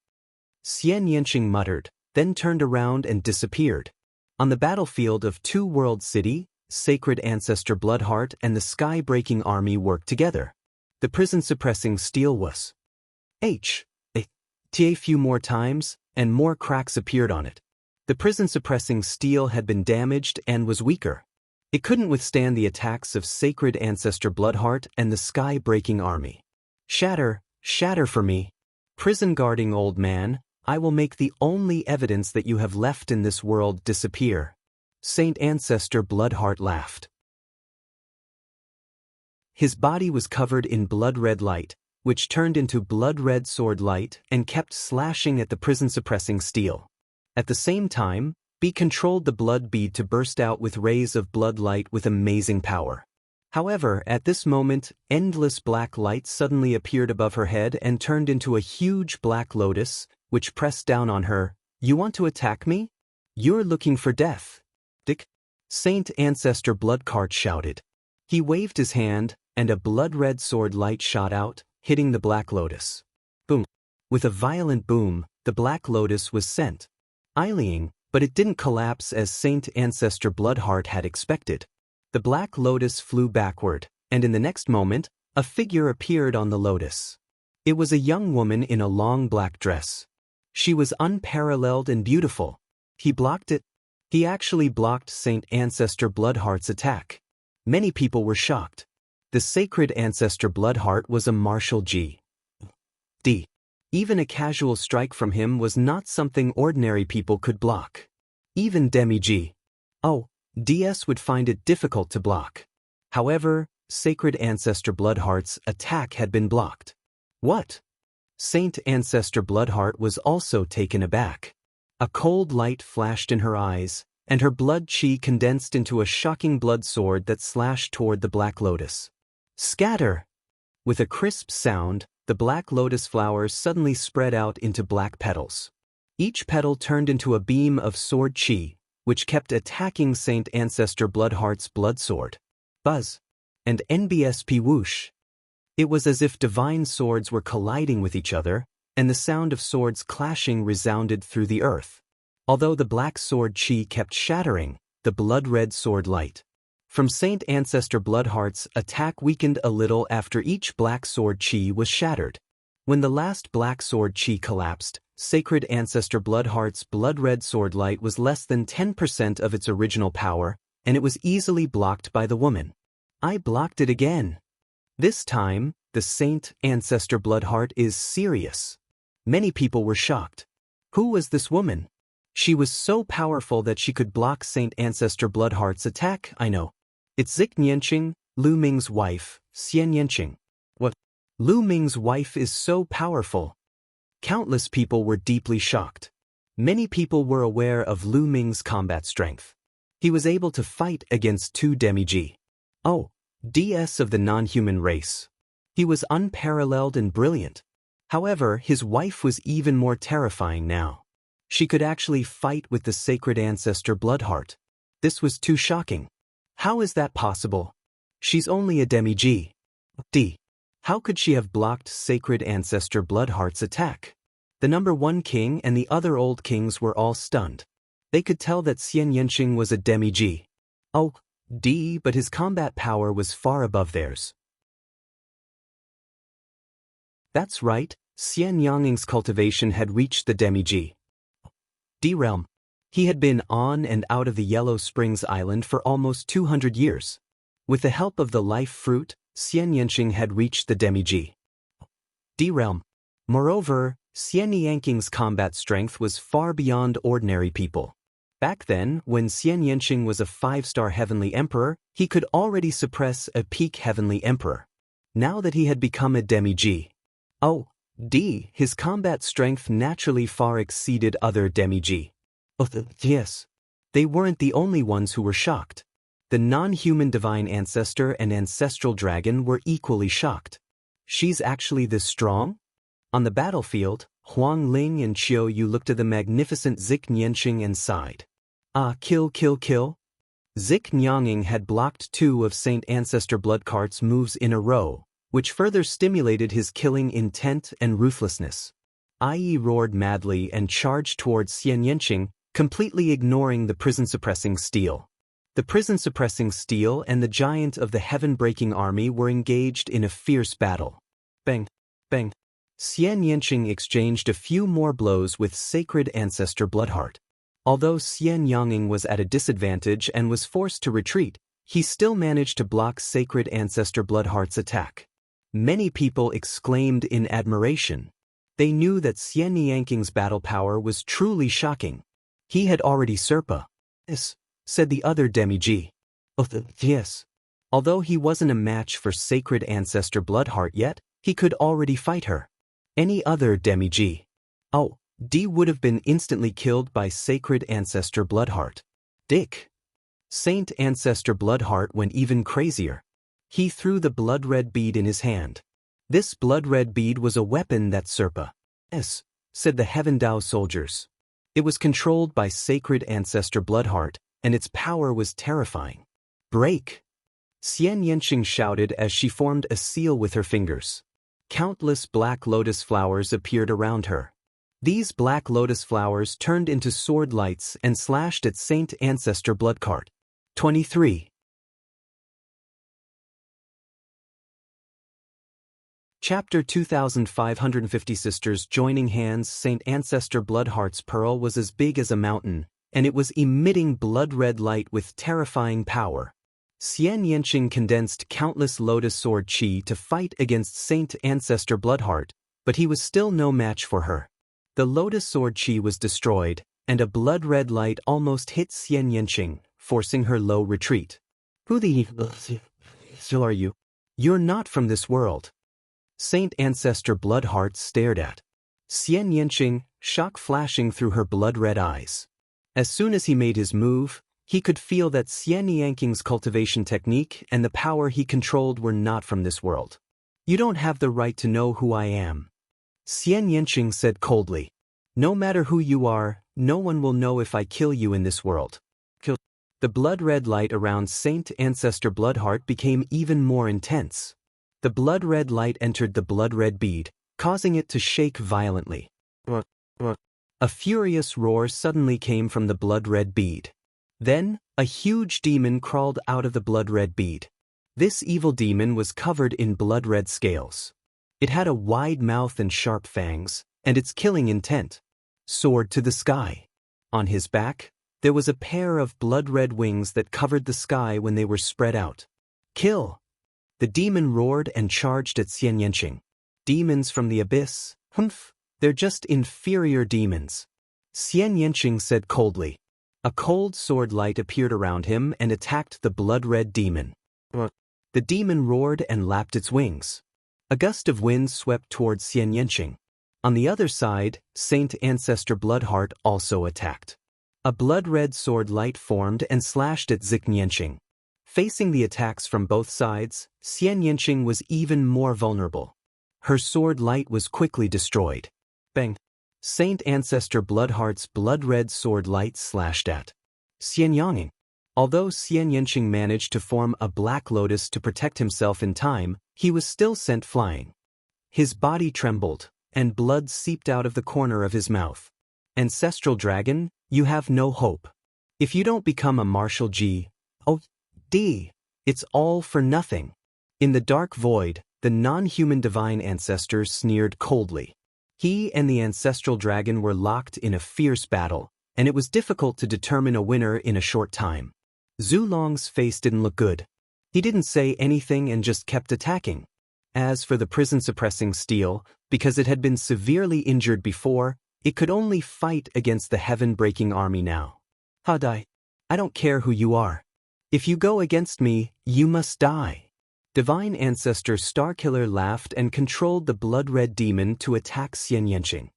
Xian Yanqing muttered, then turned around and disappeared. On the battlefield of Two World City, Sacred Ancestor Bloodheart and the sky-breaking army worked together. The prison-suppressing steel was a few more times, and more cracks appeared on it. The prison-suppressing steel had been damaged and was weaker. It couldn't withstand the attacks of Sacred Ancestor Bloodheart and the sky-breaking army. Shatter for me. Prison-guarding old man, I will make the only evidence that you have left in this world disappear. Saint Ancestor Bloodheart laughed. His body was covered in blood-red light, which turned into blood-red sword light and kept slashing at the prison-suppressing steel. At the same time, Be controlled the blood bead to burst out with rays of blood light with amazing power. However, at this moment, endless black light suddenly appeared above her head and turned into a huge black lotus, which pressed down on her, You want to attack me? You're looking for death. Dick. Saint Ancestor Bloodcart shouted. He waved his hand, and a blood-red sword light shot out, hitting the Black Lotus. Boom. With a violent boom, the Black Lotus was sent flying, but it didn't collapse as Saint Ancestor Bloodheart had expected. The Black Lotus flew backward, and in the next moment, a figure appeared on the lotus. It was a young woman in a long black dress. She was unparalleled and beautiful. He blocked it. He actually blocked Saint Ancestor Bloodheart's attack. Many people were shocked. The sacred Ancestor Bloodheart was a martial G. D. Even a casual strike from him was not something ordinary people could block. Even Demi-G. DS would find it difficult to block. However, Sacred Ancestor Bloodheart's attack had been blocked. What? Saint Ancestor Bloodheart was also taken aback. A cold light flashed in her eyes, and her blood chi condensed into a shocking blood sword that slashed toward the Black Lotus. Scatter! With a crisp sound, the Black Lotus flowers suddenly spread out into black petals. Each petal turned into a beam of sword chi, which kept attacking Saint Ancestor Bloodheart's blood sword. Buzz! And NBSP whoosh! It was as if divine swords were colliding with each other, and the sound of swords clashing resounded through the earth. Although the black sword chi kept shattering, the blood-red sword light from Saint Ancestor Bloodheart's attack weakened a little after each black sword chi was shattered. When the last black sword chi collapsed, Sacred Ancestor Bloodheart's blood-red sword light was less than 10% of its original power, and it was easily blocked by the woman. I blocked it again. This time, the Saint Ancestor Bloodheart is serious. Many people were shocked. Who was this woman? She was so powerful that she could block Saint Ancestor Bloodheart's attack. I know. It's Zik Nianqing, Lu Ming's wife, Xian Yanqing. What? Lu Ming's wife is so powerful. Countless people were deeply shocked. Many people were aware of Lu Ming's combat strength. He was able to fight against 2 Demi-G. DS of the non-human race. He was unparalleled and brilliant. However, his wife was even more terrifying now. She could actually fight with the Sacred Ancestor Bloodheart. This was too shocking. How is that possible? She's only a Demi-G. D. How could she have blocked Sacred Ancestor Bloodheart's attack? The number 1 king and the other old kings were all stunned. They could tell that Xian Yanqing was a Demi-G. D, but his combat power was far above theirs. That's right, Xian Yanqing's cultivation had reached the Demi-G. D realm. He had been on and out of the Yellow Springs Island for almost 200 years. With the help of the life fruit, Xian Yanqing had reached the Demi-G. D realm. Moreover, Xian Yanqing's combat strength was far beyond ordinary people. Back then, when Xian Yanqing was a 5-star Heavenly Emperor, he could already suppress a peak Heavenly Emperor. Now that he had become a Demi-G. D, his combat strength naturally far exceeded other Demi-G. Yes. They weren't the only ones who were shocked. The non-human Divine Ancestor and Ancestral Dragon were equally shocked. She's actually this strong? On the battlefield, Huang Ling and Qiu Yu looked at the magnificent Zik Nianqing and sighed. Kill. Zik Nianqing had blocked 2 of Saint Ancestor Bloodcart's moves in a row, which further stimulated his killing intent and ruthlessness. Ai roared madly and charged towards Xian Yanqing, completely ignoring the prison-suppressing steel. The prison-suppressing steel and the giant of the heaven-breaking army were engaged in a fierce battle. Bang, bang. Xian Yanqing exchanged a few more blows with Sacred Ancestor Bloodheart. Although Xian Yanqing was at a disadvantage and was forced to retreat, he still managed to block Sacred Ancestor Bloodheart's attack. Many people exclaimed in admiration. They knew that Xian Yanqing's battle power was truly shocking. He had already Yes, said the other Demi-G. Yes. Although he wasn't a match for Sacred Ancestor Bloodheart yet, he could already fight her. Any other Demi-G. D would have been instantly killed by Sacred Ancestor Bloodheart. Dick. Saint Ancestor Bloodheart went even crazier. He threw the blood-red bead in his hand. This blood-red bead was a weapon that Serpa. Yes, said the Heaven Dao soldiers. It was controlled by sacred ancestor Bloodheart, and its power was terrifying. Break! Xian Yanqing shouted as she formed a seal with her fingers. Countless black lotus flowers appeared around her. These black lotus flowers turned into sword lights and slashed at Saint Ancestor Bloodheart. 23. Chapter 2550 Sisters joining hands. Saint Ancestor Bloodheart's pearl was as big as a mountain, and it was emitting blood-red light with terrifying power. Xian Yanqing condensed countless lotus sword chi to fight against Saint Ancestor Bloodheart, but he was still no match for her. The lotus sword chi was destroyed, and a blood-red light almost hit Xian Yanqing, forcing her low retreat. Who the hell are you? You're not from this world. Saint Ancestor Bloodheart stared at Xian Yanqing, shock flashing through her blood-red eyes. As soon as he made his move, he could feel that Xian Yanqing's cultivation technique and the power he controlled were not from this world. You don't have the right to know who I am. Xian Yanqing said coldly. No matter who you are, no one will know if I kill you in this world. The blood-red light around Saint Ancestor Bloodheart became even more intense. The blood-red light entered the blood-red bead, causing it to shake violently. A furious roar suddenly came from the blood-red bead. Then, a huge demon crawled out of the blood-red bead. This evil demon was covered in blood-red scales. It had a wide mouth and sharp fangs, and its killing intent soared to the sky. On his back, there was a pair of blood-red wings that covered the sky when they were spread out. Kill! The demon roared and charged at Xian Yanqing. Demons from the abyss? Humph, they're just inferior demons. Xian Yanqing said coldly. A cold sword light appeared around him and attacked the blood-red demon. The demon roared and lapped its wings. A gust of wind swept towards Xian Yanqing. On the other side, Saint Ancestor Bloodheart also attacked. A blood-red sword light formed and slashed at Xian Yanqing. Facing the attacks from both sides, Xian Yanqing was even more vulnerable. Her sword light was quickly destroyed. Bang! Saint Ancestor Bloodheart's blood-red sword light slashed at Xian Yanqing. Although Xian Yanqing managed to form a black lotus to protect himself in time, he was still sent flying. His body trembled, and blood seeped out of the corner of his mouth. Ancestral Dragon, you have no hope. If you don't become a martial G.O.D., it's all for nothing. In the dark void, the non-human divine ancestor sneered coldly. He and the ancestral dragon were locked in a fierce battle, and it was difficult to determine a winner in a short time. Zhu Long's face didn't look good. He didn't say anything and just kept attacking. As for the prison-suppressing steel, because it had been severely injured before, it could only fight against the heaven-breaking army now. Hadai, I don't care who you are. If you go against me, you must die. Divine Ancestor Starkiller laughed and controlled the blood-red demon to attack Xian Yanqing.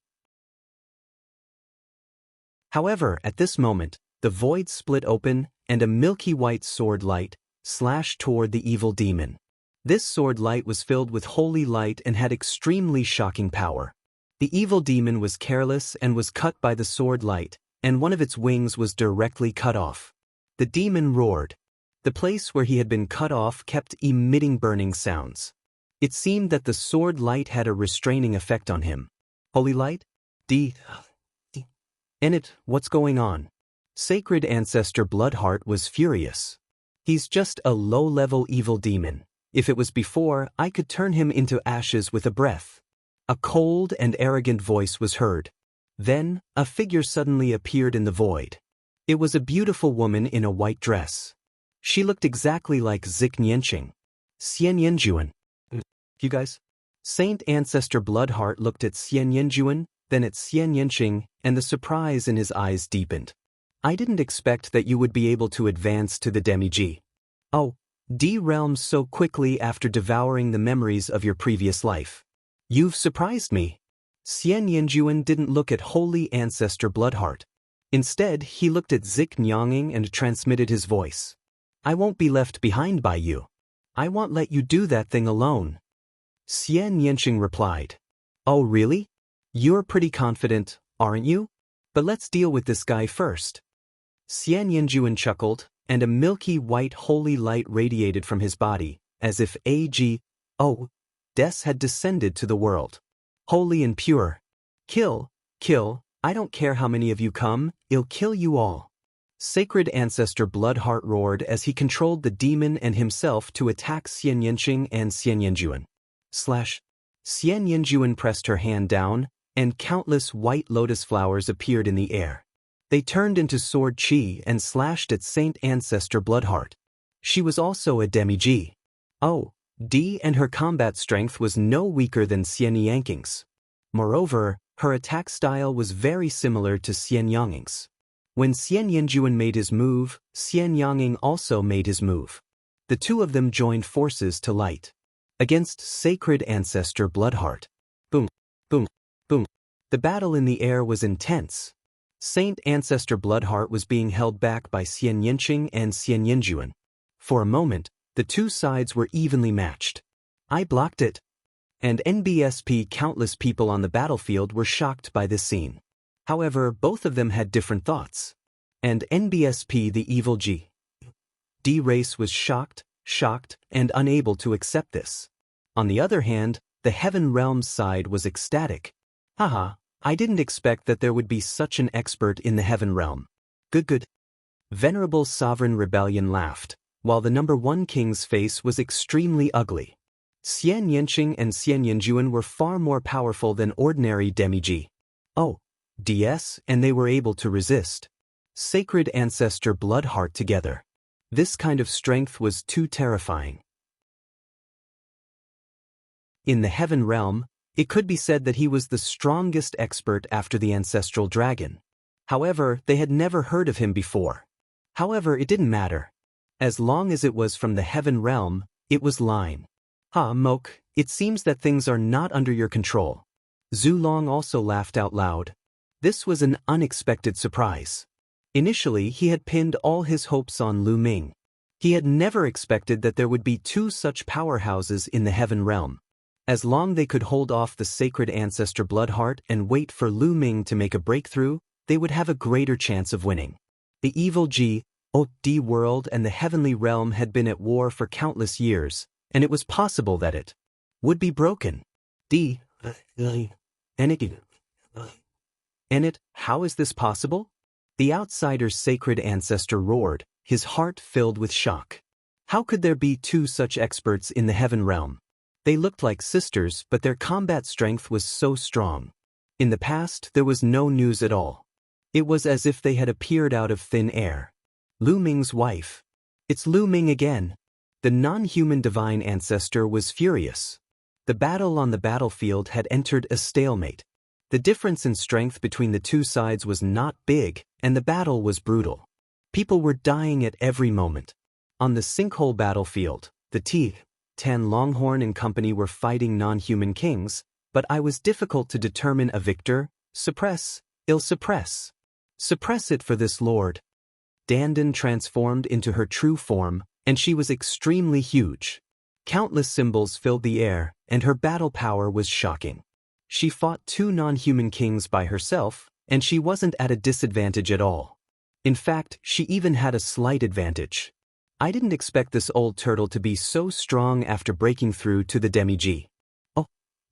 However, at this moment, the void split open, and a milky white sword light slashed toward the evil demon. This sword light was filled with holy light and had extremely shocking power. The evil demon was careless and was cut by the sword light, and one of its wings was directly cut off. The demon roared. The place where he had been cut off kept emitting burning sounds. It seemed that the sword light had a restraining effect on him. Holy light? Enit, what's going on? Sacred Ancestor Bloodheart was furious. He's just a low-level evil demon. If it was before, I could turn him into ashes with a breath. A cold and arrogant voice was heard. Then, a figure suddenly appeared in the void. It was a beautiful woman in a white dress. She looked exactly like Xian Yanqing. Xian Yanjuan. You guys? Saint Ancestor Bloodheart looked at Xian Yanjuan, then at Xian Yanqing, and the surprise in his eyes deepened. I didn't expect that you would be able to advance to the Demi-G. Oh, D realms so quickly after devouring the memories of your previous life. You've surprised me. Xian Yanjuan didn't look at Holy Ancestor Bloodheart. Instead, he looked at Xian Yanqing and transmitted his voice. I won't be left behind by you. I won't let you do that thing alone. Xian Yanqing replied. Oh really? You're pretty confident, aren't you? But let's deal with this guy first. Xian Yinjuan chuckled, and a milky white holy light radiated from his body, as if Des had descended to the world. Holy and pure. Kill, I don't care how many of you come, I'll kill you all. Sacred Ancestor Bloodheart roared as he controlled the demon and himself to attack Xian Yinqing and Xian Yinjuan. Xian Yinjuan pressed her hand down, and countless white lotus flowers appeared in the air. They turned into sword chi and slashed at Saint Ancestor Bloodheart. She was also a demi-G. And her combat strength was no weaker than Xian Yangqing's. Moreover, her attack style was very similar to Xian Yangqing's. When Xian Yinjuan made his move, Xian Yangqing also made his move. The two of them joined forces to light against Sacred Ancestor Bloodheart. Boom, boom, boom. The battle in the air was intense. Saint Ancestor Bloodheart was being held back by Xian Yinqing and Xian Yinjuan. For a moment, the two sides were evenly matched. I blocked it. And NBSP countless people on the battlefield were shocked by this scene. However, both of them had different thoughts. And NBSP the evil D race was shocked, and unable to accept this. On the other hand, the Heaven Realms side was ecstatic. Haha, I didn't expect that there would be such an expert in the Heaven Realm. Good. Venerable Sovereign Rebellion laughed, while the number 1 king's face was extremely ugly. Xian Yinqing and Xian Yinjuan were far more powerful than ordinary demi-G. DS, and they were able to resist Sacred Ancestor Bloodheart together. This kind of strength was too terrifying. In the Heaven Realm, it could be said that he was the strongest expert after the Ancestral Dragon. However, they had never heard of him before. However, it didn't matter. As long as it was from the Heaven Realm, it was line. Moke, it seems that things are not under your control. Zhu Long also laughed out loud. This was an unexpected surprise. Initially, he had pinned all his hopes on Lu Ming. He had never expected that there would be 2 such powerhouses in the Heaven Realm. As long as they could hold off the Sacred Ancestor Bloodheart and wait for Lu Ming to make a breakthrough, they would have a greater chance of winning. The evil D world and the Heavenly Realm had been at war for countless years, and it was possible that it would be broken. How is this possible? The outsider's Sacred Ancestor roared, his heart filled with shock. How could there be 2 such experts in the Heaven Realm? They looked like sisters, but their combat strength was so strong. In the past, there was no news at all. It was as if they had appeared out of thin air. Lu Ming's wife. It's Lu Ming again. The non-human divine ancestor was furious. The battle on the battlefield had entered a stalemate. The difference in strength between the 2 sides was not big, and the battle was brutal. People were dying at every moment. On the sinkhole battlefield, the Tan Longhorn and company were fighting non-human kings, but I was difficult to determine a victor. Suppress it for this lord. Dandan transformed into her true form, and she was extremely huge. Countless symbols filled the air, and her battle power was shocking. She fought 2 non-human kings by herself, and she wasn't at a disadvantage at all. In fact, she even had a slight advantage. I didn't expect this old turtle to be so strong after breaking through to the demi-G.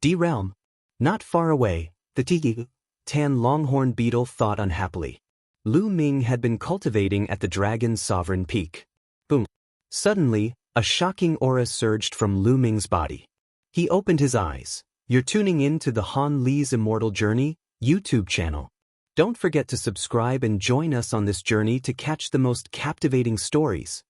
D-Realm. Not far away, the Tan Longhorn beetle thought unhappily. Lu Ming had been cultivating at the Dragon's Sovereign Peak. Boom. Suddenly, a shocking aura surged from Lu Ming's body. He opened his eyes. You're tuning in to the Han Li's Immortal Journey YouTube channel. Don't forget to subscribe and join us on this journey to catch the most captivating stories.